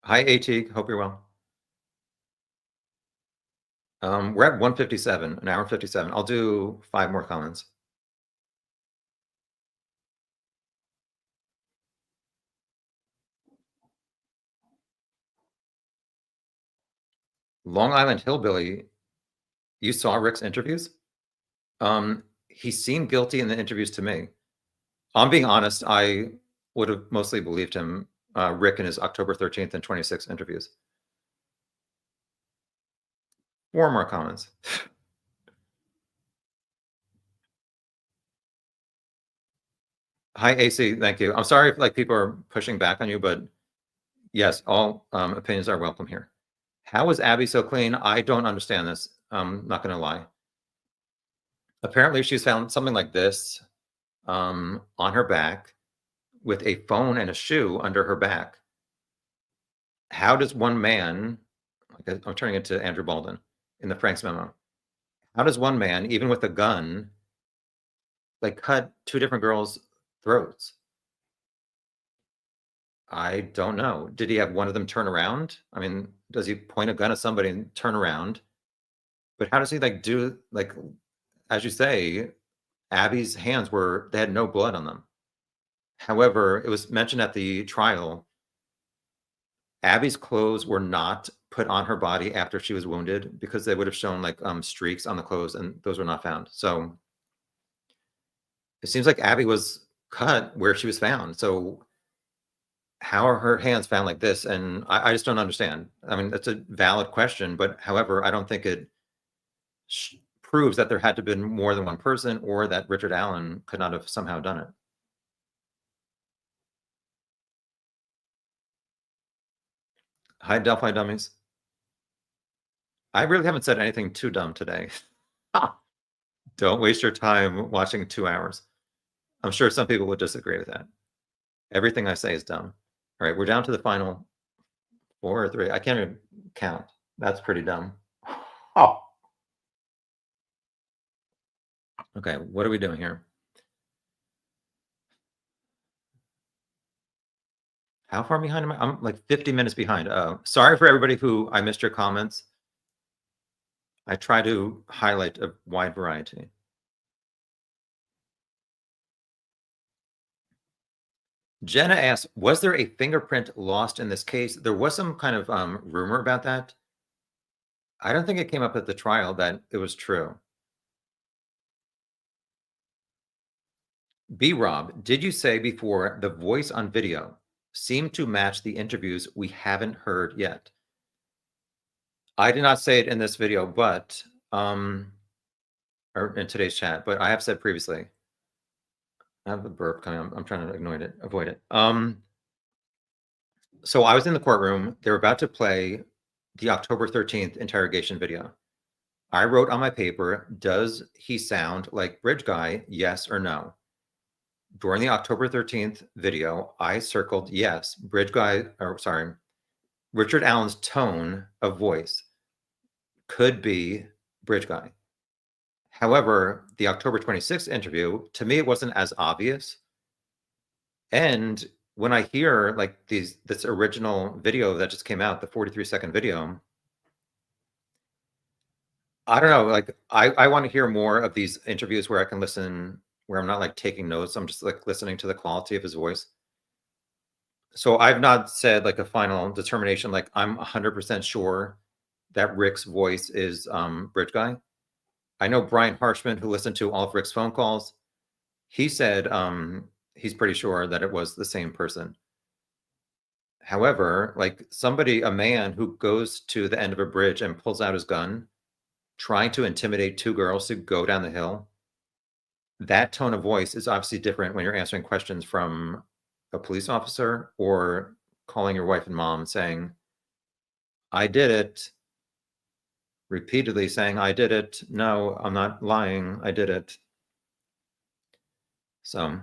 Hi, AT. Hope you're well. We're at 1:57, an hour and 57. I'll do 5 more comments. Long Island Hillbilly, you saw Rick's interviews? He seemed guilty in the interviews to me. I'm being honest, I would have mostly believed him, Rick in his October 13th and 26th interviews. 4 more comments. Hi, AC. Thank you. I'm sorry if like people are pushing back on you, but yes, all opinions are welcome here. How is Abby so clean? I don't understand this. I'm not going to lie. Apparently, she's found something like this on her back with a phone and a shoe under her back. How does one man, like I'm turning it to Andrew Baldwin in the Frank's memo, how does one man, even with a gun, like cut 2 different girls' throats? I don't know. Did he have one of them turn around? I mean, does he point a gun at somebody and turn around? But how does he like do like as you say, Abby's hands were they had no blood on them. However, it was mentioned at the trial, Abby's clothes were not put on her body after she was wounded because they would have shown like streaks on the clothes and those were not found. So it seems like Abby was cut where she was found. So how are her hands found like this? And I just don't understand. I mean, that's a valid question, but however, I don't think it proves that there had to have been more than one person or that Richard Allen could not have somehow done it. Hi, Delphi dummies. I really haven't said anything too dumb today. Don't waste your time watching 2 hours. I'm sure some people would disagree with that. Everything I say is dumb. All right, we're down to the final 4 or 3. I can't even count. That's pretty dumb. Oh. Okay, what are we doing here? How far behind am I? I'm like 50 minutes behind. Oh, sorry for everybody who I missed your comments. I try to highlight a wide variety. Jenna asks, was there a fingerprint lost in this case? There was some kind of rumor about that. I don't think it came up at the trial that it was true. B Rob, did you say before the voice on video seemed to match the interviews we haven't heard yet? I did not say it in this video, but or in today's chat, but I have said previously. I have a burp coming. I'm trying to avoid it. So I was in the courtroom. They were about to play the October 13th interrogation video. I wrote on my paper, does he sound like Bridge Guy? Yes or no? During the October 13th video, I circled yes, Bridge Guy, or sorry, Richard Allen's tone of voice could be Bridge Guy. However, the October 26th interview, to me, it wasn't as obvious. And when I hear like this original video that just came out, the 43-second video, I don't know, like I want to hear more of these interviews where I can listen, where I'm not like taking notes. I'm just like listening to the quality of his voice. So I've not said like a final determination, like I'm 100% sure that Rick's voice is Bridge Guy. I know Brian Harshman, who listened to all of Rick's phone calls, he said he's pretty sure that it was the same person. However, like a man who goes to the end of a bridge and pulls out his gun, trying to intimidate 2 girls to go down the hill, that tone of voice is obviously different when you're answering questions from a police officer or calling your wife and mom saying, I did it, repeatedly saying, I did it. No, I'm not lying. I did it. So,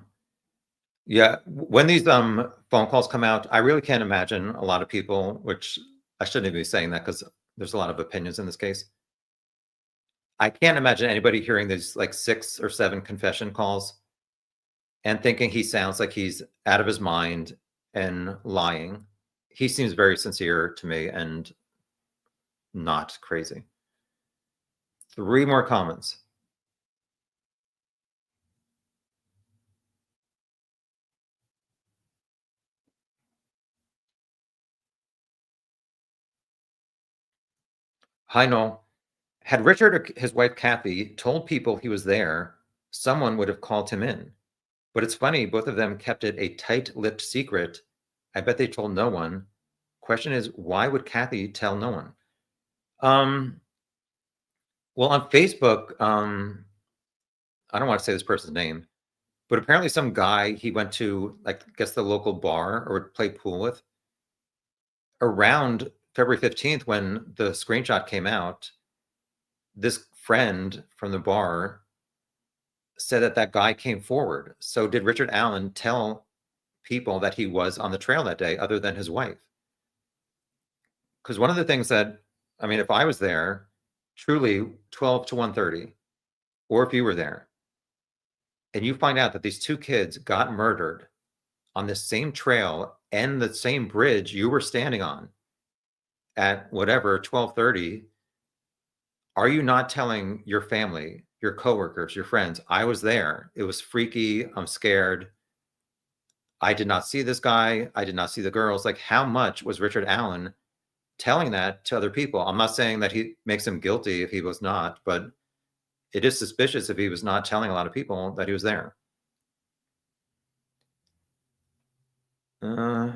yeah, when these phone calls come out, I really can't imagine a lot of people, which I shouldn't even be saying that because there's a lot of opinions in this case. I can't imagine anybody hearing these like 6 or 7 confession calls and thinking he sounds like he's out of his mind and lying. He seems very sincere to me and not crazy. 3 more comments. Hi, Noel. Had Richard or his wife Kathy told people he was there, someone would have called him in. But it's funny, both of them kept it a tight-lipped secret. I bet they told no one. Question is, why would Kathy tell no one? Well, on Facebook, I don't want to say this person's name, but apparently some guy he went to, like, I guess the local bar or would play pool with around February 15th when the screenshot came out. This friend from the bar said that guy came forward. So did Richard Allen tell people that he was on the trail that day other than his wife? Because one of the things that, I mean, if I was there, truly 12 to 1:30, or if you were there, and you find out that these 2 kids got murdered on the same trail and the same bridge you were standing on at whatever 12:30, are you not telling your family, your coworkers, your friends, I was there. It was freaky. I'm scared. I did not see this guy. I did not see the girls. Like, how much was Richard Allen telling that to other people? I'm not saying that he makes him guilty if he was not, but it is suspicious if he was not telling a lot of people that he was there. Uh,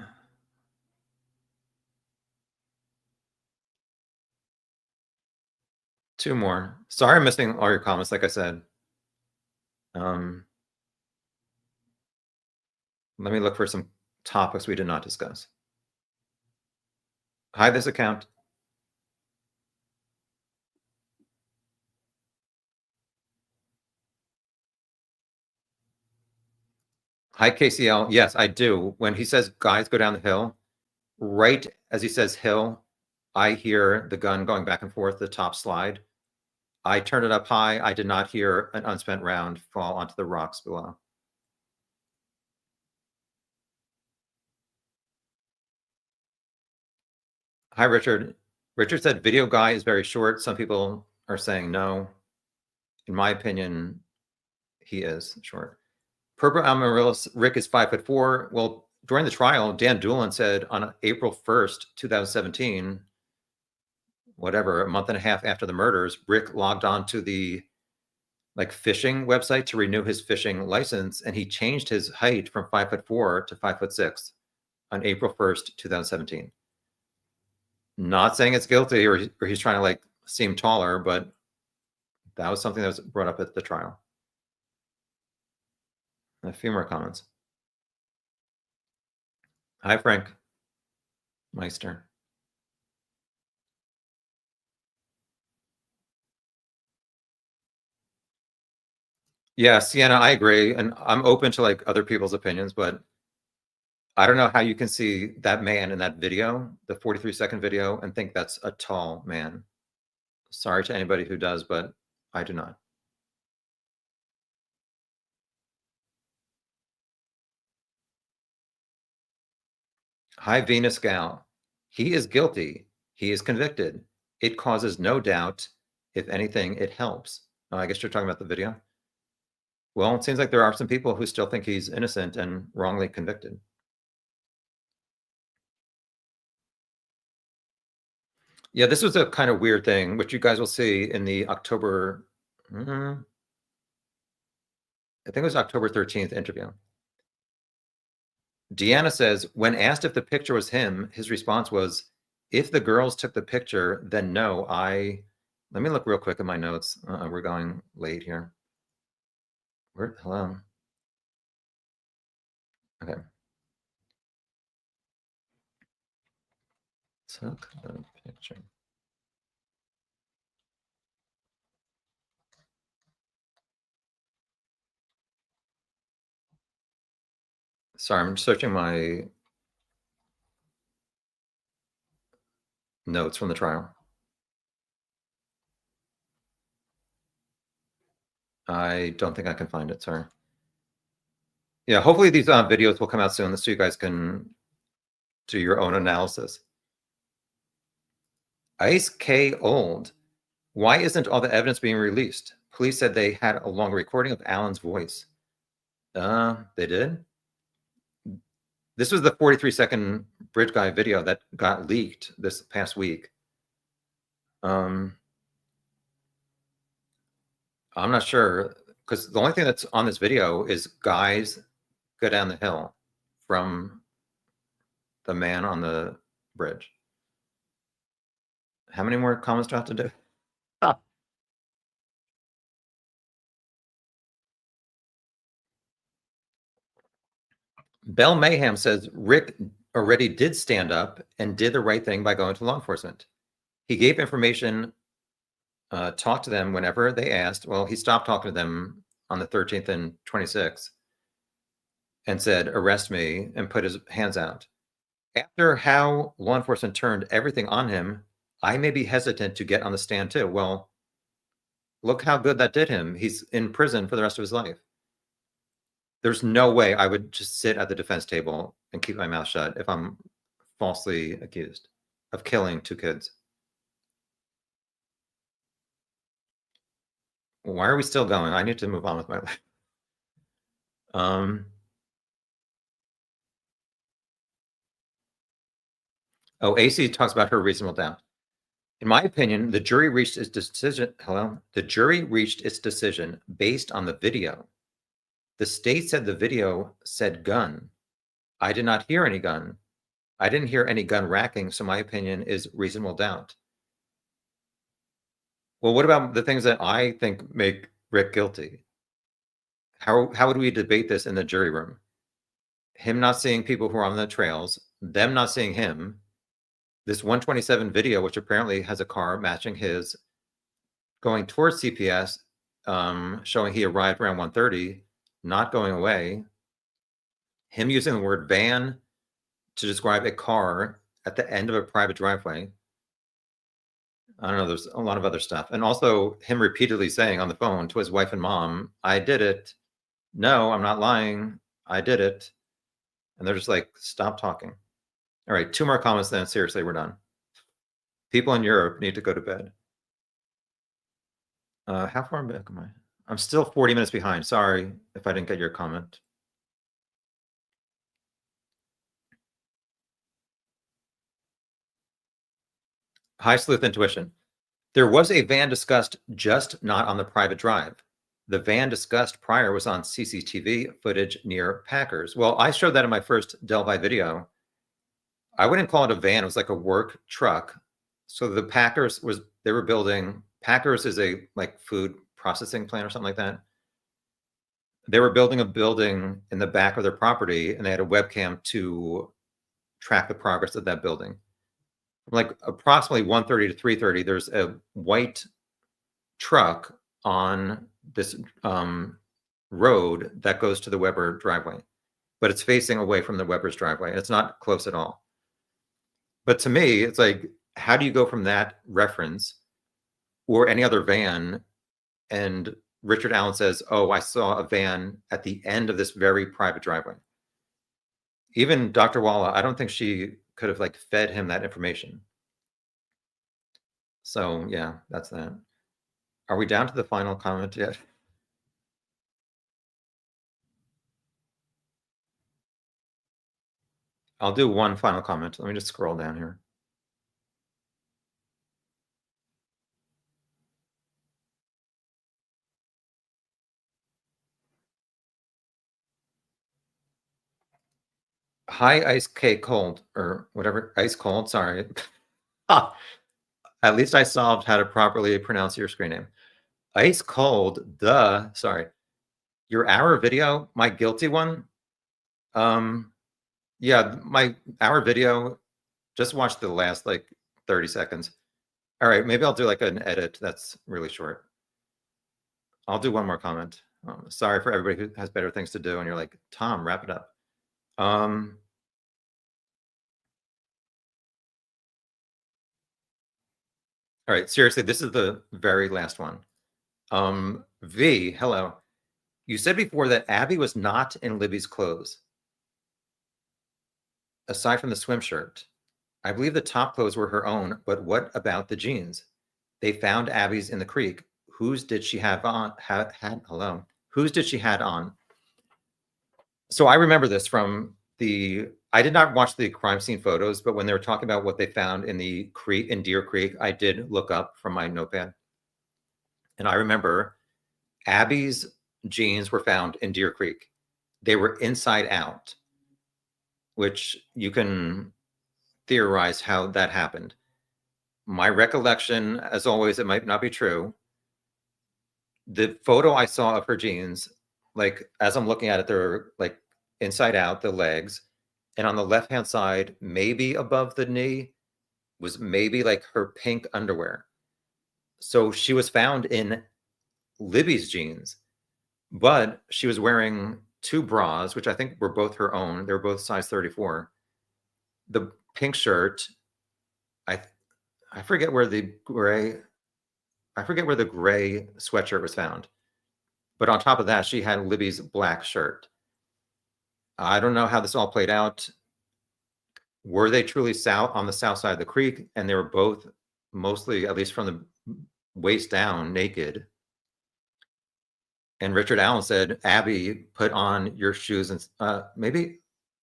2 more. Sorry, I'm missing all your comments. Like I said, let me look for some topics we did not discuss. Hide this account. Hi, KCL. Yes, I do. When he says guys go down the hill, right as he says hill, I hear the gun going back and forth, the top slide. I turned it up high. I did not hear an unspent round fall onto the rocks below. Hi, Richard. Richard said video guy is very short. Some people are saying no. In my opinion, he is short. Purple Amaryllis, Rick is 5'4". Well, during the trial, Dan Doolin said on April 1st, 2017, whatever, a month and a half after the murders, Rick logged on to the fishing website to renew his fishing license, and he changed his height from 5'4" to 5'6" on April 1st, 2017. Not saying it's guilty or he's trying to seem taller, but that was something that was brought up at the trial. A few more comments. Hi, Frank Meister. Yeah, Sienna, I agree, and I'm open to other people's opinions, but I don't know how you can see that man in that video, the 43-second video, and think that's a tall man. Sorry to anybody who does, but I do not. Hi, Venus Gal. He is guilty. He is convicted. It causes no doubt. If anything, it helps. Oh, I guess you're talking about the video. Well, it seems like there are some people who still think he's innocent and wrongly convicted. Yeah, this was a kind of weird thing, which you guys will see in the October, I think it was October 13th interview. Deanna says, when asked if the picture was him, his response was, if the girls took the picture, then no, let me look real quick at my notes. We're going late here. Hello. Okay. Took the picture. Sorry, I'm searching my notes from the trial. I don't think I can find it, sorry. Yeah, hopefully these videos will come out soon so you guys can do your own analysis. Ice K Old. Why isn't all the evidence being released? Police said they had a long recording of Alan's voice. They did? This was the 43-second bridge guy video that got leaked this past week. I'm not sure, because the only thing that's on this video is guys go down the hill from the man on the bridge. How many more comments do I have to do? Bell Mayhem says Rick already did stand up and did the right thing by going to law enforcement. He gave information, talked to them whenever they asked. Well, he stopped talking to them on the 13th and 26th and said, arrest me, and put his hands out. After how law enforcement turned everything on him, I may be hesitant to get on the stand too. Well, look how good that did him. He's in prison for the rest of his life. There's no way I would just sit at the defense table and keep my mouth shut if I'm falsely accused of killing 2 kids. Why are we still going? I need to move on with my life. AC talks about her reasonable doubt. In my opinion, the jury reached its decision. The jury reached its decision based on the video. The state said the video said gun. I did not hear any gun. I didn't hear any gun racking, so my opinion is reasonable doubt. Well, what about the things that I think make Rick guilty? How would we debate this in the jury room? Him not seeing people who are on the trails, them not seeing him, this 127 video, which apparently has a car matching his, going towards CPS, showing he arrived around 1:30, not going away. him using the word van to describe a car at the end of a private driveway. I don't know, there's a lot of other stuff. And also him repeatedly saying on the phone to his wife and mom, I did it. No, I'm not lying. I did it. And they're just like, stop talking. All right, 2 more comments, then seriously, we're done. People in Europe need to go to bed. How far back am I? I'm still 40 minutes behind. Sorry if I didn't get your comment. High Sleuth Intuition. There was a van discussed, just not on the private drive. The van discussed prior was on CCTV footage near Packers. Well, I showed that in my first Delphi video. I wouldn't call it a van. It was like a work truck. So the Packers was, they were building, Packers is a like food processing plant or something like that. They were building a building in the back of their property, and they had a webcam to track the progress of that building. From like approximately 1:30 to 3:30, there's a white truck on this road that goes to the Weber driveway, but it's facing away from the Weber's driveway, and it's not close at all. But to me, it's like, how do you go from that reference or any other van? And Richard Allen says, oh, I saw a van at the end of this very private driveway. Even Dr. Walla, I don't think she could have like fed him that information. So yeah, that's that. Are we down to the final comment yet? I'll do one final comment. Let me just scroll down here. Hi, Ice K Cold, or whatever, Ice Cold, sorry. Ah, at least I solved how to properly pronounce your screen name. Ice Cold, duh, sorry. Your hour video, my guilty one. Yeah, my hour video, just watch the last like 30 seconds. All right, maybe I'll do like an edit that's really short. I'll do one more comment. Sorry for everybody who has better things to do, and you're like, Tom, wrap it up. All right, seriously, this is the very last one. V, hello. You said before that Abby was not in Libby's clothes. Aside from the swim shirt, I believe the top clothes were her own, but what about the jeans? They found Abby's in the creek. Whose did she have on? Hello. Whose did she had on? So I remember this from I did not watch the crime scene photos, but when they were talking about what they found in the creek, in Deer Creek, I did look up from my notepad. And I remember Abby's jeans were found in Deer Creek. They were inside out, which you can theorize how that happened. My recollection, as always, it might not be true. The photo I saw of her jeans, like as I'm looking at it, they're like inside out, the legs. And on the left-hand side, maybe above the knee, was maybe like her pink underwear. So she was found in Libby's jeans, but she was wearing 2 bras, which I think were both her own. They were both size 34. The pink shirt, I forget where the gray sweatshirt was found. But on top of that, she had Libby's black shirt. I don't know how this all played out. Were they truly on the south side of the creek, and they were both mostly, at least from the waist down, naked? And Richard Allen said, Abby, put on your shoes, and maybe,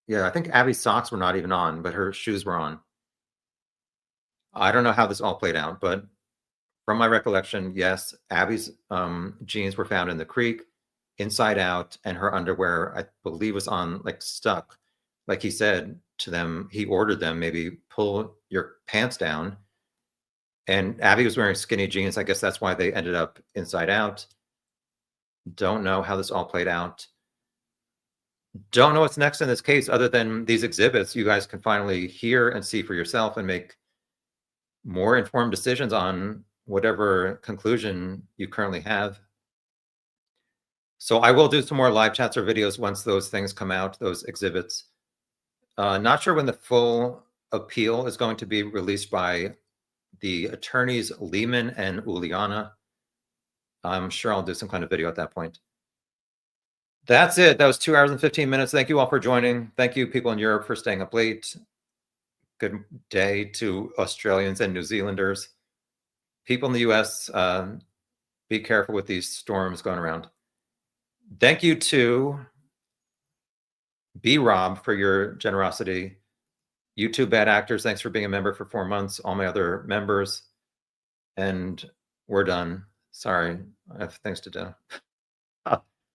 yeah, I think Abby's socks were not even on, but her shoes were on. I don't know how this all played out, but from my recollection, yes, Abby's jeans were found in the creek, inside out, and her underwear, I believe, was on, like, stuck. Like he said to them, he ordered them, maybe pull your pants down. And Abby was wearing skinny jeans. I guess that's why they ended up inside out. Don't know how this all played out. Don't know what's next in this case other than these exhibits. You guys can finally hear and see for yourself and make more informed decisions on whatever conclusion you currently have. So I will do some more live chats or videos once those things come out, those exhibits. Not sure when the full appeal is going to be released by the attorneys Lehman and Uliana. I'm sure I'll do some kind of video at that point. That's it. That was 2 hours and 15 minutes. Thank you all for joining. Thank you, people in Europe, for staying up late. Good day to Australians and New Zealanders. People in the US, be careful with these storms going around. Thank you to B Rob for your generosity. You two bad actors, thanks for being a member for 4 months. All my other members. And we're done. Sorry, I have things to do.